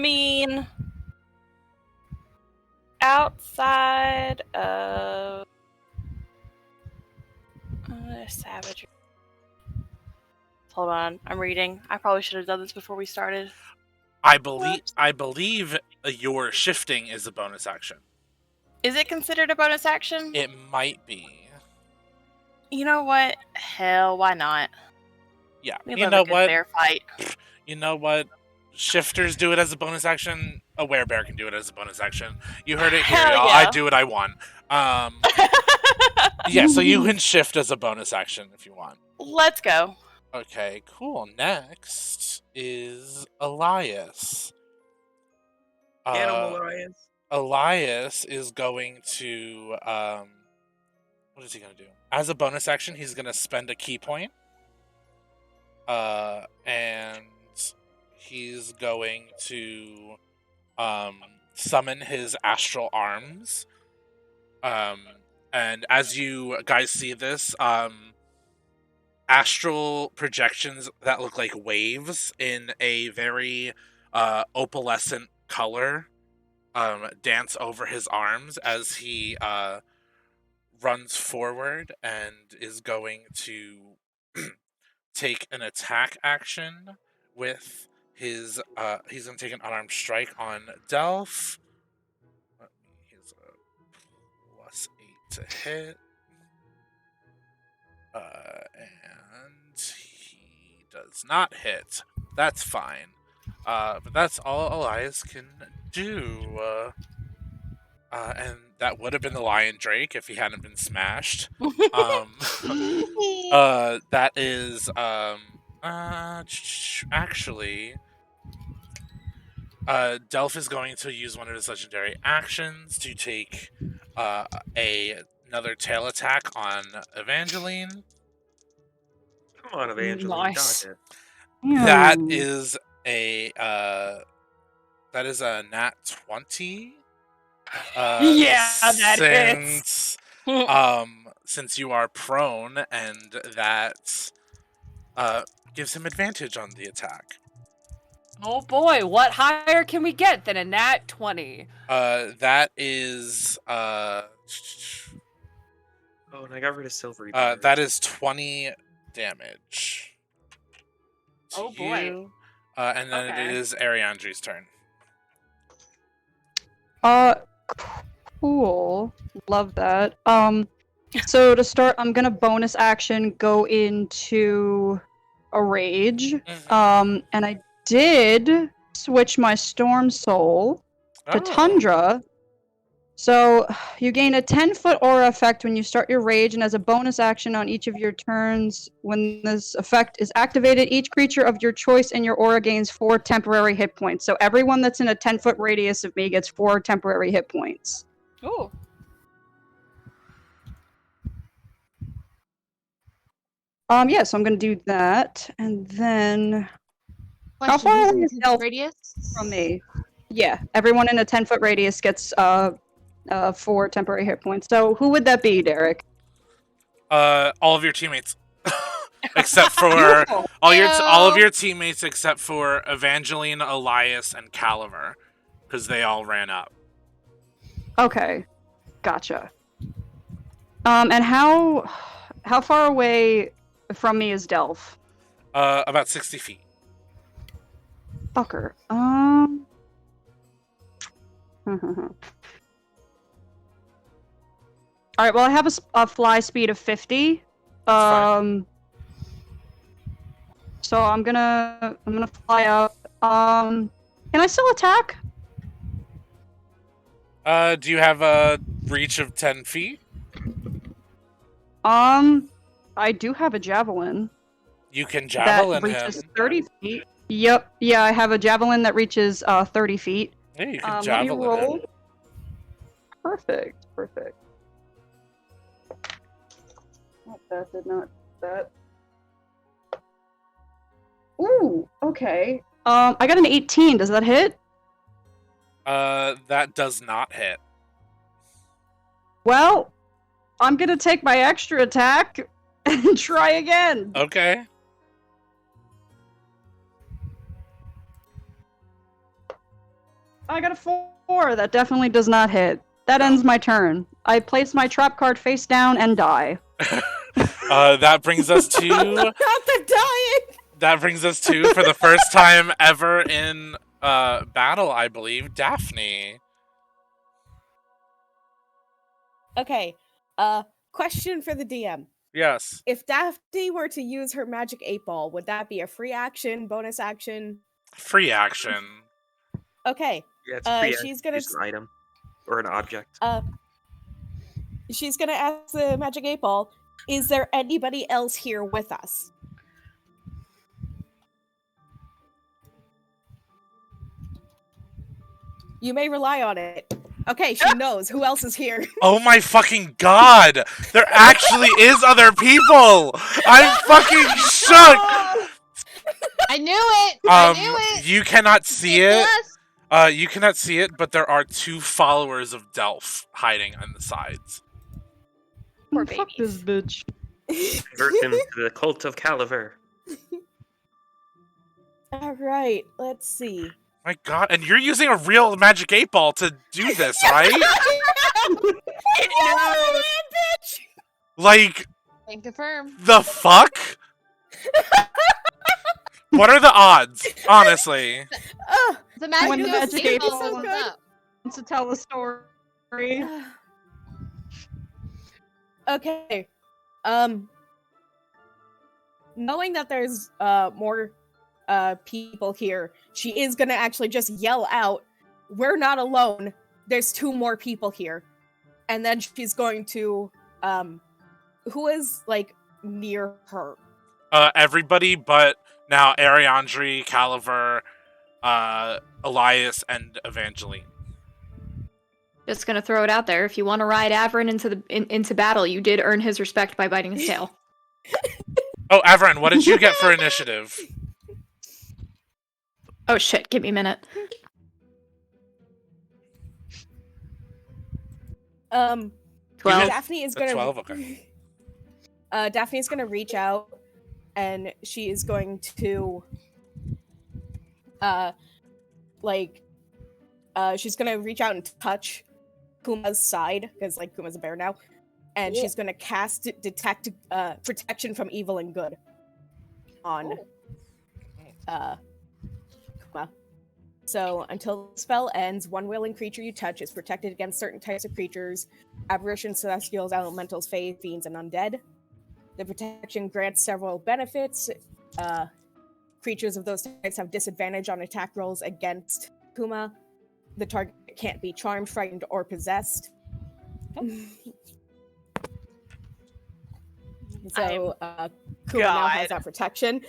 mean, outside of savagery. Hold on, I'm reading. I probably should have done this before we started. I believe your shifting is a bonus action. Is it considered a bonus action? It might be. You know what? Hell, why not? Yeah. We You love know a good what? bear fight. You know what? Shifters do it as a bonus action. A werebear can do it as a bonus action. You heard it here, Hell y'all. yeah. I do what I want. Yeah, so you can shift as a bonus action if you want. Let's go. Okay, cool. Next is Elias. Animal Elias. Elias is going to what is he gonna do? As a bonus action, he's gonna spend a key point. And he's going to summon his astral arms. And as you guys see this, astral projections that look like waves in a very opalescent color dance over his arms as he runs forward and is going to take an attack action with his he's going to take an unarmed strike on Delph. He's a +8 to hit. And he does not hit. That's fine. But that's all Elias can do. And that would have been the Lion Drake if he hadn't been smashed. That is actually Delph is going to use one of his legendary actions to take another tail attack on Evangeline. Come on, Evangeline. Nice. Dodge it. That is a nat 20. Yeah, that hits. Since you are prone, and that gives him advantage on the attack. Oh boy, what higher can we get than a nat 20? That is Oh, and I got rid of silvery. that is 20 damage. to Oh boy. you. And then Okay. it is Ariandre's turn. Cool. Love that. So to start, I'm gonna bonus action go into a rage. Mhm. And I did switch my Storm Soul to Oh. Tundra. So you gain a 10-foot aura effect when you start your rage, and as a bonus action on each of your turns, when this effect is activated, each creature of your choice in your aura gains 4 temporary hit points. So everyone that's in a 10-foot radius of me gets 4 temporary hit points. Ooh. Yeah, so I'm gonna do that, and then how Question, far who's away in is the Delph radius? from me? Yeah, everyone in a 10-foot radius gets 4 temporary hit points. So who would that be, Derek? All of your teammates, except for all of your teammates except for Evangeline, Elias, and Caliver, because they all ran up. Okay, gotcha. And how far away from me is Delph? About 60 feet. Fucker. All right. Well, I have a fly speed of 50. Fine. So I'm gonna fly up. Can I still attack? Do you have a reach of 10 feet? I do have a javelin. You can javelin that reaches him. 30 feet. Yep. Yeah, I have a javelin that reaches 30 feet. Yeah, you can Let me javelin roll. him. Perfect. That did not. That. Ooh, okay. I got an 18. Does that hit? That does not hit. Well, I'm gonna take my extra attack and try again. Okay. I got a 4. That definitely does not hit. That ends my turn. I place my trap card face down and die. That brings us to Not the dying! that brings us to, for the first time ever in battle, I believe, Daphne. Okay, question for the DM. Yes. If Daphne were to use her magic 8-ball, would that be a free action, bonus action? Free action. Okay. Yeah, it's free she's gonna use an item or an object. She's gonna ask the magic 8-ball, is there anybody else here with us? You may rely on it. Okay, she knows. Who else is here? Oh my fucking god! There actually is other people! I'm fucking shook! I knew it! I knew it! You cannot see It's it. us. You cannot see it, but there are 2 followers of Delph hiding on the sides. Poor Fuck this bitch. Convert him to the cult of Caliver. Alright, let's see. My god, and you're using a real magic 8-ball to do this, right? No, bitch! Like, Can confirm. the fuck? What are the odds, honestly? The magic When the magic 8-ball so was good. To tell a story. Okay. Knowing that there's more people here, she is gonna actually just yell out, "We're not alone. There's 2 more people here." And then she's going to who is like near her? Everybody but now Ariandri, Caliver, Elias, and Evangeline. Just gonna throw it out there. If you want to ride Averin into battle, you did earn his respect by biting his tail. Oh, Averin, what did you get for initiative? Oh shit! Give me a minute. Um, 12. Daphne is A gonna 12, okay. Daphne is gonna reach out, and she is going to she's gonna reach out and touch Kuma's side, because like Kuma's a bear now, and she's gonna cast detect protection from evil and good on Kuma. So until the spell ends, one willing creature you touch is protected against certain types of creatures: apparitions, celestials, elementals, fae, fiends, and undead. The protection grants several benefits. Creatures of those types have disadvantage on attack rolls against Kuma. The target can't be charmed, frightened, or possessed. So, Kuma now has that protection.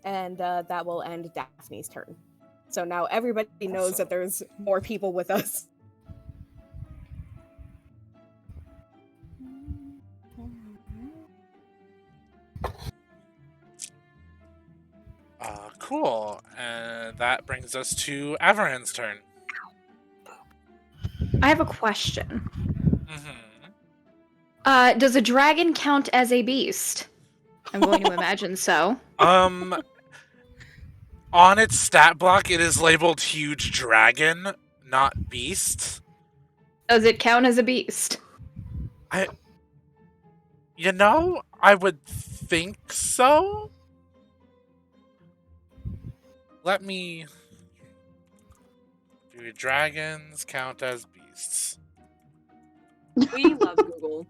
And that will end Daphne's turn. So now everybody knows that there's more people with us. Cool. And that brings us to Averin's turn. I have a question. Mm-hmm. Does a dragon count as a beast? I'm going to imagine so. On its stat block, it is labeled huge dragon, not beast. Does it count as a beast? I would think so. Let me... Do dragons count as beasts? We love Google.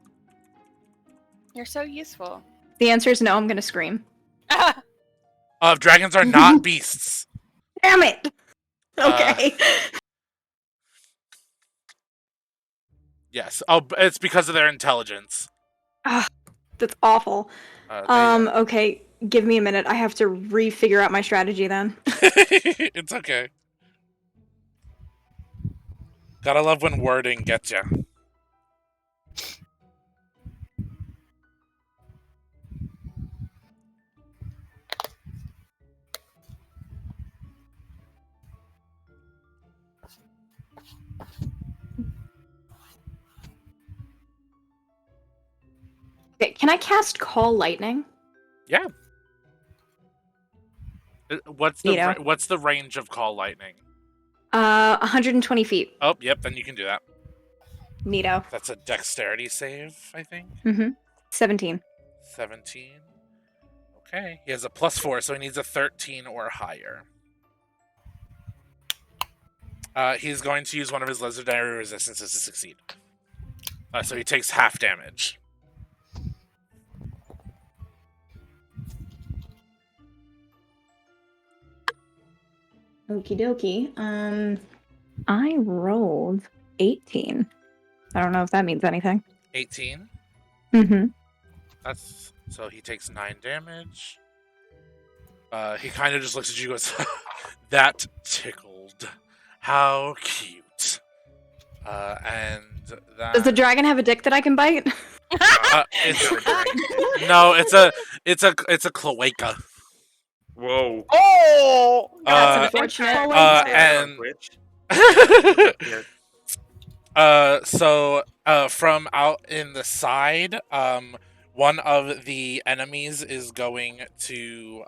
You're so useful. The answer is no. I'm going to scream. Dragons are not beasts. Damn it! Okay. Yes. Oh, it's because of their intelligence. That's awful. Okay, give me a minute. I have to re-figure out my strategy then. It's okay. Gotta love when wording gets ya. Okay, can I cast Call Lightning? Yeah. What's Neato. the range of Call Lightning? 120 feet. Oh, yep, then you can do that. Neato. That's a dexterity save, I think. 17. 17. Okay. He has a +4, so he needs a 13 or higher. He's going to use one of his legendary resistances to succeed. So he takes half damage. Okie dokie. I rolled 18. I don't know if that means anything. 18. That's so he takes 9 damage. He kind of just looks at you and goes, "That tickled. How cute." And that. Does the dragon have a dick that I can bite? It's a cloaca. Whoa. Oh! That's unfortunate. So from out in the side, one of the enemies is going to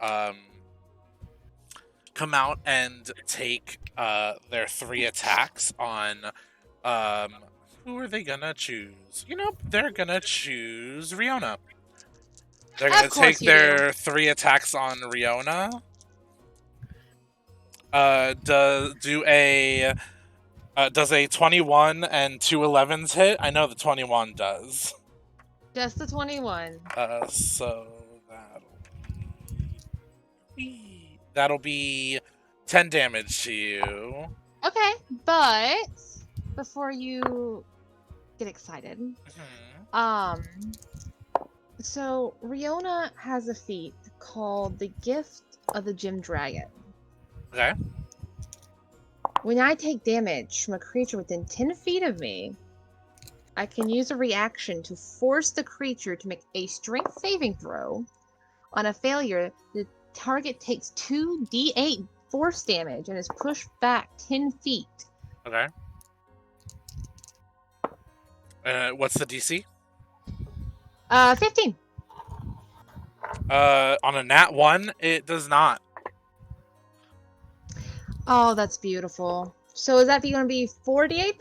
come out and take their 3 attacks on who are they gonna choose? You know, they're gonna choose Riona. They're gonna take their 3 attacks on Riona. Does a 21 and 2 11s hit? I know the 21 does. Just the 21. So that'll be 10 damage to you. Okay, but before you get excited, so Riona has a feat called the Gift of the Gem Dragon. Okay. When I take damage from a creature within 10 feet of me, I can use a reaction to force the creature to make a strength saving throw. On a failure, the target takes 2d8 force damage and is pushed back 10 feet. Okay. What's the DC? 15. On a nat 1, it does not. Oh, that's beautiful. So is that going to be 4d8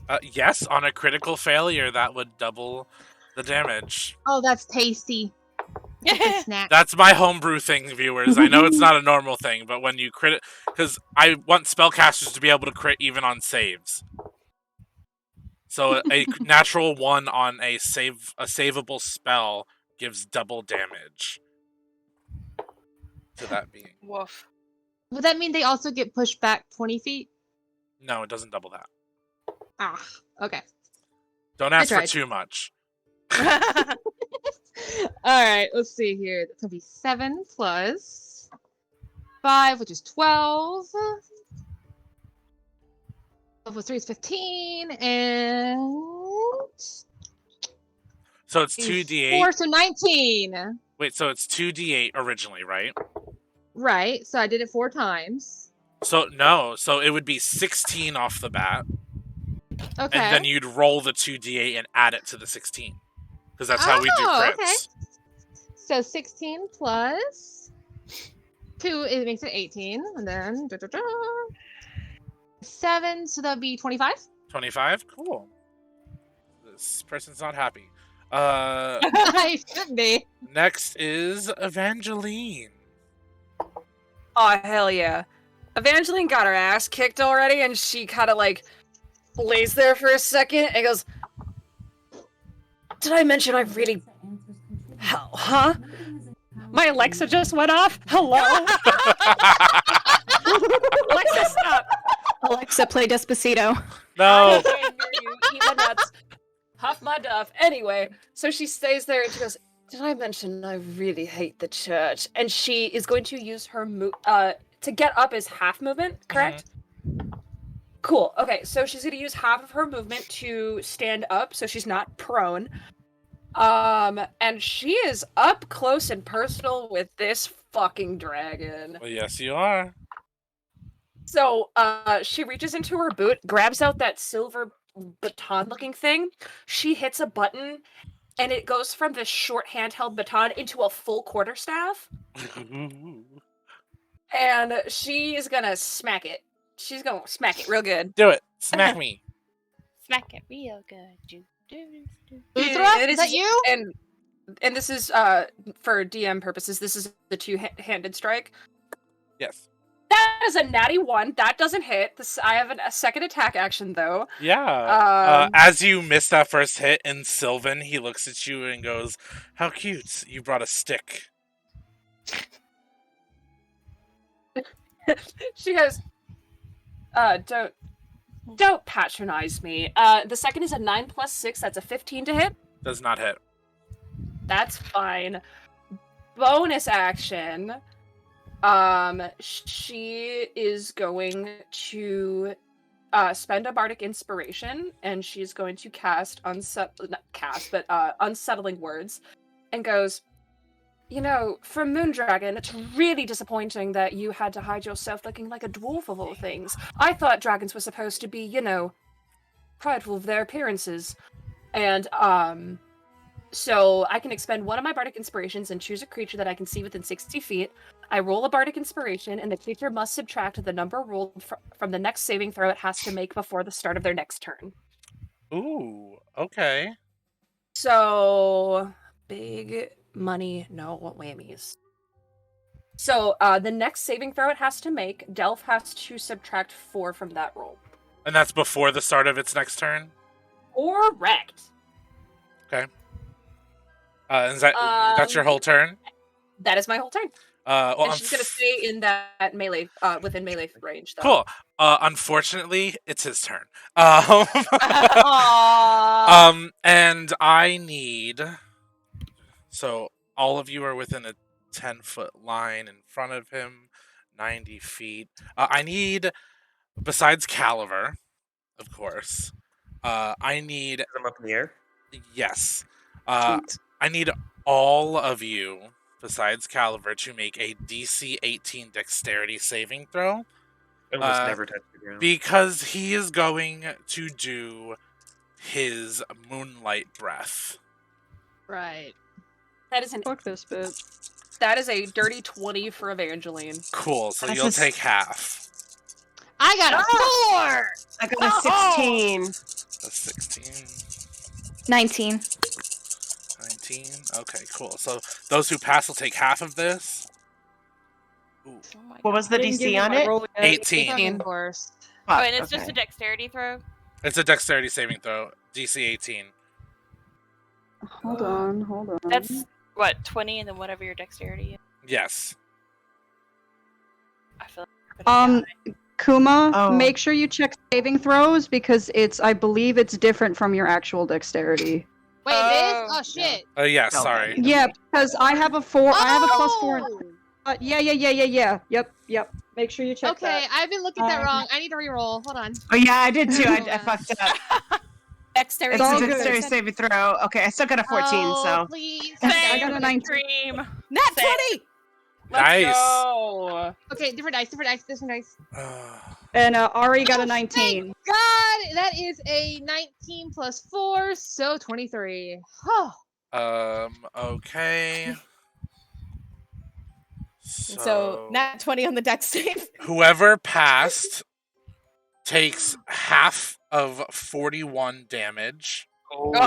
then? Yes, on a critical failure, that would double the damage. Oh, that's tasty. Snack. That's my homebrew thing, viewers. I know it's not a normal thing, but when you crit, because I want spellcasters to be able to crit even on saves. So a natural 1 on a savable spell gives double damage to that being. Woof. Would that mean they also get pushed back 20 feet? No, it doesn't double that. Ah, okay. Don't ask for too much. Alright, let's see here. That's going to be 7 plus 5, which is 12. 12 plus 3 is 15, and... So it's 2d8. 4, so 19. Wait, so it's 2d8 originally, right? Right, so I did it 4 times. So, no, so it would be 16 off the bat. Okay. And then you'd roll the 2d8 and add it to the 16. Because that's how we do crits. Okay. So 16 plus 2, it makes it 18. And then 7, so that'd be 25. 25? Cool. This person's not happy. I should be. Next is Evangeline. Oh, hell yeah. Evangeline got her ass kicked already, and she kind of, like, lays there for a second and goes, "Did I mention I really... Huh? My Alexa just went off? Hello?" Alexa, stop. Alexa, play Despacito. No. I can't hear you. Eat my nuts. Huff my duff. Anyway, so she stays there and she goes, Did I mention I really hate the church? And she is going to use her to get up is half movement, correct? Cool. Okay, so she's going to use half of her movement to stand up, so she's not prone. And she is up close and personal with this fucking dragon. Well, yes, you are. So, she reaches into her boot, grabs out that silver baton-looking thing. She hits a button, and it goes from this short handheld baton into a full quarterstaff. And she is gonna smack it. She's gonna smack it real good. Do it. Smack me. Smack it real good. Uthra, is that you? And this is for DM purposes. This is the two-handed strike. Yes. That is a natty 1. That doesn't hit. I have a second attack action though. Yeah. As you miss that first hit in Sylvan, he looks at you and goes, "How cute! You brought a stick." She goes, don't patronize me. The second is a 9 + 6. That's a 15 to hit. Does not hit. That's fine. Bonus action. She is going to spend a bardic inspiration, and she's going to cast unsettling words, and goes, "You know, for Moondragon, it's really disappointing that you had to hide yourself looking like a dwarf of all things. I thought dragons were supposed to be, you know, prideful of their appearances. And, so I can expend one of my bardic inspirations and choose a creature that I can see within 60 feet. I roll a bardic inspiration, and the creature must subtract the number rolled from the next saving throw it has to make before the start of their next turn." Ooh, okay. So, big money, no whammies. So, the next saving throw it has to make, Delph has to subtract 4 from that roll. And that's before the start of its next turn? Correct. Okay. Is that's your whole turn? That is my whole turn. Well, and she's going to stay in that melee, within melee range, though. Cool. Unfortunately, it's his turn. And I need... So, all of you are within a 10-foot line in front of him, 90 feet. I need, besides Caliver, of course, I need... I'm up in the air? Yes. I need all of you, besides Caliver, to make a DC 18 dexterity saving throw. Almost never touch the ground. Because he is going to do his moonlight breath. Right. That is Fuck this bit. That is a dirty 20 for Evangeline. Cool, so you'll take half. I got a 4! I got a 16. That's 16. 19. 19. Okay, cool. So those who pass will take half of this. Ooh. What was the DC on it? 18. Of course. Oh, and it's just a dexterity throw? It's a dexterity saving throw. DC 18. Hold on. That's, what, 20 and then whatever your dexterity is? Yes. I feel like I'm gonna die. Kuma, make sure you check saving throws because I believe it's different from your actual dexterity. Wait, it is? Oh, shit. Oh, yeah, sorry. Yeah, because I have a 4. I have a +4. Oh! Yeah. Yep. Make sure you check that. Okay, I've been looking at that wrong. I need to re-roll. Hold on. Oh yeah, I did too. I fucked up. Dexterity. It's a dexterity saving throw. Okay, I still got a 14. So Please. I got a 19. Dream. Nat 20! Nice. Go. Okay, different dice. Different dice. And Ari got a 19. Thank God, that is a 19 + 4, so 23. Okay. So, nat 20 on the dex save. Whoever passed takes half of 41 damage. Holy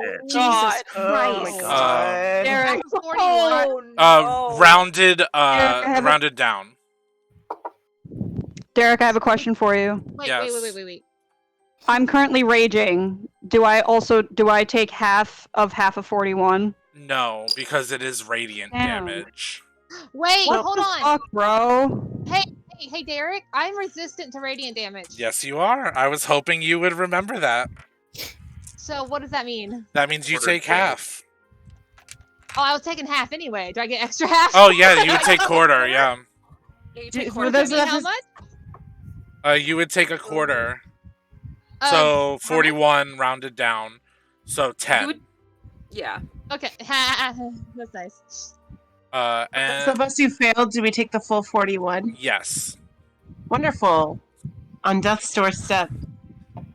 shit. Jesus Christ. oh my god. Derek, 41. Rounded down. Derek, I have a question for you. Wait. I'm currently raging. Do I take half of 41? No, because it is radiant Damn. damage. Wait, What hold the on. fuck, bro? Hey, Derek, I'm resistant to radiant damage. Yes, you are. I was hoping you would remember that. So what does that mean? That means you take half. Oh, I was taking half anyway. Do I get extra half? Oh yeah, you would take quarter. Yeah. Yeah, you take For quarter those damage. of How us- much? You would take a quarter. How So much? 41 rounded down. So 10. would- Yeah. Okay. That's nice. those And of us who failed, do we take the full 41? yes. Wonderful. On death's doorstep.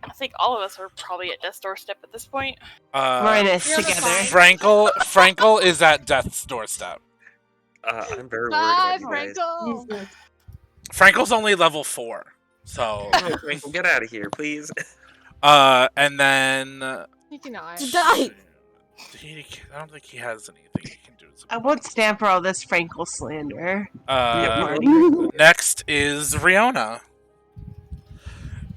I think all of us are probably at death's doorstep at this point. We're in this You're on the together. fine. Frankel is at death's doorstep. I'm very worried Bye, about you guys. Frankel. Frankel's only level 4. So Oh, Frankel, get out of here, please. and then He cannot. Die. I don't think he has anything he can do. I won't stand for all this Frankel slander. Yeah, we Next is Riona.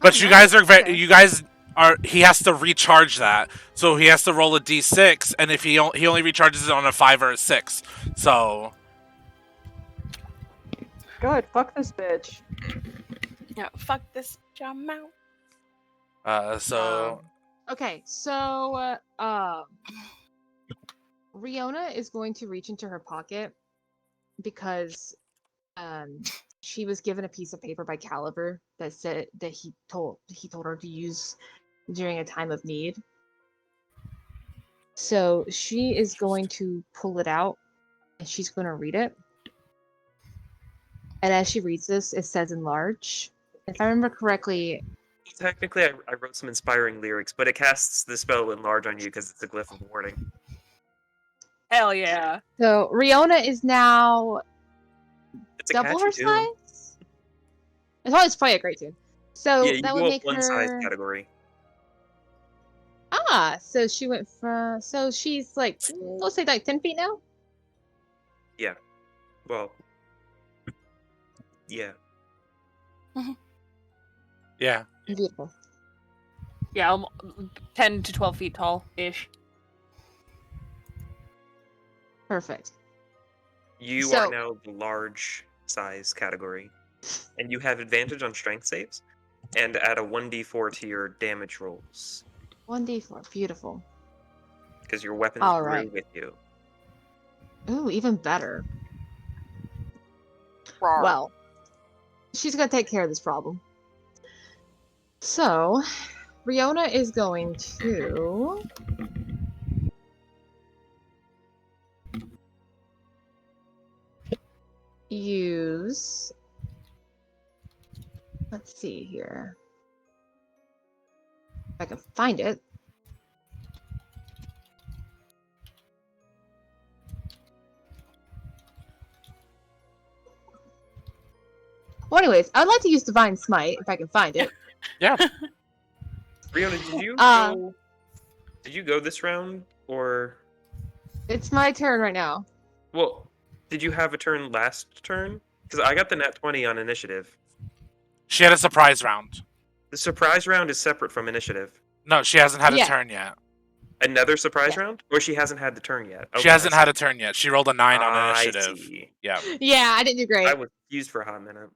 But you guys are he has to recharge that. So he has to roll a d6 and if he only recharges it on a 5 or a 6. So Good. Fuck this bitch. Yeah, fuck this jam out. Okay, so Riona is going to reach into her pocket because she was given a piece of paper by Caliber that said that he told her to use during a time of need. So she is going to pull it out and she's going to read it. And as she reads this, it says in large. If I remember correctly, Technically, I wrote some inspiring lyrics, but it casts the spell enlarge on you because it's a glyph of warning. Hell yeah. so Riona is now It's a double her catchy tune. size. It's always probably a great tune. So Yeah, you that go would up make one size her. category. So she went from. So she's like, let's say like 10 feet now. Yeah. Well. Yeah. yeah. Beautiful. Yeah, 10 to 12 feet tall ish. Perfect. You So- are now the large size category, and you have advantage on strength saves, and add a 1d4 to your damage rolls 1d4. Beautiful. because your weapons All grew right. with you. Ooh, even better. Rawr. Well, she's gonna take care of this problem. So, Riona is going to use. Let's see here. If I can find it. Well, anyways, I'd like to use Divine Smite if I can find it. Yeah. Riona, did you Uh, go? Did you go this round, or It's my turn right now. well, did you have a turn last turn? Because I got the nat 20 on initiative. She had a surprise round. The surprise round is separate from initiative. No, she hasn't had a Yeah. turn yet. Another surprise Yeah. round, or she hasn't had the turn yet. She hasn't had a turn yet. She rolled a 9 on I initiative. see. Yeah. Yeah, I didn't do great. I was confused for a hot minute.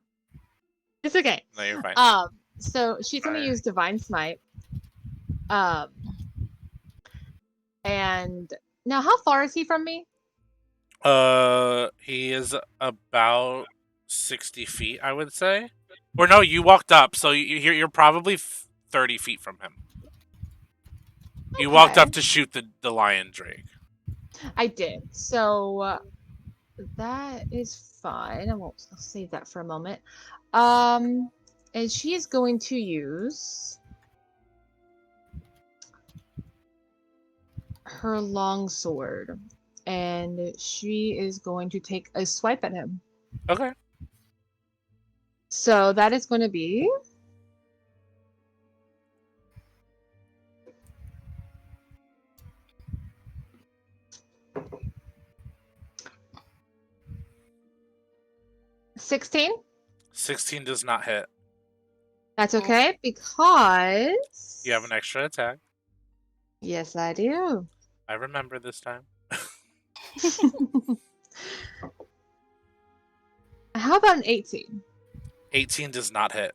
It's okay. No, you're fine. So she's gonna Fire. use Divine Smite. And now how far is he from me? He is about 60 feet, I would say. Or no, you walked up, so you're probably 30 feet from him. You walked Okay. up to shoot the lion drake. I did. So that is fine. I'll save that for a moment. And she is going to use her longsword, and she is going to take a swipe at him. Okay. So that is going to be 16. 16 does not hit. That's okay because You have an extra attack. Yes, I do. I remember this time. How about an 18? 18 does not hit.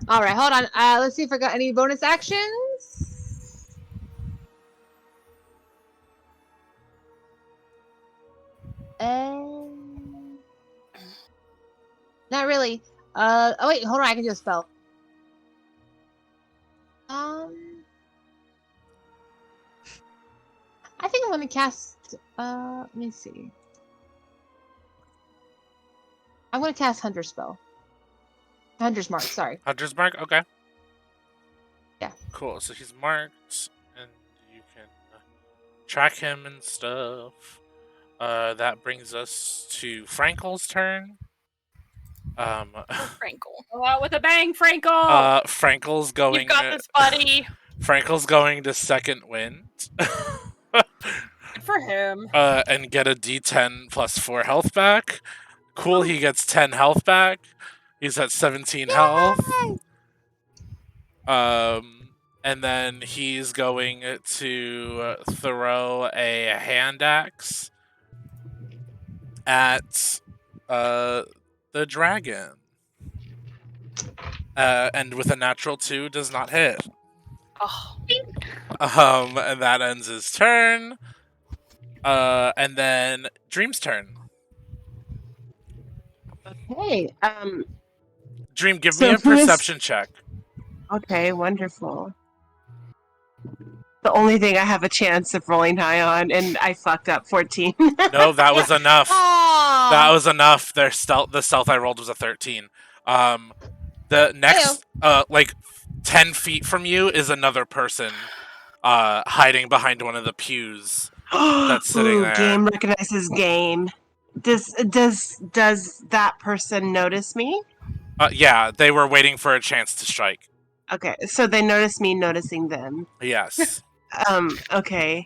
All right, hold on. Let's see if I got any bonus actions. Not really. Oh wait, hold on. I can do a spell. I think I'm gonna cast. Let me see. I'm gonna cast Hunter's spell. Hunter's mark. Sorry. Hunter's mark. Okay. Yeah. Cool. So he's marked, and you can track him and stuff. That brings us to Frankel's turn. Frankel. Go out with a bang, Frankel! Frankel's going. You've got this, buddy. Frankel's going to second wind. Good for him. And get a D10 plus 4 health back. Cool, he gets 10 health back. He's at 17 health. And then he's going to throw a hand axe at the dragon. And with a natural 2 does not hit. Oh. And that ends his turn. And then Dream's turn. Okay. Dream, give So me a who is- perception check. Okay, wonderful. The only thing I have a chance of rolling high on, and I fucked up 14. No, that was enough. Aww. That was enough. The stealth I rolled was a 13. The next, like 10 feet from you is another person, hiding behind one of the pews that's sitting Ooh, there. Game recognizes game. Does that person notice me? Yeah, they were waiting for a chance to strike. Okay, so they notice me noticing them. Yes. Okay.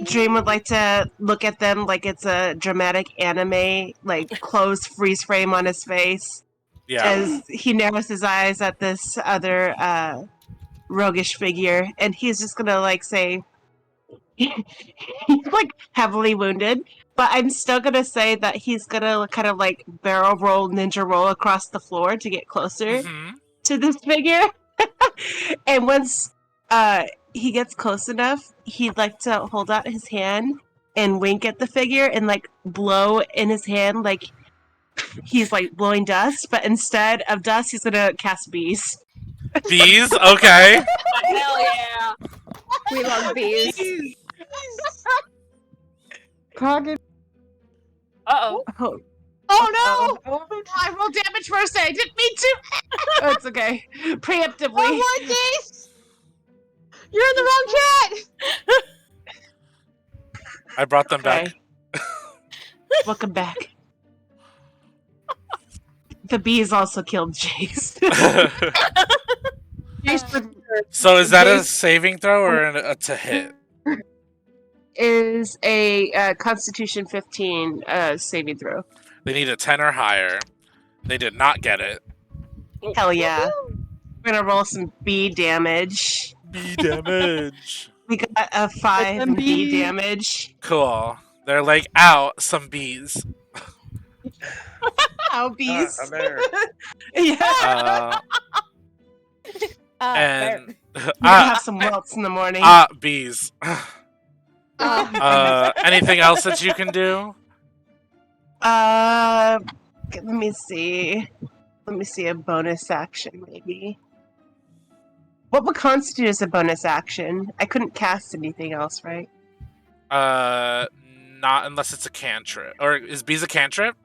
Dream would like to look at them like it's a dramatic anime, like closed freeze frame on his face. Yeah. As he narrows his eyes at this other roguish figure, and he's just gonna like say he's like heavily wounded, but I'm still gonna say that he's gonna kind of like barrel roll, ninja roll across the floor to get closer to this figure. And once he gets close enough, he'd like to hold out his hand and wink at the figure and like blow in his hand like he's like blowing dust, but instead of dust, he's gonna cast bees. Bees? Okay. Hell yeah! We love bees. Cognitive. Uh-oh. Oh no! I rolled damage first. I didn't mean to. Oh, it's okay. Preemptively. One more, Jace. You're in the wrong chat. I brought them back. Welcome back. The bees also killed Jace. So is that a saving throw or a to hit? Is a Constitution 15 saving throw. They need a 10 or higher. They did not get it. Hell yeah. We're gonna roll some bee damage. Bee damage. We got a 5 in bee damage. Cool. They're like, ow, some bees. Ow, bees. I'm there. Yeah. And We're gonna have some welts in the morning. Bees. Anything else that you can do? Let me see. Let me see a bonus action, maybe. What would constitute as a bonus action? I couldn't cast anything else, right? Not unless it's a cantrip. Or is bees a cantrip?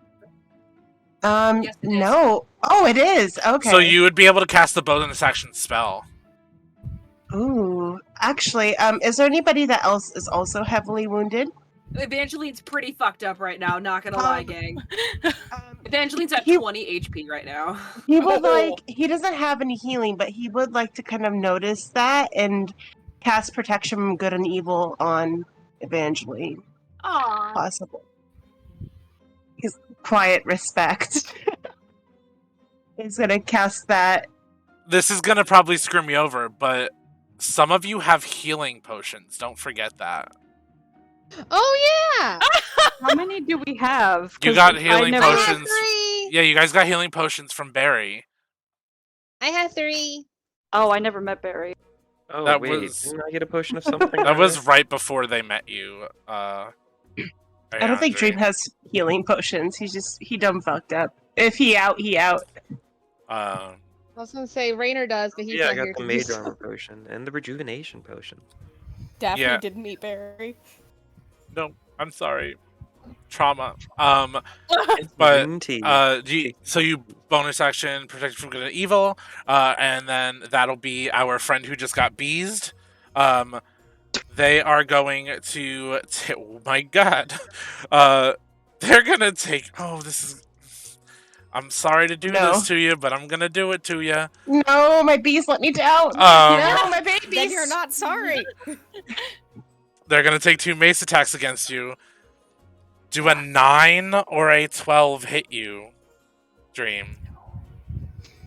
Yes, it is. No. Oh, it is. Okay. So you would be able to cast the bonus action spell. Ooh. Actually, is there anybody that else is also heavily wounded? Evangeline's pretty fucked up right now, not gonna lie, gang. Evangeline's at 20 HP right now. He would he doesn't have any healing, but he would like to kind of notice that and cast protection from good and evil on Evangeline. Aww. Possible. His quiet respect. He's gonna cast that. This is gonna probably screw me over, but some of you have healing potions. Don't forget that. Oh yeah. How many do we have? You 'Cause got I healing never- I had potions. 3. Yeah, you guys got healing potions from Barry. I had 3. Oh, I never met Barry. Oh, That wait. was- Didn't I get a potion of something? That was earlier? right before they met you. I don't think Dream has healing potions. He dumb fucked up. If he out, he out. Um, I was gonna say Rainer does, but he's Yeah, I not got here the to do mage so. armor potion and the rejuvenation potion. Daphne Yeah. didn't eat berry. no, I'm sorry. Trauma. It's But green tea. so you bonus action protect from good and evil, and then that'll be our friend who just got beezed. They are going to. Oh my god. They're gonna take. Oh, this is. I'm sorry to do No. this to you, but I'm gonna do it to you. No, my bees let me down. Um, No, my babies. Then you're not sorry. They're gonna take 2 mace attacks against you. Do a 9 or a 12 hit you, Dream?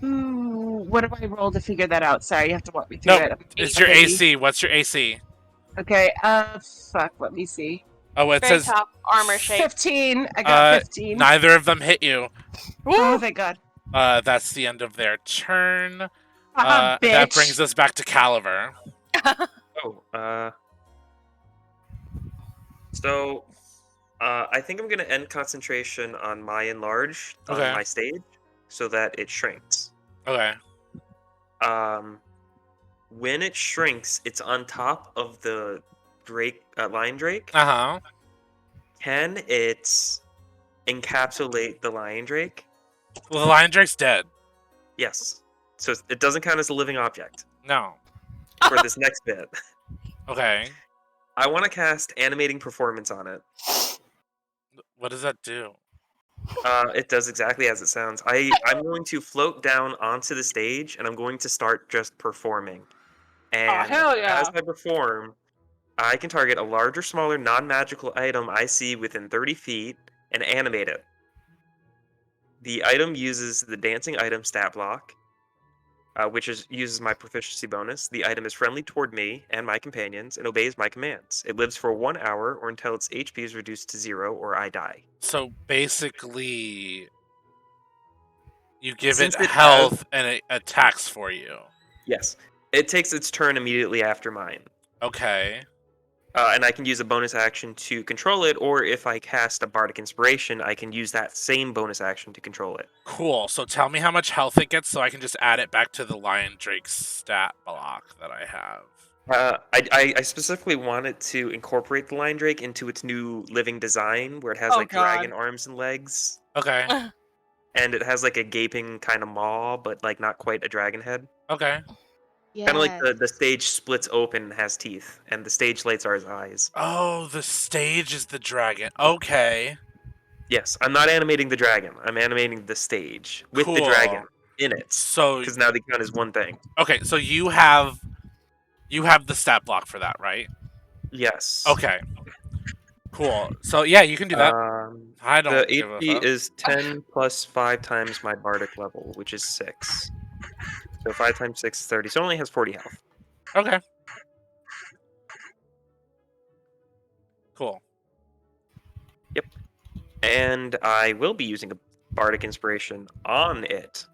Ooh, what do I roll to figure that out? Sorry, you have to walk me through No, it. it's your Okay. AC. What's your AC? Okay, fuck, let me see. Oh, it Very says top armor shape. 15. I got 15. neither of them hit you. Oh, thank God. That's the end of their turn. Haha, bitch. That brings us back to Caliver. Oh, so, I think I'm gonna end concentration on my enlarge on Okay. my stage so that it shrinks. Okay. When it shrinks, it's on top of the Drake, Lion Drake. Uh-huh. Can it encapsulate the Lion Drake? Well, the Lion Drake's dead. Yes. So it doesn't count as a living object No. for this next bit. Okay. I want to cast Animating Performance on it. What does that do? It does exactly as it sounds. I'm going to float down onto the stage, and I'm going to start just performing. And hell yeah. as I perform, I can target a large or smaller non-magical item I see within 30 feet and animate it. The item uses the dancing item stat block, which uses my proficiency bonus. The item is friendly toward me and my companions and obeys my commands. It lives for 1 hour or until its HP is reduced to 0 or I die. So basically, you give Since it it health and it attacks for you. Yes. It takes its turn immediately after mine. Okay. And I can use a bonus action to control it, or if I cast a Bardic Inspiration, I can use that same bonus action to control it. Cool. So tell me how much health it gets so I can just add it back to the Lion Drake stat block that I have. I specifically wanted to incorporate the Lion Drake into its new living design, where it has Oh, like God. dragon arms and legs, Okay. and it has like a gaping kind of maw, but like not quite a dragon head. Okay. Kind of like the stage splits open and has teeth, and the stage lights are his eyes. Oh, the stage is the dragon. Okay. Yes, I'm not animating the dragon. I'm animating the stage with the Cool. dragon in it, So because now they count as one thing. okay, so you have the stat block for that, right? Yes. Okay. Cool. So yeah, you can do that. I don't The give a HP fuck. is 10 plus 5 times my bardic level, which is 6. So 5 times 6 is 30. So it only has 40 health. Okay. Cool. And I will be using a bardic inspiration on it.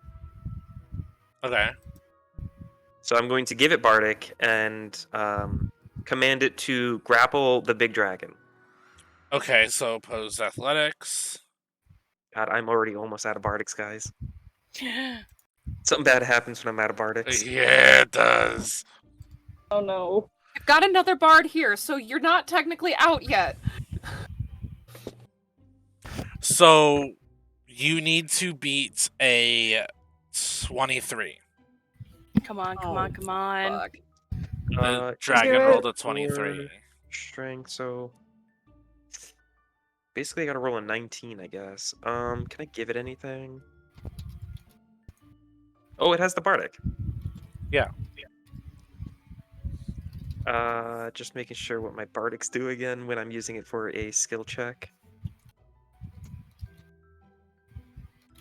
Okay. So I'm going to give it bardic and command it to grapple the big dragon. Okay, so opposed athletics. God, I'm already almost out of bardics, guys. Something bad happens when I'm out of bardics. Yeah, it does. Oh no. You've got another bard here, so you're not technically out yet. So you need to beat a 23. Come on, come on, come on. Fuck. The dragon is it rolled a 23. Strength, so basically I gotta roll a 19, I guess. Can I give it anything? Oh, it has the bardic. Yeah. Just making sure what my bardics do again when I'm using it for a skill check.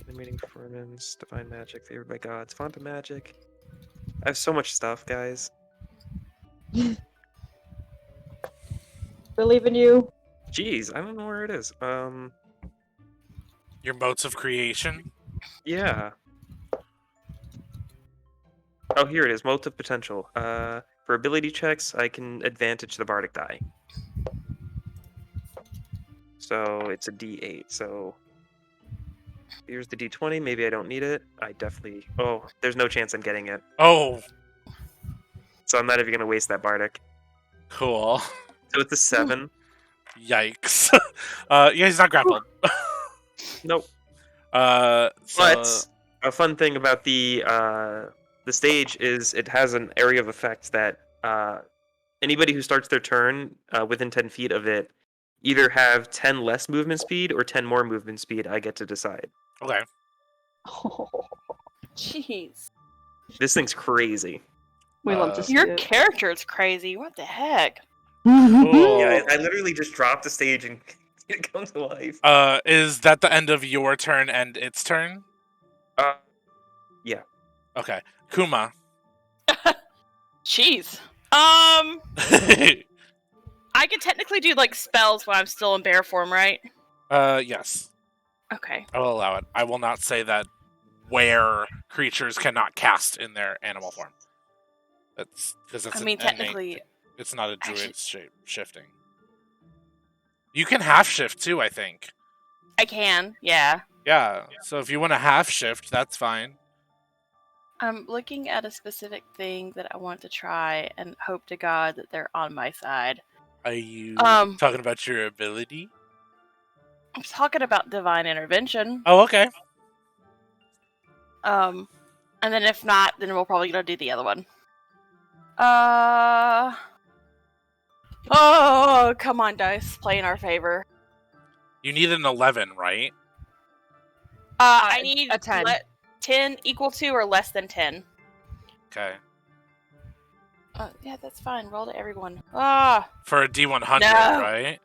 Animating performance, divine magic, favored by gods, font of magic. I have so much stuff, guys. Believe in you. Jeez, I don't know where it is. Your motes of creation. Yeah. Oh, here it is. Motive potential. For ability checks, I can advantage the bardic die. So it's a D8. So Here's the d20. Maybe I don't need it. I definitely... Oh, there's no chance I'm getting it. Oh, So I'm not even going to waste that Bardic. cool. So it's a 7. Yikes. Yeah, he's not grappled. Nope. So, But a fun thing about the stage is it has an area of effect that anybody who starts their turn within 10 feet of it either have 10 less movement speed or 10 more movement speed. I get to decide. okay. Jeez. This thing's crazy. We love to see Your it. character is crazy. What the heck? Cool. Yeah, I literally just dropped the stage and it comes to life. Is that the end of your turn and its turn? Yeah. Okay. Kuma. Jeez. I can technically do like spells while I'm still in bear form, right? Yes. Okay. I will allow it. I will not say that where creatures cannot cast in their animal form. That's because it's. I mean, technically, it's not a druid actually- shape shifting. You can half shift too, I think. I can. Yeah. Yeah. So if you want to half shift, that's fine. I'm looking at a specific thing that I want to try and hope to God that they're on my side. Are you Um, talking about your ability? I'm talking about divine intervention. Oh, okay. And then if not, then we'll probably gonna do the other one. Oh, come on, dice, play in our favor. You need an 11, right? I need a 10. 10 equal to or less than 10. Okay. Yeah, that's fine. Roll to everyone. For a D100, No. right?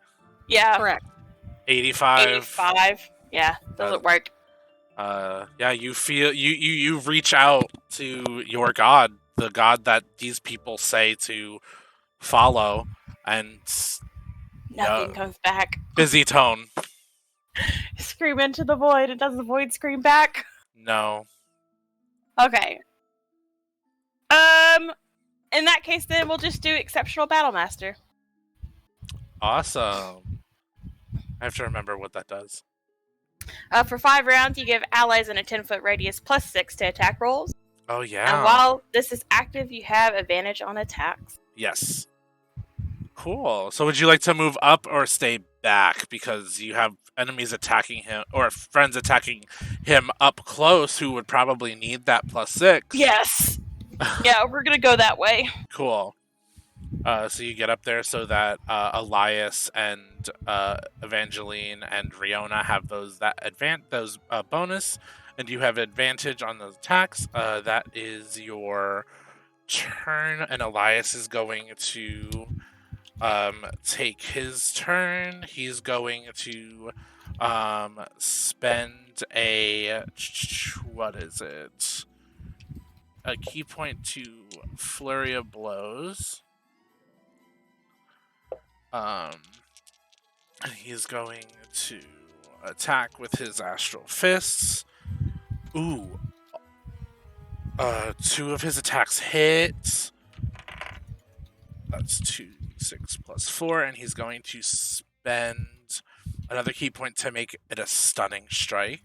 Yeah. Correct. 85. 85. Yeah, doesn't work. Yeah, you feel you reach out to your god, the god that these people say to follow, and Nothing comes back. busy tone. Scream into the void, and does the void scream back? No. Okay. In that case, then we'll just do exceptional battle master. Awesome. I have to remember what that does. For 5 rounds, you give allies in a 10-foot radius +6 to attack rolls. Oh yeah. And while this is active, you have advantage on attacks. Yes. Cool. So would you like to move up or stay back because you have enemies attacking him or friends attacking him up close who would probably need that +6? Yes. Yeah, we're gonna go that way. Cool. So you get up there so that Elias and Evangeline and Riona have those bonus, and you have advantage on those attacks. That is your turn, and Elias is going to take his turn. He's going to spend a a key point to Flurry of Blows. And he's going to attack with his Astral Fists. Ooh. 2 of his attacks hit. That's 2d6 + 4, and he's going to spend another key point to make it a stunning strike.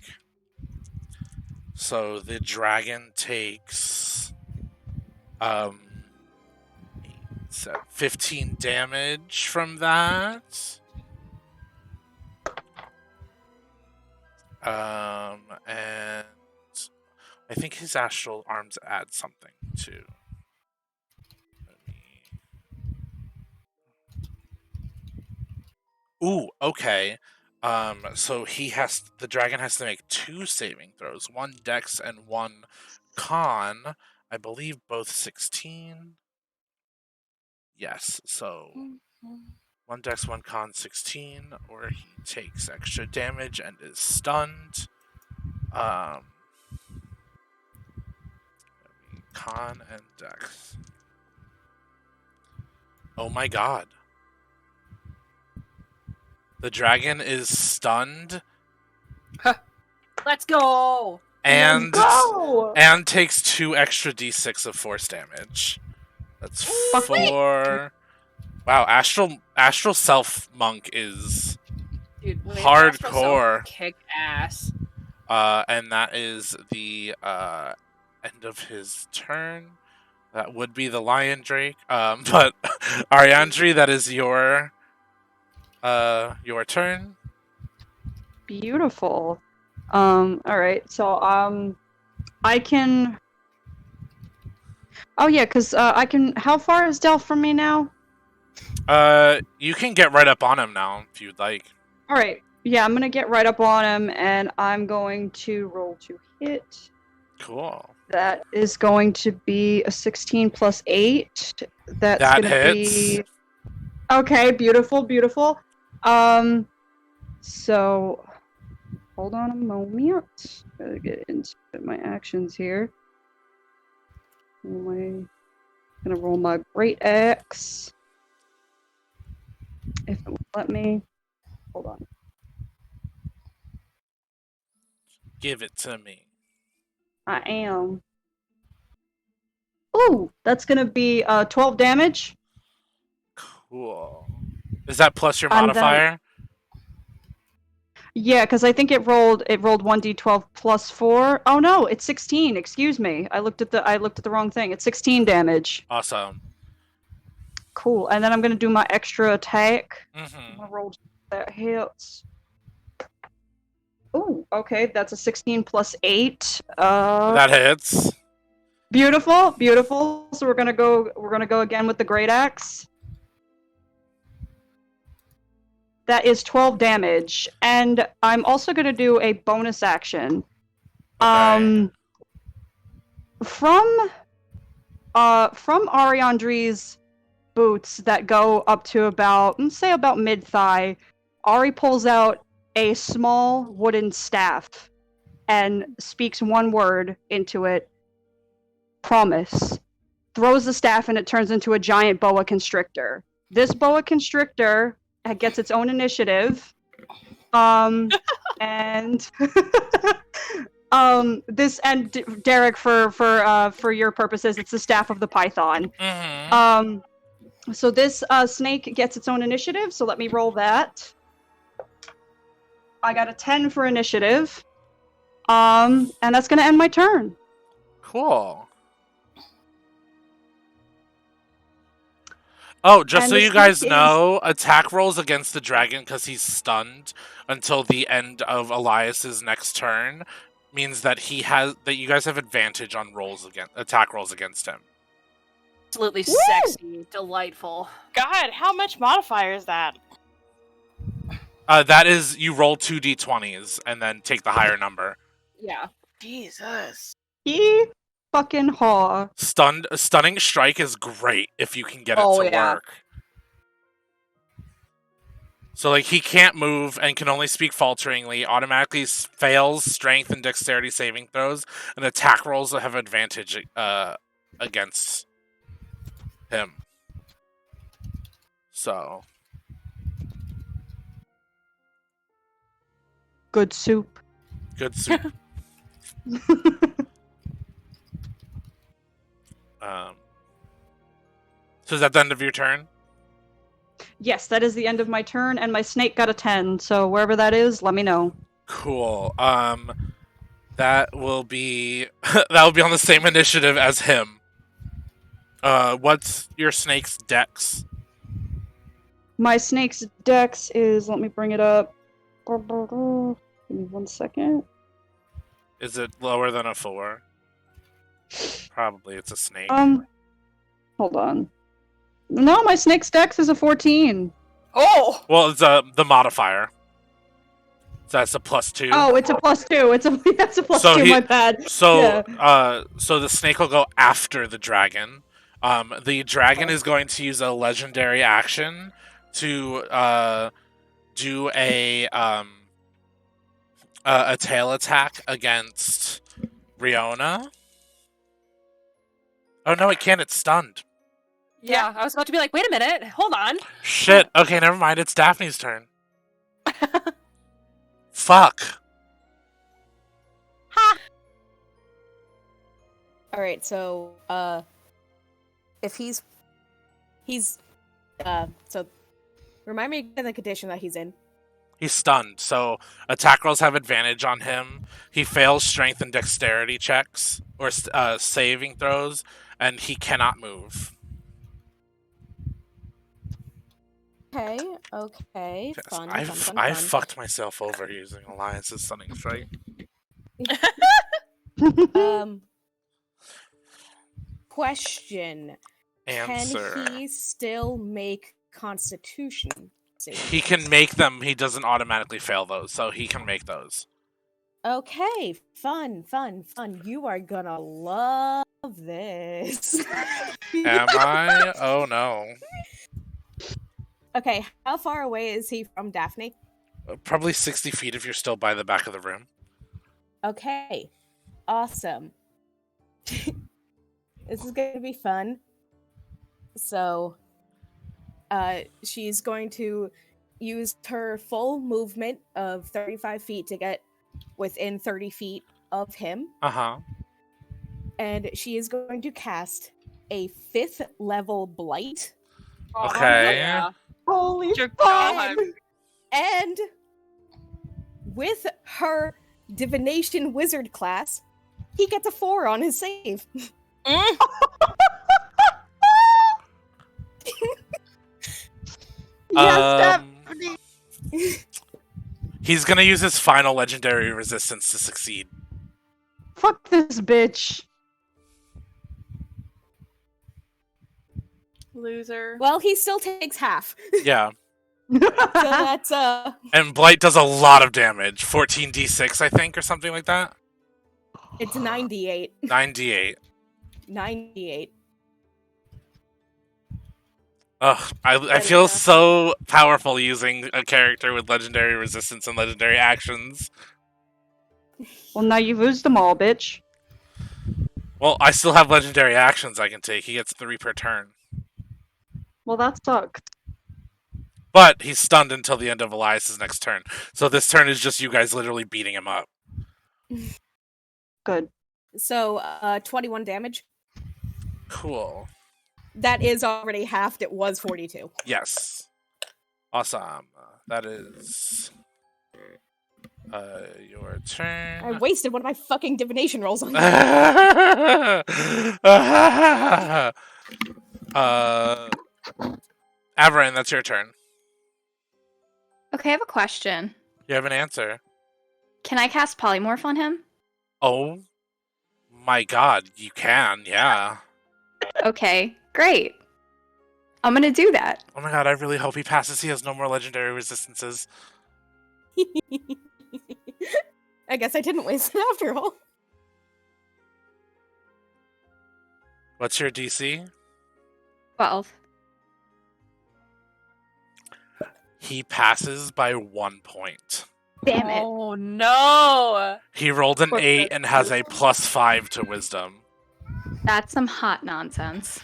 So the dragon takes 15 damage from that. And I think his astral arms add something too. Ooh, okay. So the dragon has to make 2 saving throws, 1 dex and 1 con. I believe both 16. Yes, so 1 dex, 1 con, 16, or he takes extra damage and is stunned. Con and dex. Oh my god. The dragon is stunned. Let's go! And Go! and takes 2 extra d6 of force damage. That's 4. Wow, Astral Self Monk is Dude, when they hardcore. Astral Self kick ass. And that is the end of his turn. That would be the Lion Drake. But Ariandri, that is your turn. Beautiful. All right. So I can. Oh yeah, because I can. How far is Del from me now? You can get right up on him now if you'd like. All right. Yeah, I'm gonna get right up on him, and I'm going to roll to hit. Cool. That is going to be a 16 plus 8. That's That gonna hits. be. Okay, beautiful, beautiful. So hold on a moment. Gotta get into my actions here. I'm gonna roll my great axe. If it will let me. Hold on. Give it to me. I am. Ooh, that's gonna be 12 damage. Cool. Is that plus your And then modifier? yeah, because I think it rolled 1d12 plus 4. Oh no, it's 16. Excuse me. I looked at the wrong thing. It's 16 damage. Awesome. Cool. And then I'm gonna do my extra attack. I'm Mm-hmm. gonna roll that hits. Ooh, okay, that's a 16 plus 8. That hits. Beautiful, beautiful. So we're gonna go again with the great axe. That is 12 damage, and I'm also gonna do a bonus action. Okay. From Ariandri's boots that go up to about, let's say about mid-thigh, Ari pulls out a small wooden staff and speaks one word into it. Promise. Throws the staff and it turns into a giant boa constrictor. This boa constrictor gets its own initiative. And this and Derek, for your purposes, it's the staff of the python. Mm-hmm. So this snake gets its own initiative. So let me roll that. I got a 10 for initiative. And that's gonna end my turn. Cool. Oh, just And so the you guys snake know, attack rolls against the dragon because he's stunned until the end of Elias's next turn means that you guys have advantage on attack rolls against him. Absolutely sexy, delightful. God, how much modifier is that? That is, you roll 2d20s and then take the higher number. Yeah. Jesus. He fucking haw. Stunning strike is great if you can get it to work. So, like, he can't move and can only speak falteringly, automatically fails strength and dexterity saving throws, and attack rolls that have advantage against him. So. Good soup. Good soup. So is that the end of your turn? Yes, that is the end of my turn, and my snake got a 10, so wherever that is, let me know. Cool. That will be on the same initiative as him. What's your snake's dex? My snake's dex is, let me bring it up. Give me 1 second. Is it lower than a 4? Probably it's a snake. Hold on. No, my snake's dex is a 14. Oh! Well, it's the modifier. So that's a +2. Oh, it's a +2. That's a +2, my bad. So, yeah. So the snake will go after the dragon. The dragon is going to use a legendary action to do a tail attack against Riona. Oh no, it can't. It's stunned. Yeah, I was about to be like, wait a minute, hold on. Shit. Okay, never mind. It's Daphne's turn. Fuck. Ha! Alright, so, if he's, so, remind me again the condition that he's in. He's stunned, so attack rolls have advantage on him. He fails strength and dexterity checks or saving throws, and he cannot move. Okay, okay, Yes, fun, I've fun, fun, I've fun. fucked myself over using Alliance's stunning strike. Question. Answer. Can he still make Constitution saving He throws? can make them. He doesn't automatically fail those, so he can make those. Okay, fun, fun, fun. You are gonna love this. Am I? Oh no. Okay, how far away is he from Daphne? Probably 60 feet if you're still by the back of the room. Okay, awesome. This is gonna be fun. So, she's going to use her full movement of 35 feet to get within 30 feet of him. Uh-huh. And she is going to cast a 5th level blight. Okay. Yeah. Holy Dear fuck! God. And with her divination wizard class, he gets a 4 on his save. Mm. Yes, He's gonna use his final legendary resistance to succeed. fuck this bitch. Loser. Well, he still takes half. Yeah. So that's And Blight does a lot of damage. 14d6, I think, or something like that. it's 98. 9d8. 98. Ugh, I There feel you go. so powerful using a character with legendary resistance and legendary actions. Well, now you've used them all, bitch. Well, I still have legendary actions I can take. He gets 3 per turn. Well, that sucks. But he's stunned until the end of Elias's next turn. So this turn is just you guys literally beating him up. Good. So 21 damage. Cool. That is already halved. It was 42. Yes. Awesome. That is your I turn. wasted one of my fucking divination rolls on that. Averin, that's your turn. Okay, I have a question. You have an answer. Can I cast polymorph on him? Oh my god, you can, yeah. Okay, great. I'm gonna do that. Oh my god, I really hope he passes. He has no more legendary resistances. I guess I didn't waste it after all. What's your DC? 12. He passes by 1 point. Damn it. Oh no! He rolled an 8 and has a +5 to wisdom. That's some hot nonsense.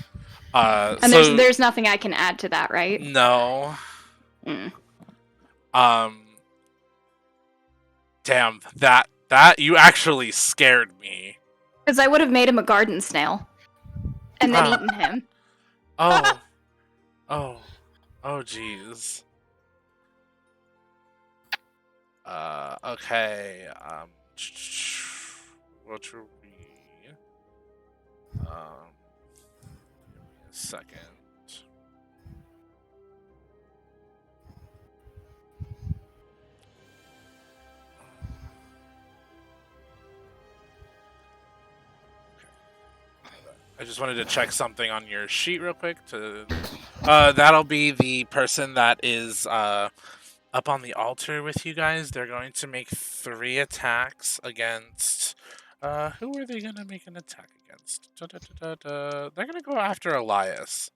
And And there's nothing I can add to that, right? No. Mm. Damn, that you actually scared me. Because I would have made him a garden snail. And then Ah. eaten him. Oh. Oh, jeez. Okay. What should we? Give me a second. I just wanted to check something on your sheet real quick. That'll be the person that is up on the altar with you guys. They're going to make 3 attacks against. Who are they going to make an attack against? They're going to go after Elias.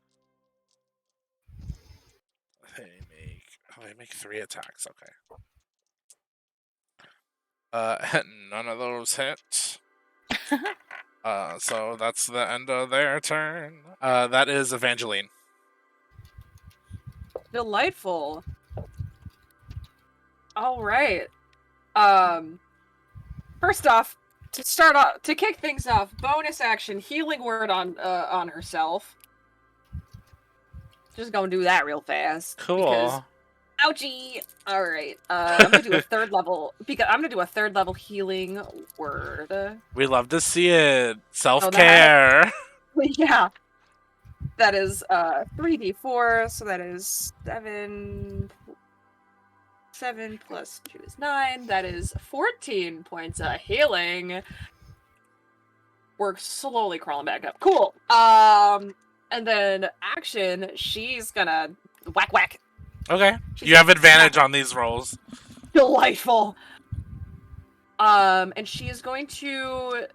They make 3 attacks. Okay. None of those hit. So that's the end of their turn. That is Evangeline. Delightful. All right. First off, to kick things off, bonus action, healing word on herself. Just gonna do that real fast. Cool. Because Ouchie! Alright, I'm gonna do a third level, because I'm gonna do a third level healing word. We love to see it. Self-care. Yeah. That is 3d4, so that is 7. 7 plus 2 is 9. That is 14 points of healing. We're slowly crawling back up. Cool. And then action, she's gonna whack. Okay. She's You have advantage on these rolls. Delightful. And she is going to.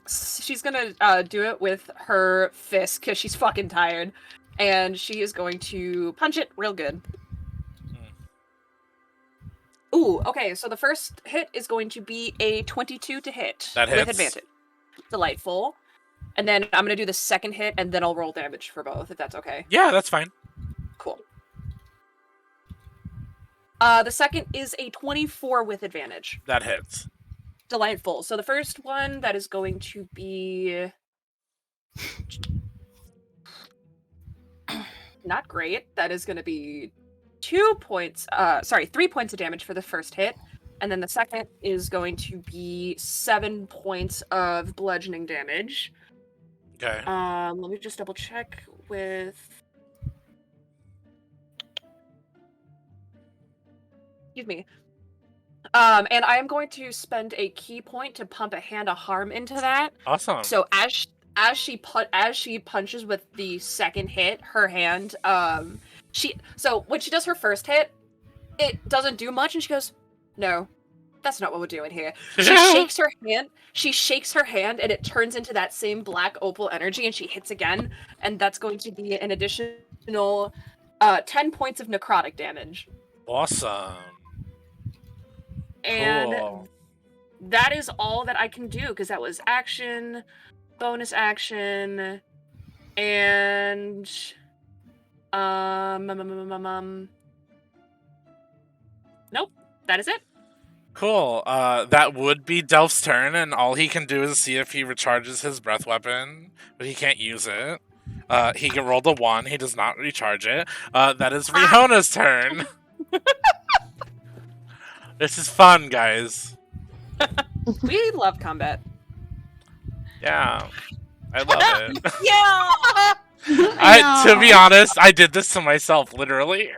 She's gonna do it with her fist because she's fucking tired, and she is going to punch it real good. Ooh, okay. So the first hit is going to be a 22 to hit That hits. with advantage. Delightful. And then I'm gonna do the second hit, and then I'll roll damage for both, if that's okay. Yeah, that's fine. Cool. The second is a 24 with advantage. That hits. Delightful. So the first one, that is going to be not great. That is going to be 3 points of damage for the first hit. And then the second is going to be 7 points of bludgeoning damage. Okay. Let me just double check with. Excuse me. And I am going to spend a key point to pump a hand of harm into that. Awesome. So as she punches with the second hit, her hand, so when she does her first hit, it doesn't do much, and she goes, "No, that's not what we're doing here." She shakes her hand. She shakes her hand, and it turns into that same black opal energy, and she hits again, and that's going to be an additional 10 points of necrotic damage. Awesome. And cool. That is all that I can do, because that was action, bonus action, and nope, that is it. Cool. That would be Delph's turn, and all he can do is see if he recharges his breath weapon, but he can't use it. He can roll the 1. He does not recharge it. That is Riona's turn. This is fun, guys. We love combat. Yeah, I love it. Yeah. To be honest, I did this to myself, literally.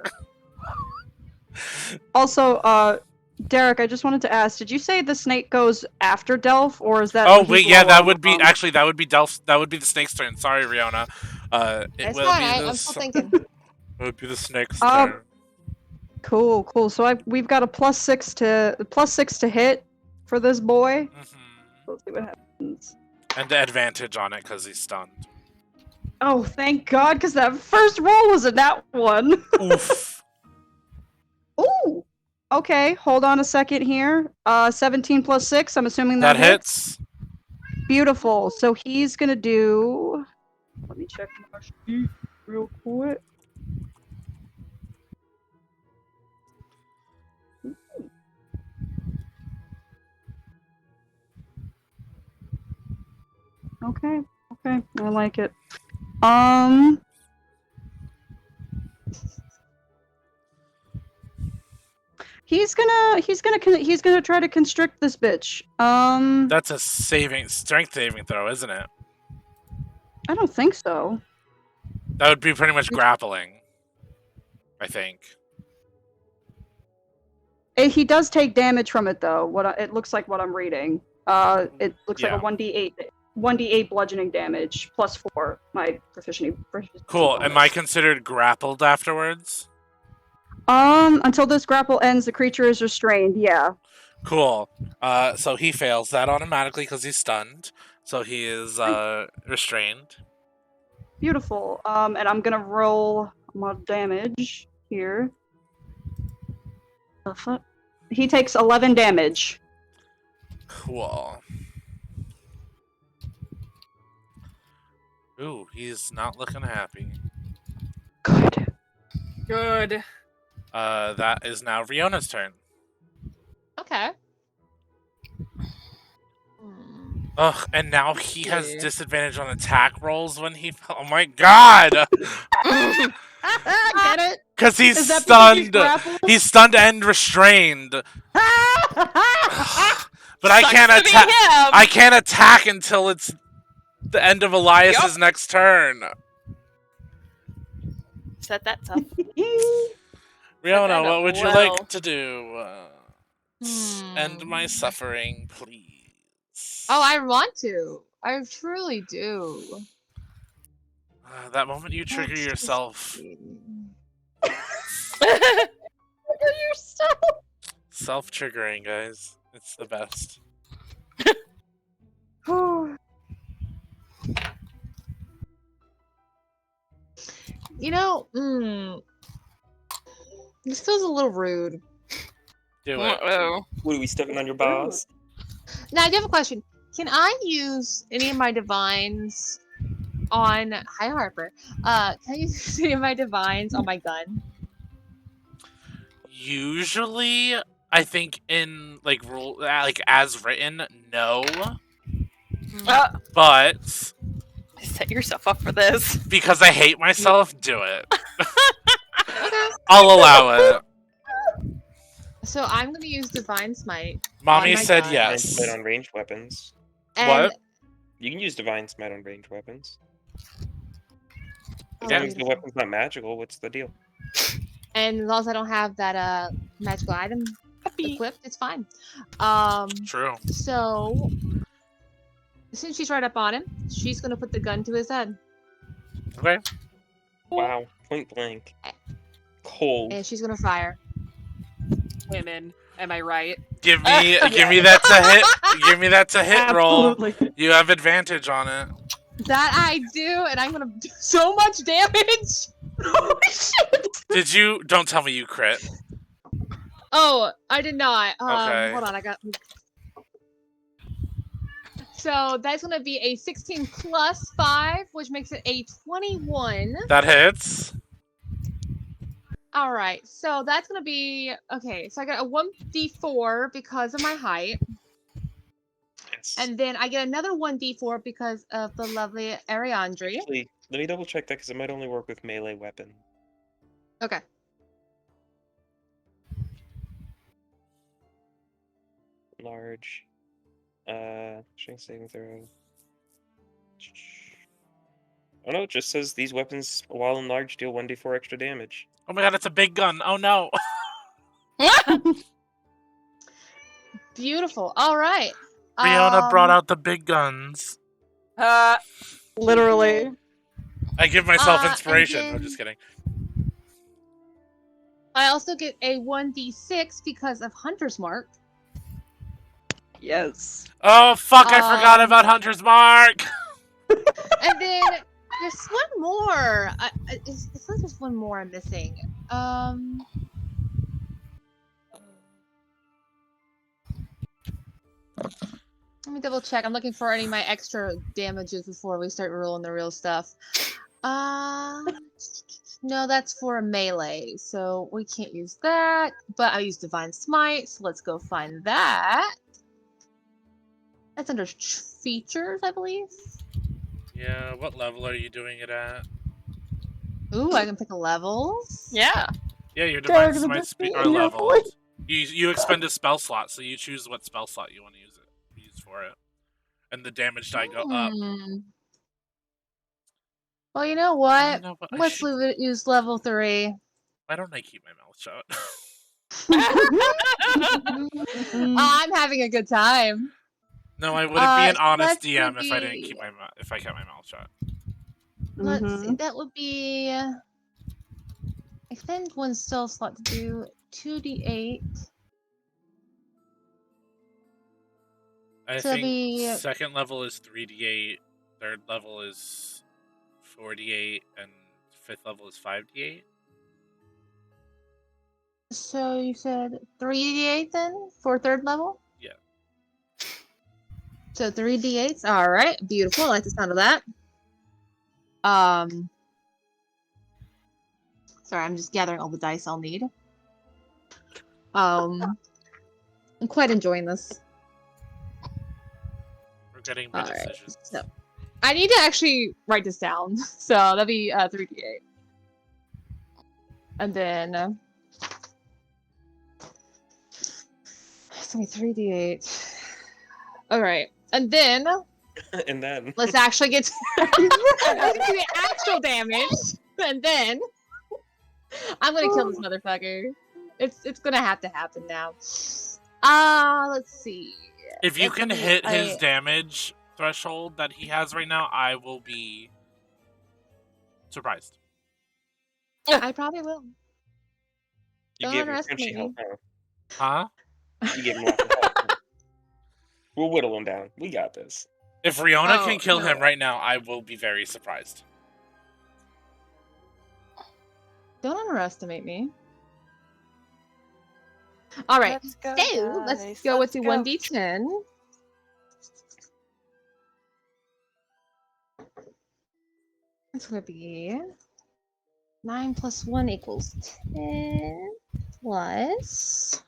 Also, Derek, I just wanted to ask: did you say the snake goes after Delph, or is that? Oh when he's wait, yeah, lower that on would the be bone? actually that would be Delph. That would be the snake's turn. Sorry, Riona. It It's will fine. be I'm the still thinking. It would be the snake's turn. Cool. So we've got a +6 to hit for this boy. Let's see what happens. And the advantage on it because he's stunned. Oh, thank God, because that first roll was a nat 1. Oof. Ooh. Okay, hold on a second here. 17 plus 6. I'm assuming that hits. Beautiful. So he's gonna do. Let me check my sheet real quick. Okay, I like it. He's gonna try to constrict this bitch. That's a strength saving throw, isn't it? I don't think so. That would be pretty much grappling, I think. He does take damage from it though. It looks like what I'm reading. It looks like a 1d8 bludgeoning damage +4. My proficiency. Cool. bonus. Am I considered grappled afterwards? Until this grapple ends, the creature is restrained. Yeah. Cool. So he fails that automatically because he's stunned. So he is restrained. Beautiful. And I'm gonna roll my damage here. The fuck? He takes 11 damage. Cool. Ooh, he's not looking happy. Good. That is now Riona's turn. Okay. Ugh, and now he has disadvantage on attack rolls when he. Oh my god! Get it? Because he's Is that because he's stunned. grappled? He's stunned and restrained. But I Sucks can't to be attack. him. I can't attack until it's the end of Elias's Yup. next turn. Set that tough. Riona, that what up would you well. like to do? End my suffering, please. Oh, I want to. I truly do. That moment you trigger Let's just yourself. see. Yourself. Self-triggering, guys. It's the best. You know, this feels a little rude. Do it. Uh-oh. What are we stepping on your boss? Now, I do have a question. Can I use any of my divines on... Hi, Harper. Can I use any of my divines on my gun? Usually, I think in like rule, like as written, no. But Set yourself up for this. because I hate myself, do it. I'll allow it. So I'm going to use Divine Smite. Mommy on my said gun, Divine yes. Smite on ranged weapons. And What? You can use Divine Smite on ranged weapons. As Oh, long as the beautiful. weapon's not magical, what's the deal? And as long as I don't have that magical item equipped, it's fine. True. So since she's right up on him, she's gonna put the gun to his head. Okay. Wow, point blank. Cold. And she's gonna fire. Women, am I right? Give me that to hit. Give me that to hit roll. Absolutely. You have advantage on it. That I do, and I'm gonna do so much damage. Oh shit! Did you? Don't tell me you crit. Oh, I did not. Okay. Hold on, I got. So that's gonna be a 16 plus 5, which makes it a 21. That hits. All right, so that's gonna be okay. So I got a 1d4 because of my height, Yes. and then I get another 1d4 because of the lovely Ariandri. Actually, let me double check that because it might only work with melee weapon. Okay. Large. Strength saving throw. Oh no, it just says these weapons, while enlarged, deal 1d4 extra damage. Oh my god, it's a big gun. Oh no. Beautiful. All right. Riona brought out the big guns. Literally. I give myself and inspiration. then- I'm just kidding. I also get a 1d6 because of Hunter's Mark. Yes. Oh fuck! I forgot about Hunter's Mark. And then there's one more. It says there's one more I'm missing. Let me double check. I'm looking for any of my extra damages before we start rolling the real stuff. No, that's for a melee, so we can't use that. But I use Divine Smite, so let's go find that. That's under features, I believe. Yeah. What level are you doing it at? Ooh, I can pick a levels. Yeah. Yeah, your divine Dang, smite this speed is are your leveled. boy. You expend a spell slot, so you choose what spell slot you want to use for it, and the damage die go up. Well, you know what? You know what? Let's use level 3. Why don't I keep my mouth shut? I'm having a good time. No, I wouldn't be an honest let's DM if I see. didn't keep my if I kept my mouth shut. Let's Mm-hmm. see. That would be extend one spell slot to do 2d8. I So think the- second level is 3d8, third level is 4d8, and fifth level is 5d8. So you said 3d8 then for third level? Yeah. So 3d8s. All right, beautiful. I like the sound of that. Sorry, I'm just gathering all the dice I'll need. I'm quite enjoying this. We're getting All my right. decisions. So I need to actually write this down. So that'd be 3d8. And then it's gonna be 3d8. All right, and then And then let's actually get to the actual damage. And then I'm gonna kill this motherfucker. It's gonna have to happen now. Let's see. If you That's can gonna be hit a- his damage threshold that he has right now, I will be surprised. I probably will. you Don't gave him underestimate crunchy health. me. Huh? You gave him lots of health. We'll whittle him down. We got this. If Riona Oh, can kill no. him right now, I will be very surprised. Don't underestimate me. All right. Let's go, So let's guys. go with Let's the go. 1d10. It's gonna be 9 plus 1 equals 10 plus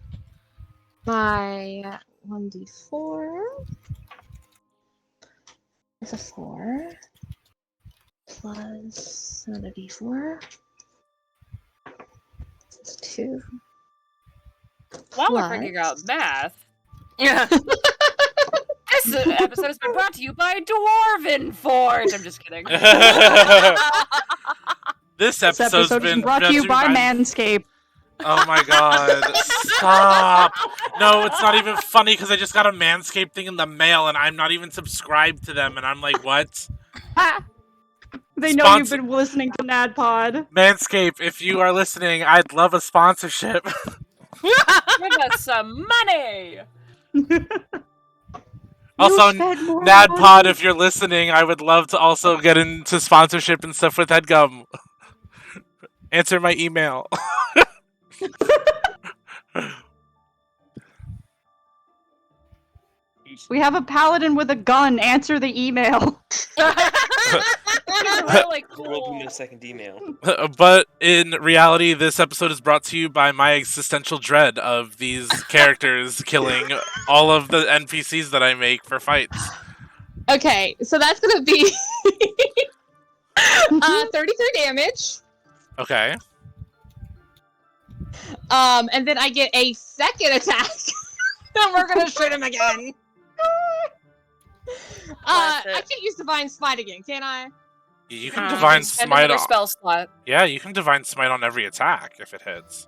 my 1d4. It's a 4 plus another d4. It's 2. While we're Plus- figuring out math, yeah. This episode has been brought to you by Dwarven Forge. I'm just kidding. This This episode's episode been is brought to you by Manscaped. Oh my god. Stop. No, it's not even funny because I just got a Manscaped thing in the mail and I'm not even subscribed to them and I'm like, what? They know you've Sponsor- been listening to NADPOD. Manscaped, if you are listening, I'd love a sponsorship. Give us some money. Also, You said more NADPOD, money. if you're listening, I would love to also get into sponsorship and stuff with Headgum. Answer my email. We have a paladin with a gun. Answer the email. Really We'll do cool. no second email. But in reality, this episode is brought to you by my existential dread of these characters killing all of the NPCs that I make for fights. Okay, so that's gonna be 33 damage. Okay. And then I get a second attack. And we're gonna shoot him again. I can't use Divine Smite again, can I? You can divine Spend smite another on. spell slot. Yeah, you can divine smite on every attack if it hits.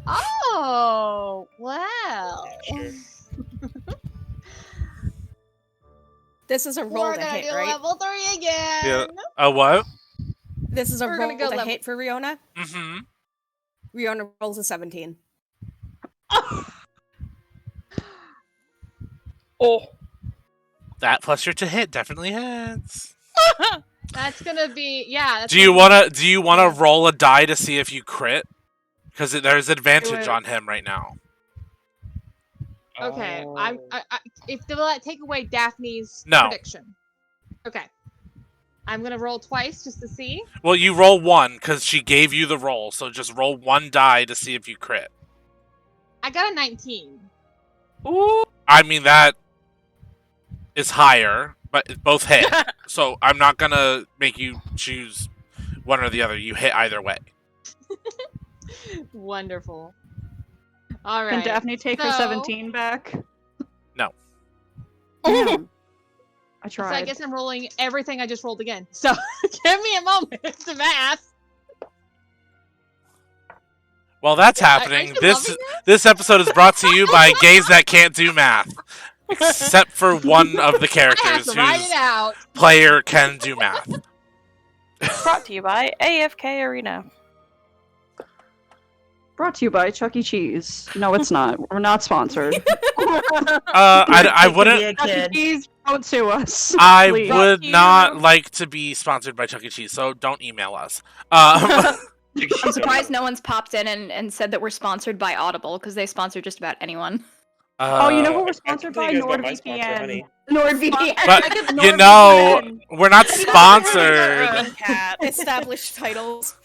Oh, wow. Sure. This is a roll We're to gonna hit, do right? level 3 again. Yeah. What? This is a We're roll gonna go to level- hit for Riona. Mm-hmm. Riona rolls a 17. Oh. That plus your to hit definitely hits. That's gonna be That's Do you wanna roll a die to see if you crit? Because there's advantage it. on him right now. Okay, Oh. I if will that take away Daphne's No. prediction? Okay, I'm gonna roll twice just to see. Well, you roll one because she gave you the roll, so just roll one die to see if you crit. I got a 19. Ooh. I mean that is higher, but both hit. So I'm not gonna make you choose one or the other. You hit either way. Wonderful. All right. Can Daphne take her So- 17 back? No. Damn. I So tried. I guess I'm rolling everything I just rolled again. So give me a moment to math. While that's Are happening, you this loving this episode is brought to you by gays that can't do math, except for one of the I have characters to write whose it out. player can do math. Brought to you by AFK Arena. Brought to you by Chuck E. Cheese. No, it's not. We're not sponsored. I Take to wouldn't. be a Chuck E. kid. Cheese, don't sue us. I please. would you. not like to be sponsored by Chuck E. Cheese, so don't email us. I'm surprised no one's popped in and said that we're sponsored by Audible because they sponsor just about anyone. Oh, you know who I we're can sponsored tell by? you guys about my sponsor, NordVPN. honey. NordVPN. But you know, we're not sponsored. Cat. Established titles.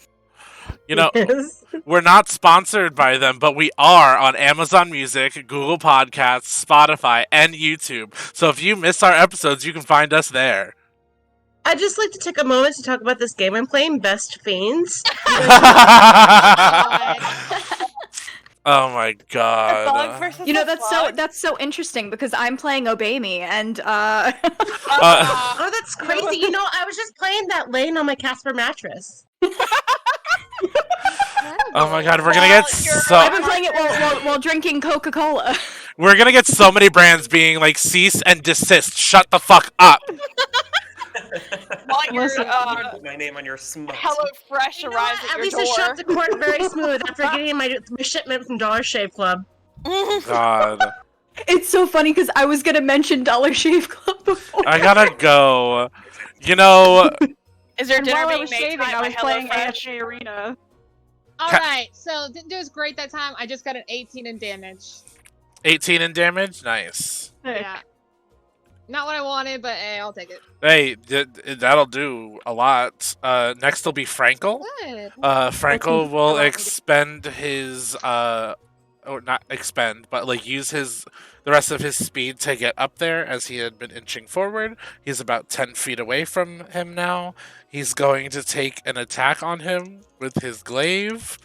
You know, Yes. we're not sponsored by them, but we are on Amazon Music, Google Podcasts, Spotify, and YouTube. So if you miss our episodes, you can find us there. I'd just like to take a moment to talk about this game I'm playing, Best Fiends. Oh my Bug god. versus You know, a that's bug? so interesting because I'm playing Obey Me, and Oh, that's crazy. You know, I was just playing that laying on my Casper mattress. Oh my god, we're gonna Well, get you're- I've so been playing it while drinking Coca-Cola. we're gonna get so many brands being like cease and desist. Shut the fuck up. While your Listen, Put my name on your smut. HelloFresh You know arrives what? at At your least door. it shut the court very smooth after getting my shipment from Dollar Shave Club. God. It's so funny because I was gonna mention Dollar Shave Club before. I gotta go. You know, Is there and dinner while I being was made shaving, tonight I by was playing HelloFresh? AFK Arena. All right, so didn't do as great that time. I just got an 18 in damage. 18 in damage? Nice. Yeah. Not what I wanted, but hey, I'll take it. Hey, that'll do a lot. Next will be Frankel. Good. Frankel will Hello. expend his or not expend, but like use the rest of his speed to get up there as he had been inching forward. He's about 10 feet away from him now. He's going to take an attack on him with his glaive.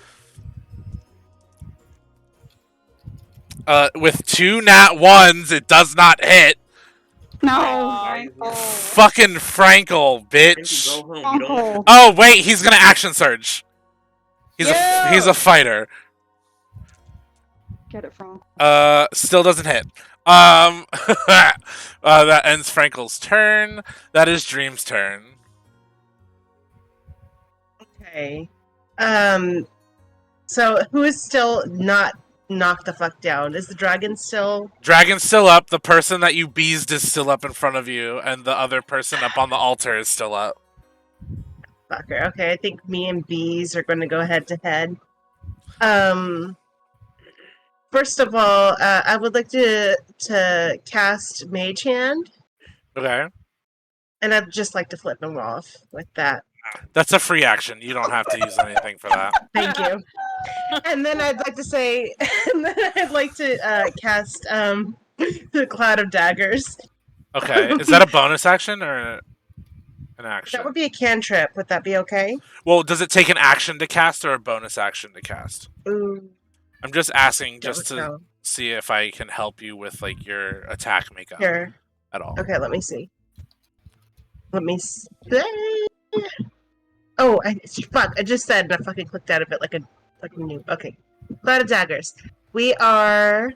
With 2 nat 1s, it does not hit. No. Fucking Frankel, bitch. Go home. You don't. Uncle. Oh wait, he's gonna action surge. He's a fighter. Get it from. Still doesn't hit. That ends Frankel's turn. That is Dream's turn. Okay. So who is still not knocked the fuck down? Is the dragon still? Dragon's still up. The person that you beezed is still up in front of you, and the other person up on the altar is still up. Fucker. Okay, I think me and Bees are going to go head to head. First of all, I would like to cast Mage Hand, Okay. and I'd just like to flip him off with that. That's a free action. You don't have to use anything for that. Thank you. And then I'd like to say, and then I'd like to cast the Cloud of Daggers. Okay. Is that a bonus action or an action? That would be a cantrip. Would that be okay? Well, does it take an action to cast or a bonus action to cast? Ooh, I'm just asking just don't to know. see if I can help you with like your attack makeup Here. at all. Okay, let me see. Let me see. Oh, fuck! I just said, and I fucking clicked out of it like a noob. Okay, Cloud of Daggers. We are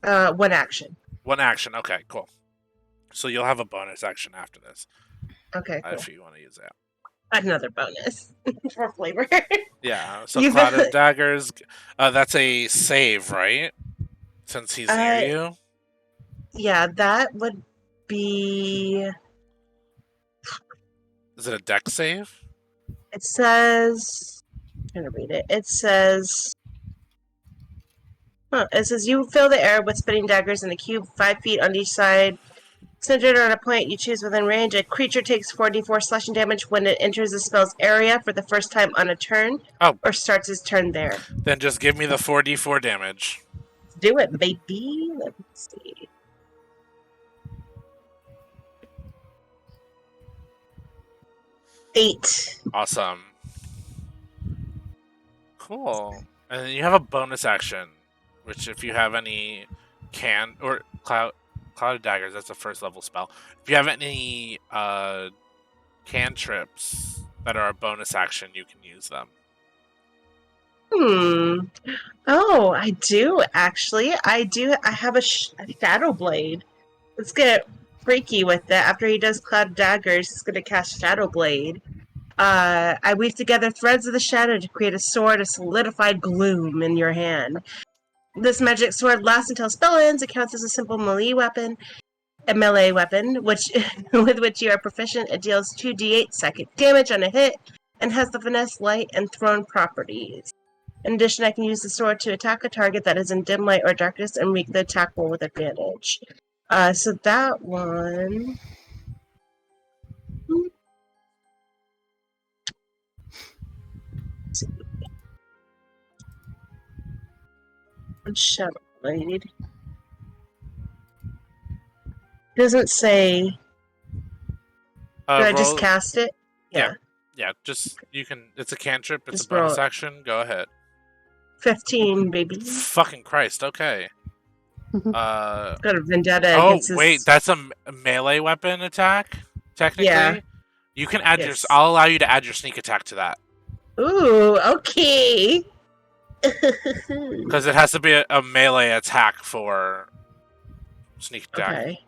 one action. One action. Okay, cool. So you'll have a bonus action after this Okay, cool. if you want to use that. Another bonus for flavor. Yeah. So You've- Cloud of Daggers. That's a save, right? Since he's near you. Yeah, that would be. Is it a deck save? It says. I'm trying to read it. It says. It says you fill the air with spinning daggers in a cube 5 feet on each side. Centered on a point you choose within range. A creature takes 4d4 slashing damage when it enters the spell's area for the first time on a turn. Oh. Or starts his turn there. Then just give me the 4d4 damage. Do it, baby. Let me see. Eight. Awesome. Cool. And then you have a bonus action, which if you have any Cloud of Daggers, that's a first level spell. If you have any cantrips that are a bonus action, you can use them. Oh, I do actually. I have a Shadow Blade. Let's get freaky with it. After he does Cloud of Daggers, he's going to cast Shadow Blade. I weave together threads of the shadow to create a sword of solidified gloom in your hand. This magic sword lasts until spell ends. It counts as a simple melee weapon, which with which you are proficient. It deals 2d8 psychic damage on a hit, and has the finesse, light, and thrown properties. In addition, I can use the sword to attack a target that is in dim light or darkness and make the attack roll with advantage. So that one. Shadow Blade. Doesn't say Did I just roll. cast it? Yeah. Yeah, just you can. It's a cantrip. It's Just a bonus roll it. action. Go ahead. 15, baby. Fucking Christ. Okay. Got a vendetta Oh against wait, this. that's a melee weapon attack. Technically, Yeah. you can add Yes. I'll allow you to add your sneak attack to that Ooh, okay. because it has to be a melee attack for sneak attack. Okay.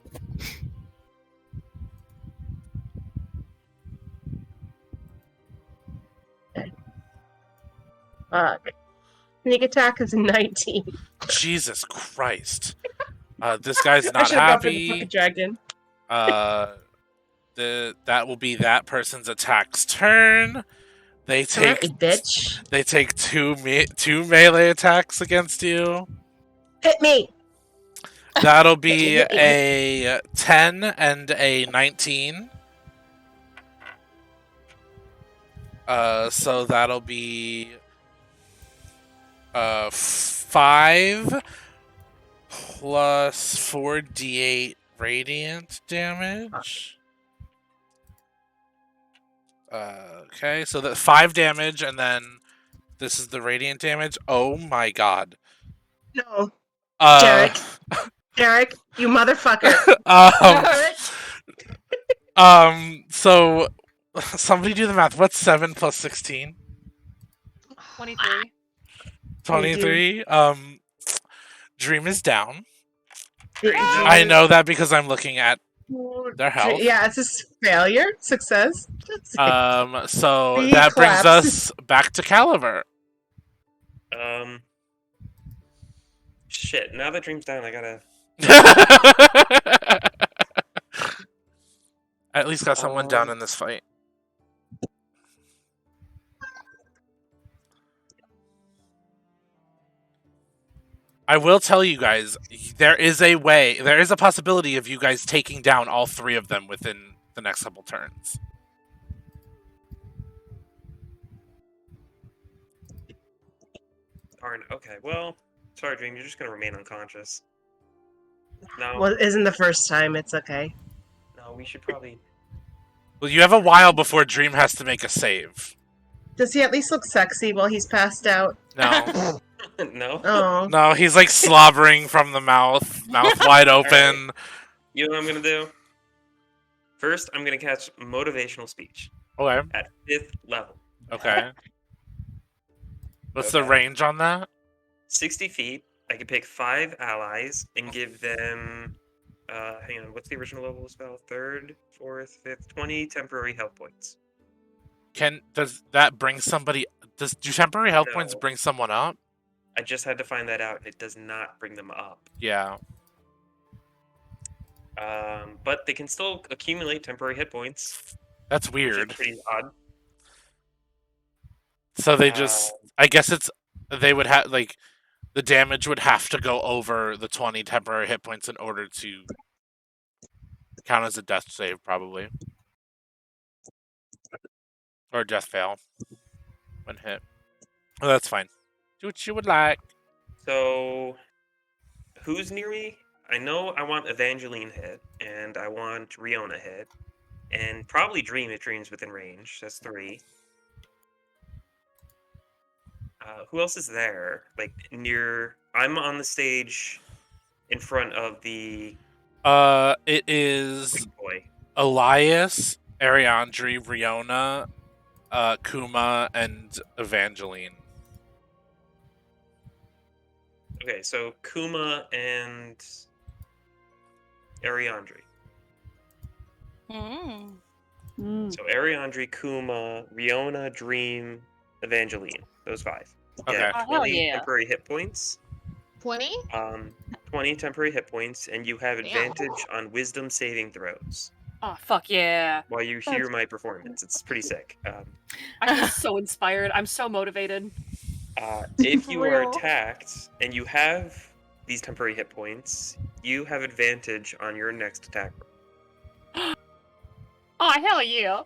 Fuck. Sneak attack is 19. Jesus Christ. This guy's I not should have gone for the happy. fucking dragon. That will be that person's attack's turn. They Come at take me, bitch. they take two melee attacks against you. Hit me. That'll be Hit me. a 10 and a 19. So that'll be 5 plus 4d8 radiant damage. Okay, so that's 5 damage, and then this is the radiant damage. Oh my god. No. Derek. Derek, you motherfucker. So somebody do the math. What's 7 plus 16? 23. 23. Dream is down. Yeah. I know that because I'm looking at their health. Yeah, it's a failure. Success. So The that brings collapse. us back to Caliber. Shit. Now that Dream's down, I gotta. I at least got someone down in this fight. I will tell you guys, there is a possibility of you guys taking down all 3 of them within the next couple turns. Darn. Okay. Well, sorry, Dream. You're just gonna remain unconscious. No. Well, it isn't the first time. It's okay. No. We should probably. Well, you have a while before Dream has to make a save. Does he at least look sexy while he's passed out? No. No. Oh. No, he's like slobbering from the mouth wide open. You know what I'm gonna do? First, I'm gonna catch motivational speech Okay. at 5th level. Okay. What's the range on that? 60 feet. I can pick 5 allies and give them. Hang on. What's the original level spell? 3rd, 4th, 5th, 20 temporary health points. Does that bring somebody? Do temporary health points No. bring someone up? I just had to find that out, and it does not bring them up. Yeah. But they can still accumulate temporary hit points. That's Which is weird. pretty odd. So they just, I guess they would have, like, the damage would have to go over the 20 temporary hit points in order to count as a death save, probably. Or death fail when hit. Oh, that's fine. Do what you would like. So, who's near me? I know I want Evangeline hit, and I want Riona hit, and probably Dream if Dream's within range. That's 3. Who else is there? Like, near... I'm on the stage in front of the... It is big boy. Elias, Ariandri, Riona, Kuma, and Evangeline. Okay, so Kuma and Ariandri. So Ariandri, Kuma, Riona, Dream, Evangeline. Those 5. Okay. Yeah, Oh, 20 hell yeah. temporary hit points. 20? 20 temporary hit points, and you have advantage on wisdom saving throws Oh, fuck yeah. while you hear my performance. It's pretty sick. I feel so inspired. I'm so motivated. If you are Real. attacked and you have these temporary hit points, you have advantage on your next attack roll. Oh, hell yeah.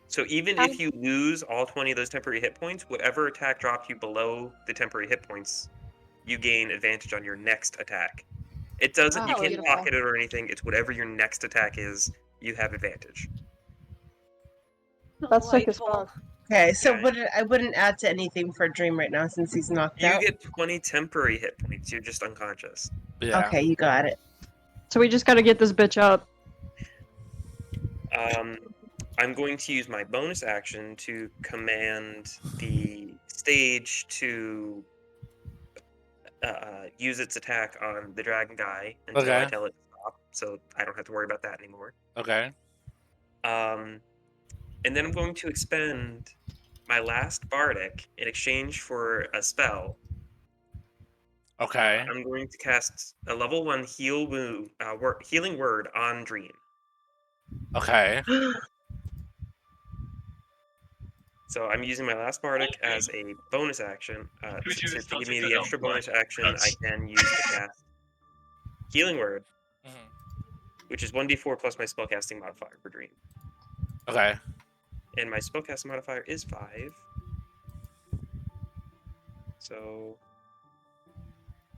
So even if you lose all 20 of those temporary hit points, whatever attack dropped you below the temporary hit points, you gain advantage on your next attack. It doesn't, you Oh, can't beautiful. pocket it or anything. It's whatever your next attack is, you have advantage. That's sick as fuck. Okay, so Okay. I wouldn't add to anything for Dream right now since he's knocked You out. get 20 temporary hit points. You're just unconscious. Yeah. Okay, you got it. So we just gotta get this bitch up. I'm going to use my bonus action to command the stage to use its attack on the dragon guy until I Okay. tell it to stop, so I don't have to worry about that anymore. Okay. And then I'm going to expend my last bardic in exchange for a spell. Okay. I'm going to cast a level 1 healing word on Dream. Okay. So I'm using my last bardic as a bonus action. To give me the extra bonus action, I can use to cast healing word, which is 1d4 plus my spellcasting modifier for Dream. Okay. And my spellcasting modifier is 5. So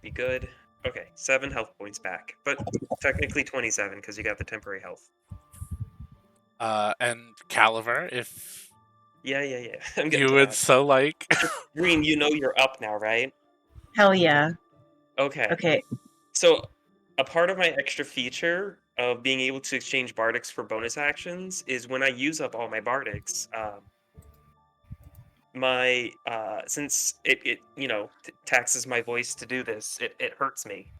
be good. Okay, 7 health points back, but technically 27 because you got the temporary health. And Caliver, if Yeah. I'm getting you to would that. so like. Dream, you know you're up now, right? Hell yeah. Okay. Okay. So a part of my extra feature of being able to exchange bardics for bonus actions is when I use up all my bardics, since it taxes my voice to do this, it hurts me.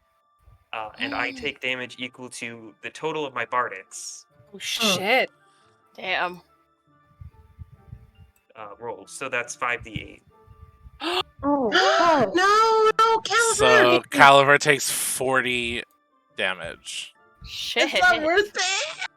And I take damage equal to the total of my bardics Oh shit. Damn. rolls. So that's 5d8. Oh, No, Caliber! So Caliver takes 40 damage. Shit. It's not worth it!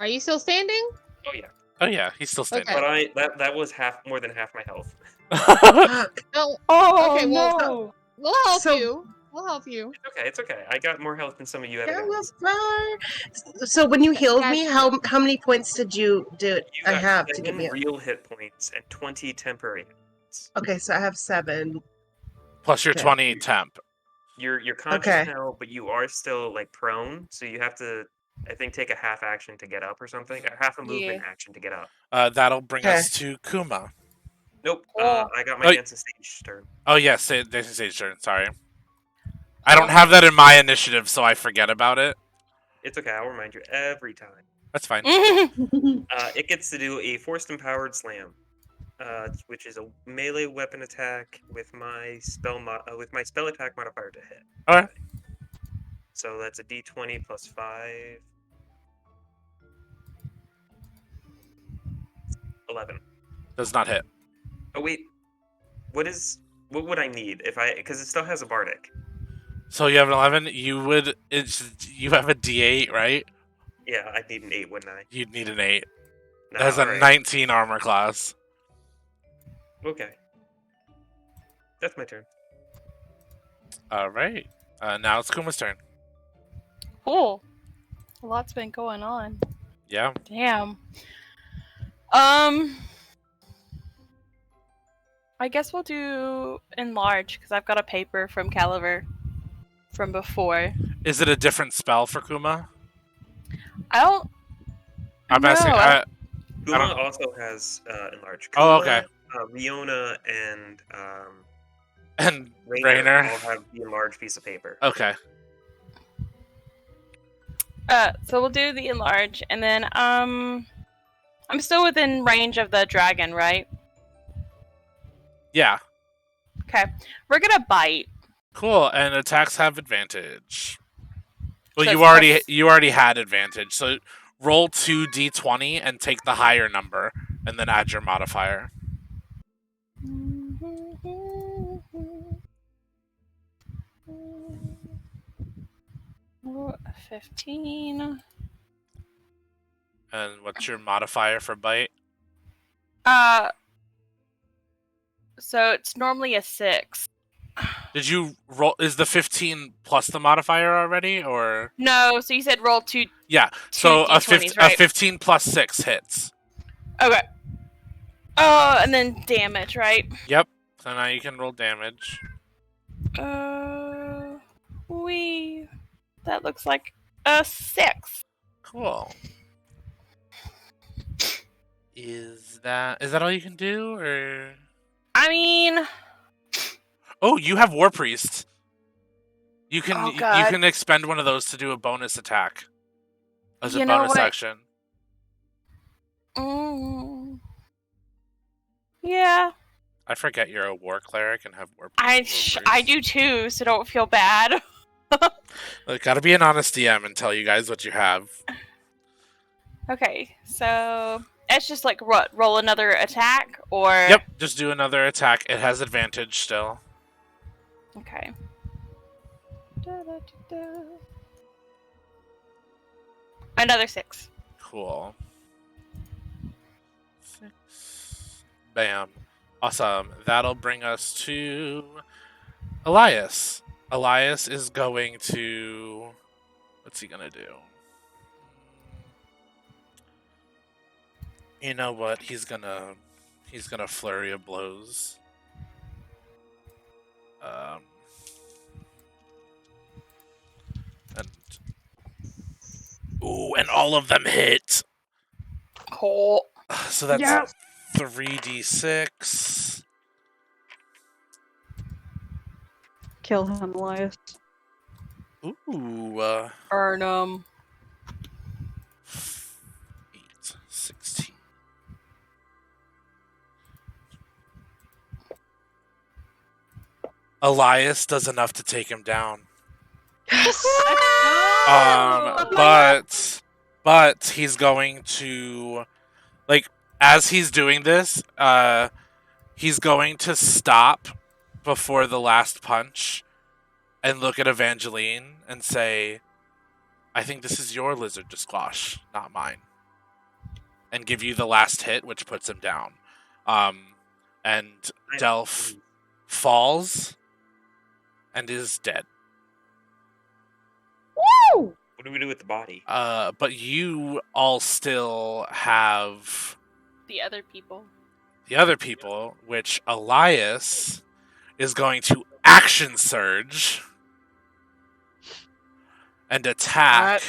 Are you still standing? Oh yeah. Oh yeah, he's still standing. Okay. But that was more than half my health. Fuck. No. Oh Okay, well, no! We'll help So- you. We'll help you. It's okay. I got more health than some of you evidently. Caliber! So when you healed me, how many points did you do? You I got have to give 7 me. real hit points and 20 temporary hit points. Okay, so I have 7. Plus your Okay. 20 temp. You're conscious Okay. now, but you are still like prone, so you have to, I think, take a half action to get up or something. A half a movement action to get up. That'll bring Okay. us to Kuma. Nope. Cool. I got my Oh. dancing stage turn. Oh yes, Dancing Stage turn. Sorry, I don't have that in my initiative, so I forget about it. It's okay. I'll remind you every time. That's fine. It gets to do a forced empowered slam, which is a melee weapon attack with my spell attack modifier to hit. Alright. So that's a d20 plus 5. 11. Does not hit. Oh wait, what would I need because it still has a bardic? So you have an 11. You have a D8, right? Yeah, I'd need an 8, wouldn't I? You'd need an 8. Nah, It has a alright. 19 armor class. Okay. That's my turn. Alright. Now it's Kuma's turn. Cool. A lot's been going on. Yeah. Damn. I guess we'll do enlarge because I've got a paper from Caliver from before. Is it a different spell for Kuma? I don't. I'm know. asking. Kuma also has enlarge. Oh, Kuma, okay. Riona and And Rainer Rainer. all have the enlarged piece of paper. Okay. So we'll do the enlarge, and then I'm still within range of the dragon, right? Yeah. Okay, we're gonna bite. Cool. And attacks have advantage. Well, So you it's already had advantage. So roll 2d20 and take the higher number, and then add your modifier. 15. And what's your modifier for bite? So it's normally a 6. Did you roll? Is the 15 plus the modifier already, or? No, so you said roll 2. Yeah. So a D20s, right? 15 plus 6 hits. Okay. And then damage, right? Yep. So now you can roll damage. That looks like a 6. Cool. Is that all you can do, or? I mean, Oh, you have War Priest. You can Oh, you God. can expend one of those to do a bonus attack as a You know bonus what? action. Yeah, I forget you're a war cleric and have War Priest. I do too, so don't feel bad. Like, gotta be an honest DM and tell you guys what you have. Okay, so it's just like what? Roll another attack, or Yep, just do another attack. It has advantage still. Okay. Another 6. Cool. 6. Bam. Awesome. That'll bring us to Elias. Elias is going to... What's he gonna do? You know what? He's gonna flurry of blows. And all of them hit. Cool. So that's Yeah. 3d6. Kill him, Elias. Ooh. Burn 'em. 8, 16. Elias does enough to take him down. But he's going to, like, as he's doing this, he's going to stop before the last punch and look at Evangeline and say, I think this is your lizard to squash, not mine. And give you the last hit, which puts him down. And Delph falls and is dead. Woo! What do we do with the body? But you all still have The other people. the other people, which Elias is going to action surge and attack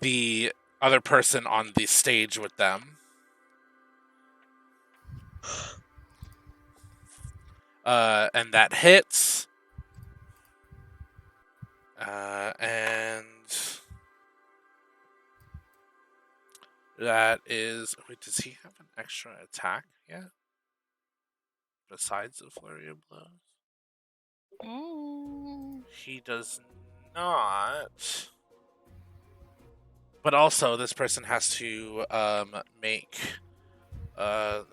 the other person on the stage with them. And that hits. And that is... Wait, does he have an extra attack yet? Besides the flurry of blows? He does not. But also, this person has to make... that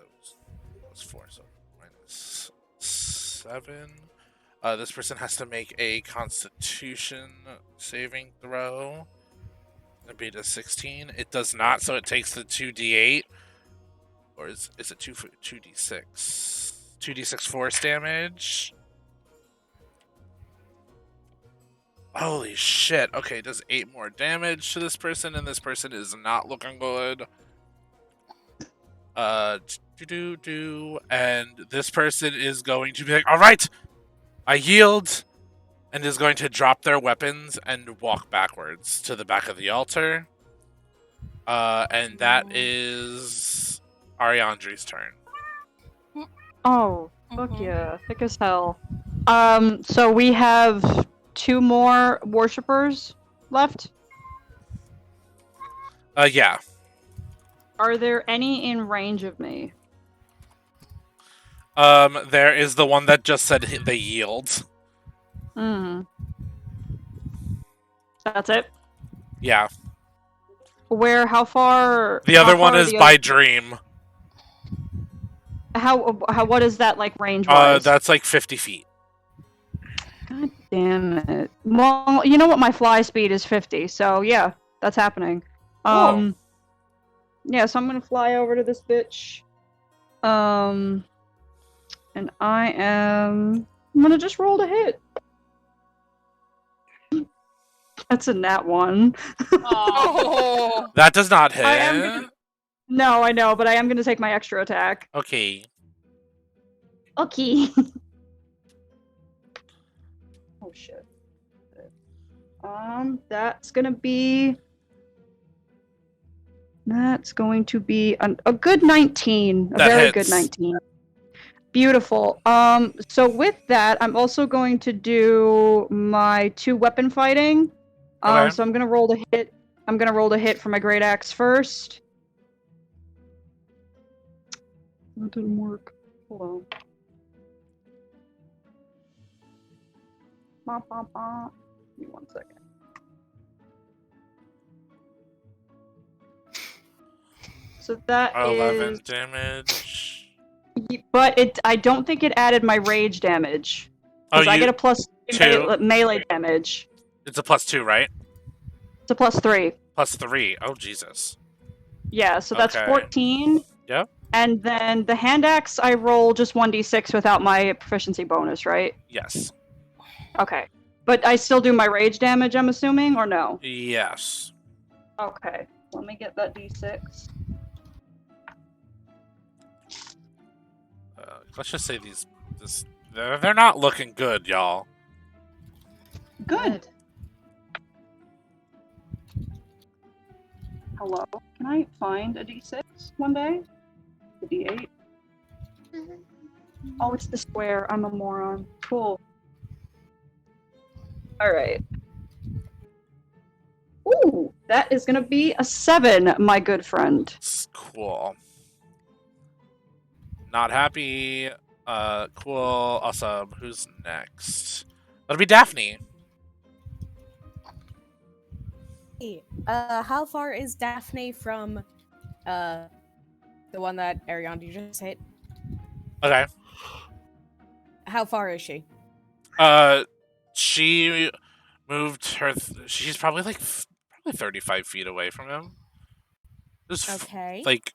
was 4, so minus 7. This person has to make a Constitution saving throw. That'd be to 16. It does not, so it takes the 2d8. Or is it 2d6? 2d6 force damage. Holy shit. Okay, it does 8 more damage to this person, and this person is not looking good. And this person is going to be like, alright, I yield, and is going to drop their weapons and walk backwards to the back of the altar. And that is Ariandri's turn. Oh, fuck yeah. Thick as hell. So we have 2 more worshippers left. Yeah. Are there any in range of me? There is the one that just said they yield. That's it? Yeah. How far? The other one are is the by other- Dream. what is that, like, range-wise? That's like 50 feet. God damn it. Well, you know what? My fly speed is 50, so yeah, that's happening. Cool. Yeah, so I'm gonna fly over to this bitch. And I'm gonna just roll to hit. That's a nat 1. Oh. That does not hit. No, I know, but I am gonna take my extra attack. Okay. Okay. Oh shit. That's gonna be That's going to be a good 19. A That very hits. good 19. Beautiful. So with that, I'm also going to do my 2 weapon fighting. Okay. So I'm gonna roll to hit. I'm gonna roll to hit for my great axe first. That didn't work. Hold on. Ba, ba, ba. Give me 1 second. So that 11 is. damage. But I don't think it added my rage damage. Oh, Because I get a plus 2? melee damage. It's a +2, right? It's a plus 3. +3. Oh, Jesus. Yeah, so that's Okay. 14. Yep. And then the hand axe, I roll just 1d6 without my proficiency bonus, right? Yes. Okay. But I still do my rage damage, I'm assuming, or no? Yes. Okay. Let me get that d6. Let's just say they're not looking good, y'all. Good. Hello? Can I find a d6 one day? The d8? Oh, it's the square. I'm a moron. Cool. Alright. Ooh, that is gonna be a 7, my good friend. It's cool. Not happy. Cool. Awesome. Who's next? That'll be Daphne. Hey, how far is Daphne from the one that Ariane just hit? Okay. How far is she? She moved her. She's probably probably 35 feet away from him. Okay. Like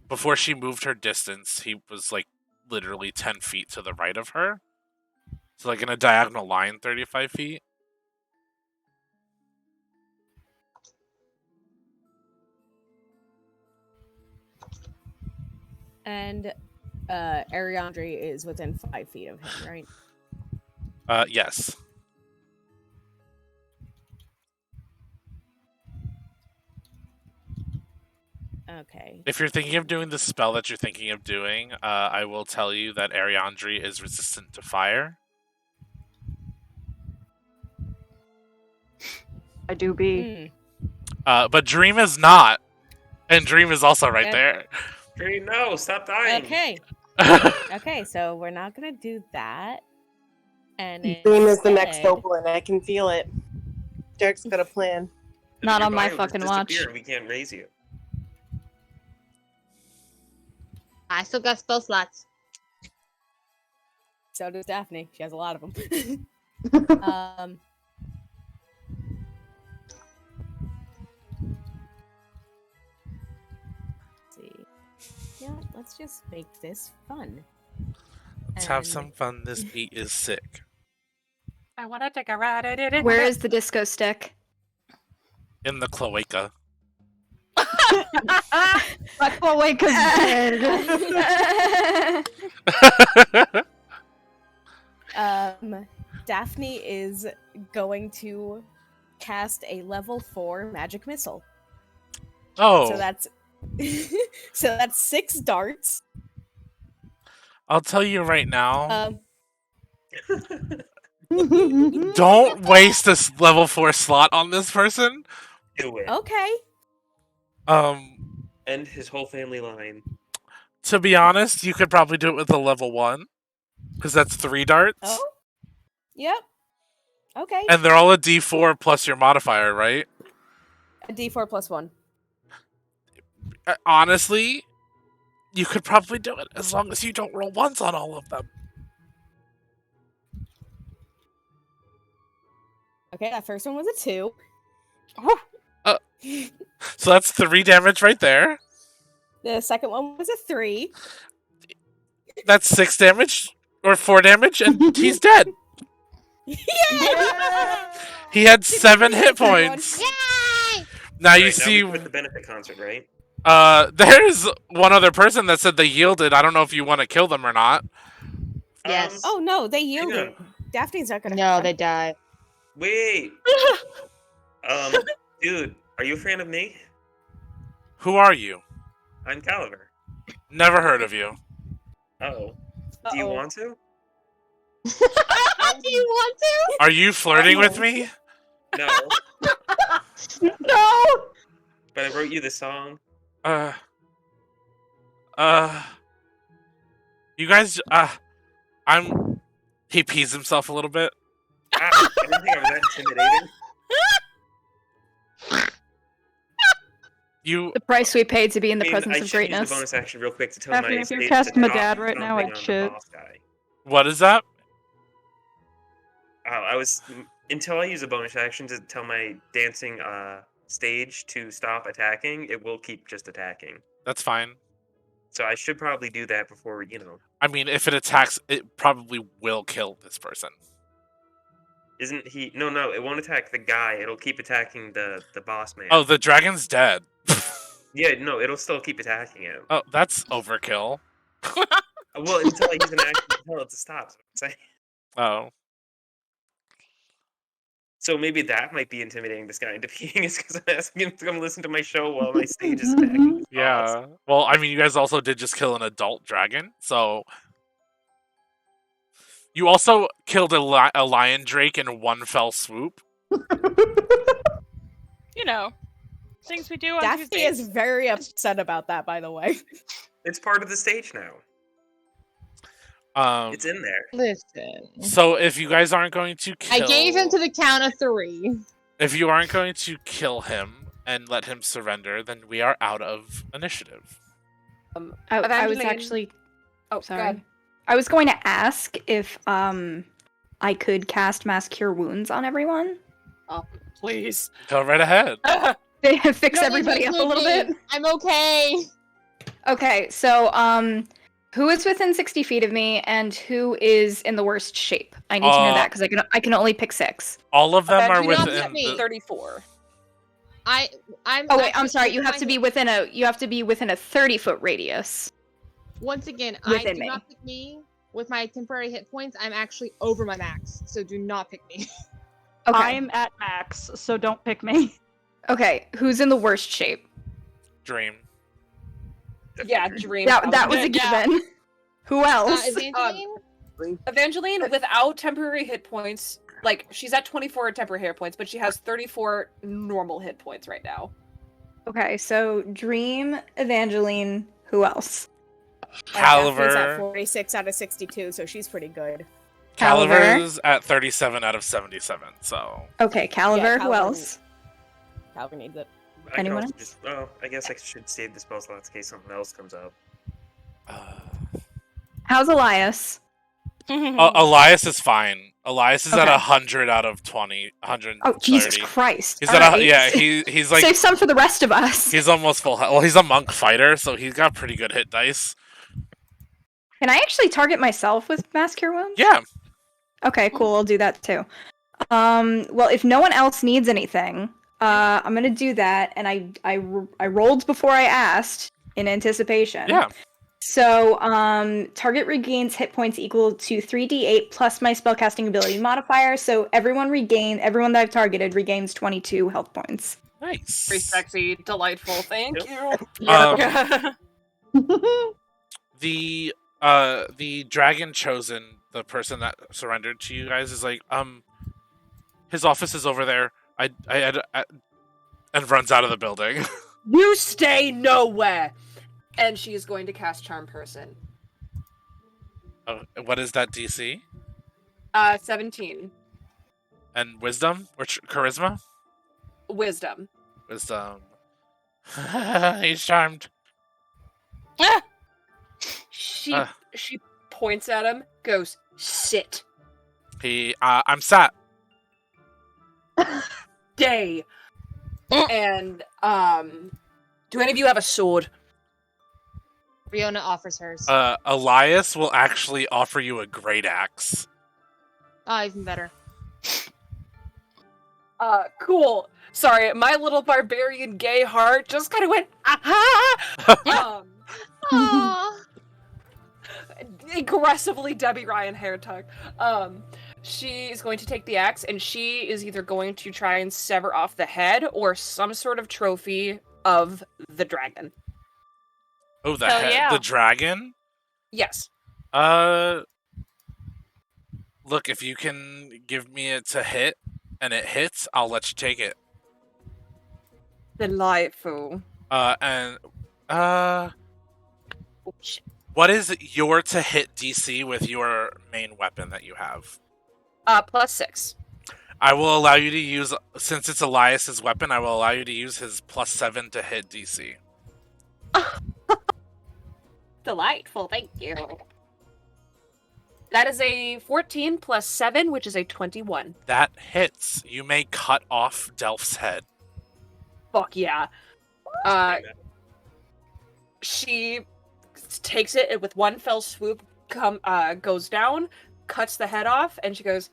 before she moved her distance, he was like literally 10 feet to the right of her. So like in a diagonal line, 35 feet. And Ariandre is within 5 feet of him, right? Yes. Okay. If you're thinking of doing the spell that you're thinking of doing, I will tell you that Ariandre is resistant to fire. I do be. But Dream is not. And Dream is also right there. Dream, no, stop dying. Okay. Okay, so we're not gonna do that. And Dream is the next instead- Oakland. I can feel it. Derek's got a plan. And Not if on my your body fucking just watch. disappear, We can't raise you. I still got spell slots. So does Daphne. She has a lot of them. Let's see. Yeah, let's just make this fun. Let's have And- some fun. This beat is sick. I want to take a ride at it. Where is the disco stick? In the cloaca. My cloaca's dead. Daphne is going to cast a level 4 magic missile. Oh. So that's 6 darts. I'll tell you right now. Um, Don't waste this level 4 slot on this person. Do it. okay. End his whole family line. To be honest, you could probably do it with a level 1. Because that's 3 darts. Oh. Yep. Okay. And they're all a d4 plus your modifier, right? A d4 plus 1. Honestly, you could probably do it as long as you don't roll ones on all of them. Okay, that first one was a 2. So that's 3 damage right there. The second one was a 3. That's 6 damage or 4 damage, and he's dead. Yay! He had 7 hit points. Yay! Now you Right, see, we're at the benefit concert, right? there's one other person that said they yielded. I don't know if you want to kill them or not. Yes. Oh no, they Hang yielded. on. Daphne's not gonna. No, they die. Wait. Dude, are you a fan of me? Who are you? I'm Caliver. Never heard of you. Oh. Do you want to? Do you want to? Are you flirting with me? No. No! But I wrote you the song. You guys, he pees himself a little bit. I didn't think I was that intimidating. You, The price we paid to be in the presence I of should use greatness. the bonus action real quick to tell Daphne, my if you're stage casting to my drop dad right now, something I'd on the shit. boss guy. what is that? I was until I use a bonus action to tell my dancing stage to stop attacking. It will keep just attacking. That's fine. So I should probably do that before I mean, if it attacks, it probably will kill this person. Isn't he? No, it won't attack the guy. It'll keep attacking the boss man. Oh, the dragon's dead. Yeah, no, it'll still keep attacking him. Oh, that's overkill. Well, until I use an action to tell it to stop. Is what I'm saying. Oh. So maybe that might be intimidating this guy into peeing, is because I'm asking him to come listen to my show while my stage is attacking his boss. Yeah. Well, I mean, you guys also did just kill an adult dragon, so... You also killed a lion drake in one fell swoop. You know, things we do on Daphne Tuesdays. is very upset about that, by the way. It's part of the stage now. It's in there. Listen. So if you guys aren't going to kill... I gave him to the count of 3. If you aren't going to kill him and let him surrender, then we are out of initiative. I was Evangeline- actually... Oh, go Sorry. ahead. I was going to ask if I could cast Mass Cure Wounds on everyone. Oh, please. Go right ahead. Fix No, everybody up a little bit. I'm okay. Okay, so who is within 60 feet of me and who is in the worst shape? I need to know that because I can only pick 6. All of them are Evangeline, within... me. 34. I'm. Oh wait, I'm actually sorry. You keeping have my to be hit- within a 30-foot radius. Once again, within do me. not pick me with my temporary hit points. I'm actually over my max, so do not pick me. Okay. I'm at max, so don't pick me. Okay, who's in the worst shape? Dream. Yeah, Dream. That was a Yeah. given. Who else? Evangeline? Evangeline, without temporary hit points, like, she's at 24 temporary hit points, but she has 34 normal hit points right now. Okay, so Dream, Evangeline, who else? Daphne's at Caliver. 46 out of 62, so she's pretty good. Caliver's at 37 out of 77, so... Okay, Caliver, who Caliver. else? Calvin needs it. I can Anyone also just, I guess I should save the spell slots in case something else comes up. How's Elias? Elias is fine. Elias is at Okay. 100 out of 20. 130. Oh, Jesus Christ. He's All at right. yeah, he's like... Save some for the rest of us. He's almost full health. Well, he's a monk fighter, so he's got pretty good hit dice. Can I actually target myself with Mass Cure Wounds? Yeah. Okay, cool. I'll do that too. Well, if no one else needs anything, I'm gonna do that, and I rolled before I asked in anticipation. Yeah. So, target regains hit points equal to 3d8 plus my spellcasting ability modifier. So everyone that I've targeted regains 22 health points. Nice. Very sexy, delightful. Thank you. The dragon chosen, the person that surrendered to you guys, is like, his office is over there. And runs out of the building. You stay nowhere. And she is going to cast Charm Person. What is that DC? 17. And wisdom or charisma? Wisdom. Wisdom. He's charmed. She points at him, goes, sit. I'm sat. Day. And do any of you have a sword? Riona offers hers. Elias will actually offer you a great axe. Oh, even better. Cool. Sorry, my little barbarian gay heart just kind of went, aha! Aww. Aggressively Debbie Ryan hair tug. She is going to take the axe, and she is either going to try and sever off the head or some sort of trophy of the dragon. Oh, the Hell yeah. the dragon? Yes. Look, if you can give me it to hit, and it hits, I'll let you take it. Delightful. What is your to hit DC with your main weapon that you have? +6. I will allow you to use, since it's Elias's weapon, I will allow you to use his +7 to hit DC. Delightful, thank you. That is a 14 + 7, which is a 21. That hits. You may cut off Delph's head. Fuck yeah. She takes it with one fell swoop, goes down, cuts the head off, and she goes,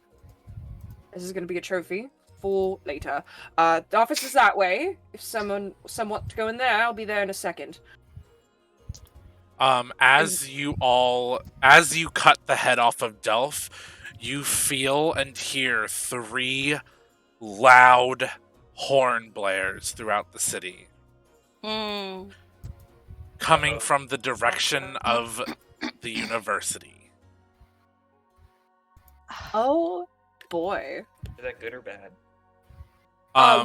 "This is going to be a trophy for later. The office is that way. If someone wants to go in there, I'll be there in a second." As you cut the head off of Delph, you feel and hear 3 loud horn blares throughout the city. Coming from the direction of the university. Oh boy. Is that good or bad?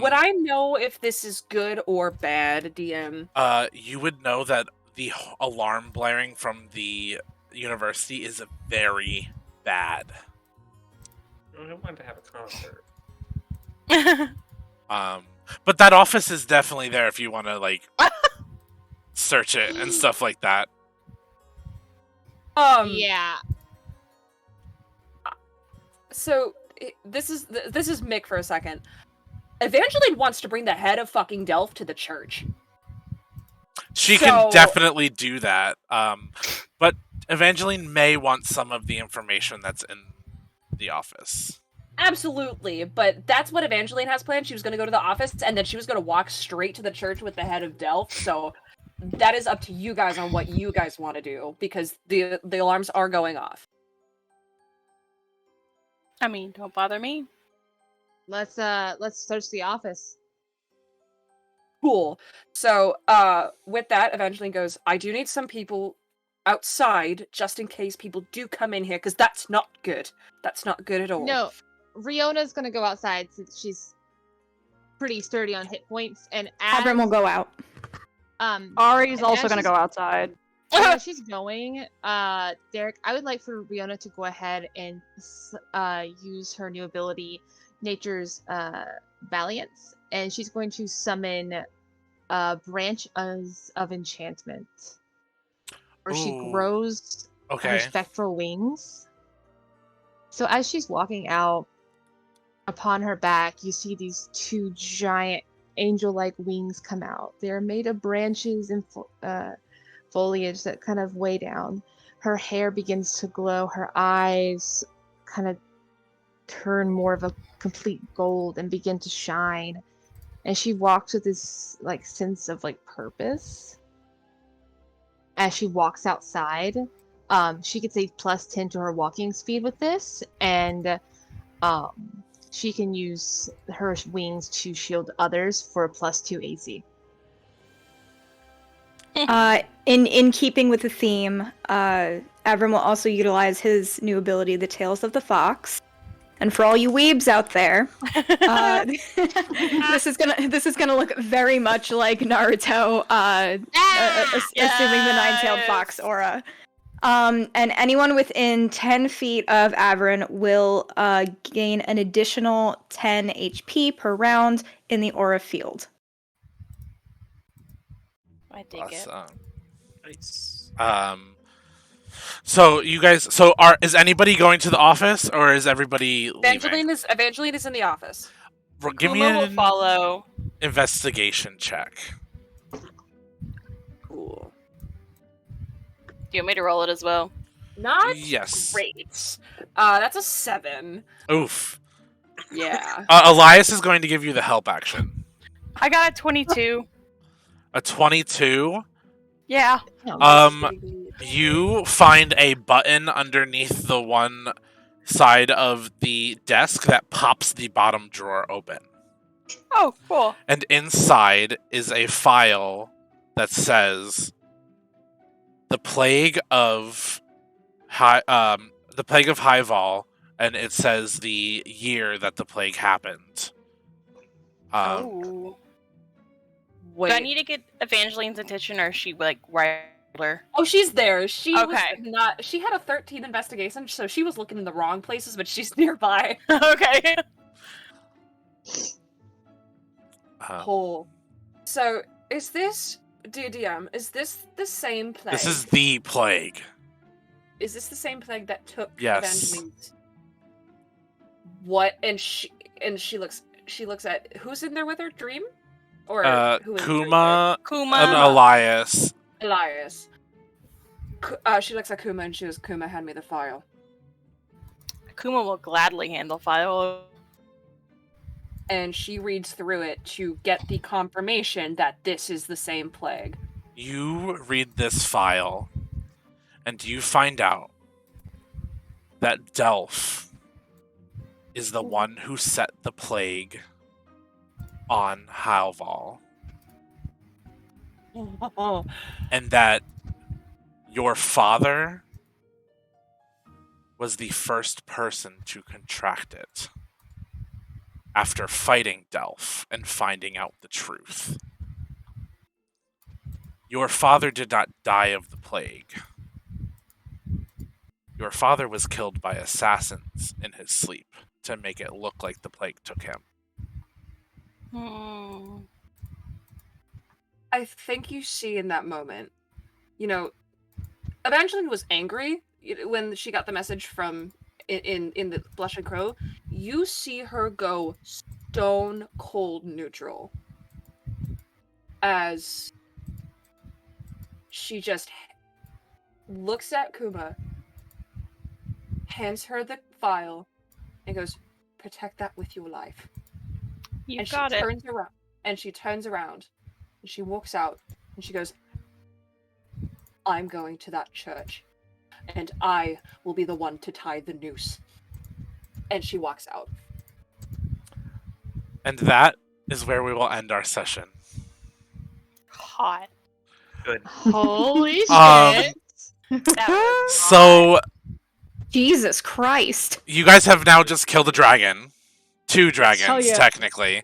Would I know if this is good or bad, DM? You would know that the alarm blaring from the university is very bad. I want to have a concert. But that office is definitely there if you want to, like, search it and stuff like that. Yeah. So this is Mick for a second. Evangeline wants to bring the head of fucking Delph to the church. She can definitely do that. But Evangeline may want some of the information that's in the office. Absolutely, but that's what Evangeline has planned. She was going to go to the office, and then she was going to walk straight to the church with the head of Delph. So that is up to you guys on what you guys want to do, because the alarms are going off. I mean, don't bother me. Let's search the office. Cool. So, with that, Evangeline goes, "I do need some people outside, just in case people do come in here, because that's not good. That's not good at all." No, Riona's gonna go outside since she's pretty sturdy on hit points, and Abram will go out. Ari's also gonna go outside. As she's going, Derek, I would like for Riona to go ahead and use her new ability, Nature's Valiance, and she's going to summon a branch of enchantment, where she grows her spectral wings. So as she's walking out, upon her back, you see these 2 giant angel-like wings come out. They're made of branches and foliage that kind of weigh down. Her hair begins to glow. Her eyes kind of turn more of a complete gold and begin to shine. And she walks with this like sense of like purpose. As she walks outside, she gets a +10 to her walking speed with this, and she can use her wings to shield others for a +2 AC. In keeping with the theme, Avram will also utilize his new ability, the Tales of the Fox. And for all you weebs out there, this is gonna look very much like Naruto, assuming the nine-tailed fox aura. And anyone within 10 feet of Avram will gain an additional 10 HP per round in the aura field. I dig it. Nice. So you guys, is anybody going to the office, or is everybody leaving? Evangeline is in the office. Give me Uma will an follow. investigation check. Cool. Do you want me to roll it as well? Not Yes. great. That's a 7. Oof. Yeah. Elias is going to give you the help action. I got a 22. A 22. Yeah. You find a button underneath the one side of the desk that pops the bottom drawer open. Oh, cool. And inside is a file that says the plague of Highval, and it says the year that the plague happened. Oh. Wait. Do I need to get Evangeline's attention, or is she like regular? Oh, she's there. She was Okay. not. She had a 13 investigation, so she was looking in the wrong places, but she's nearby. Okay. Cool. So, is this DDM? Is this the same plague? This is the plague. Is this the same plague that took Yes. Evangeline's? What? And she looks. She looks at who's in there with her. Dream, or who is Kuma Kuma. and Elias. Elias. She looks at Kuma and she goes, "Kuma, hand me the file." Kuma will gladly handle file. And she reads through it to get the confirmation that this is the same plague. You read this file, and you find out that Delph is the one who set the plague on Halval, and that your father was the first person to contract it after fighting Delph and finding out the truth. Your father did not die of the plague. Your father was killed by assassins in his sleep to make it look like the plague took him. I think you see in that moment, Evangeline was angry when she got the message from in the Blushing Crow. You see her go stone cold neutral as she just looks at Kuma, hands her the file, and goes, "Protect that with your life." You and got she it. turns around, and she turns around, and she walks out, and she goes, "I'm going to that church, and I will be the one to tie the noose." And she walks out. And that is where we will end our session. Hot. Good. Holy shit! Um, That was So, Jesus Christ. you guys have now just killed a dragon. 2 dragons, Hell yeah. technically.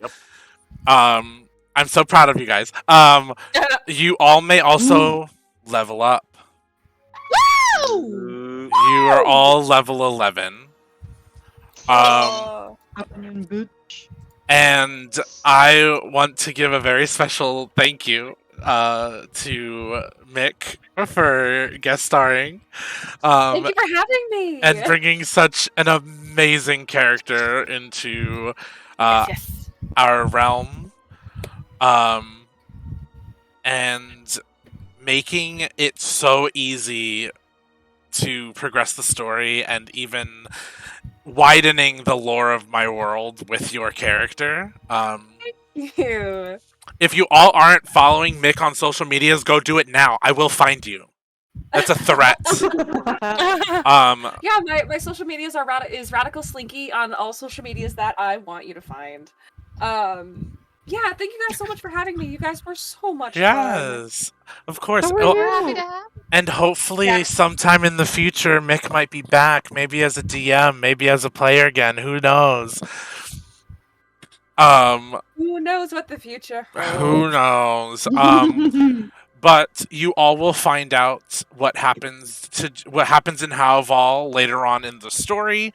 I'm so proud of you guys. You all may also level up. Woo! You are all level 11. Oh. And I want to give a very special thank you to Mick for guest starring. Thank you for having me! And bringing such an amazing character into Yes. our realm. And making it so easy to progress the story and even widening the lore of my world with your character. You. If you all aren't following Mick on social medias, go do it now. I will find you. That's a threat. Yeah, my social medias are is Radicalslinky on all social medias that I want you to find. Yeah, thank you guys so much for having me. You guys were so much fun. Yes, of course. Oh, Oh, We're happy to have you. and hopefully sometime in the future, Mick might be back. Maybe as a DM, maybe as a player again. Who knows? Who knows what the future holds? Who knows? But you all will find out what happens in Halval later on in the story,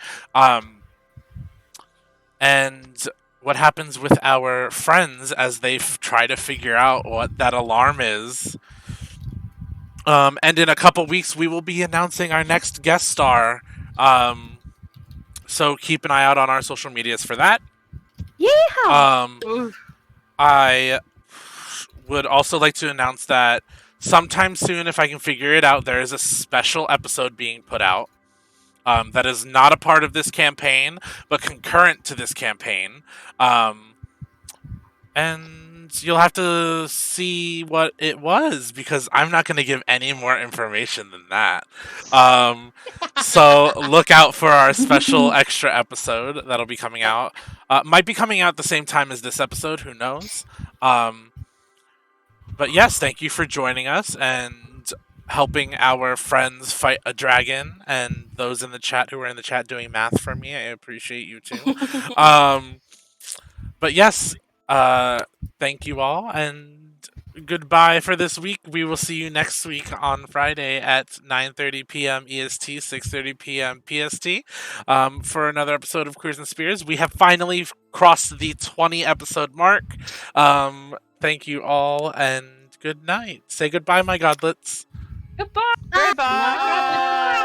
and what happens with our friends as they try to figure out what that alarm is. And in a couple weeks, we will be announcing our next guest star. So keep an eye out on our social medias for that. Yeah. I would also like to announce that sometime soon, if I can figure it out, there is a special episode being put out that is not a part of this campaign, but concurrent to this campaign. And and you'll have to see what it was because I'm not going to give any more information than that. So look out for our special extra episode that'll be coming out. Might be coming out at the same time as this episode. Who knows? But yes, thank you for joining us and helping our friends fight a dragon, and those in the chat who were in the chat doing math for me. I appreciate you too. But yes, thank you all, and goodbye for this week. We will see you next week on Friday at 9:30 p.m. EST, 6:30 p.m. PST, for another episode of Queers and Spears. We have finally crossed the 20 episode mark. Thank you all, and good night. Say goodbye, my godlets. Goodbye. Goodbye.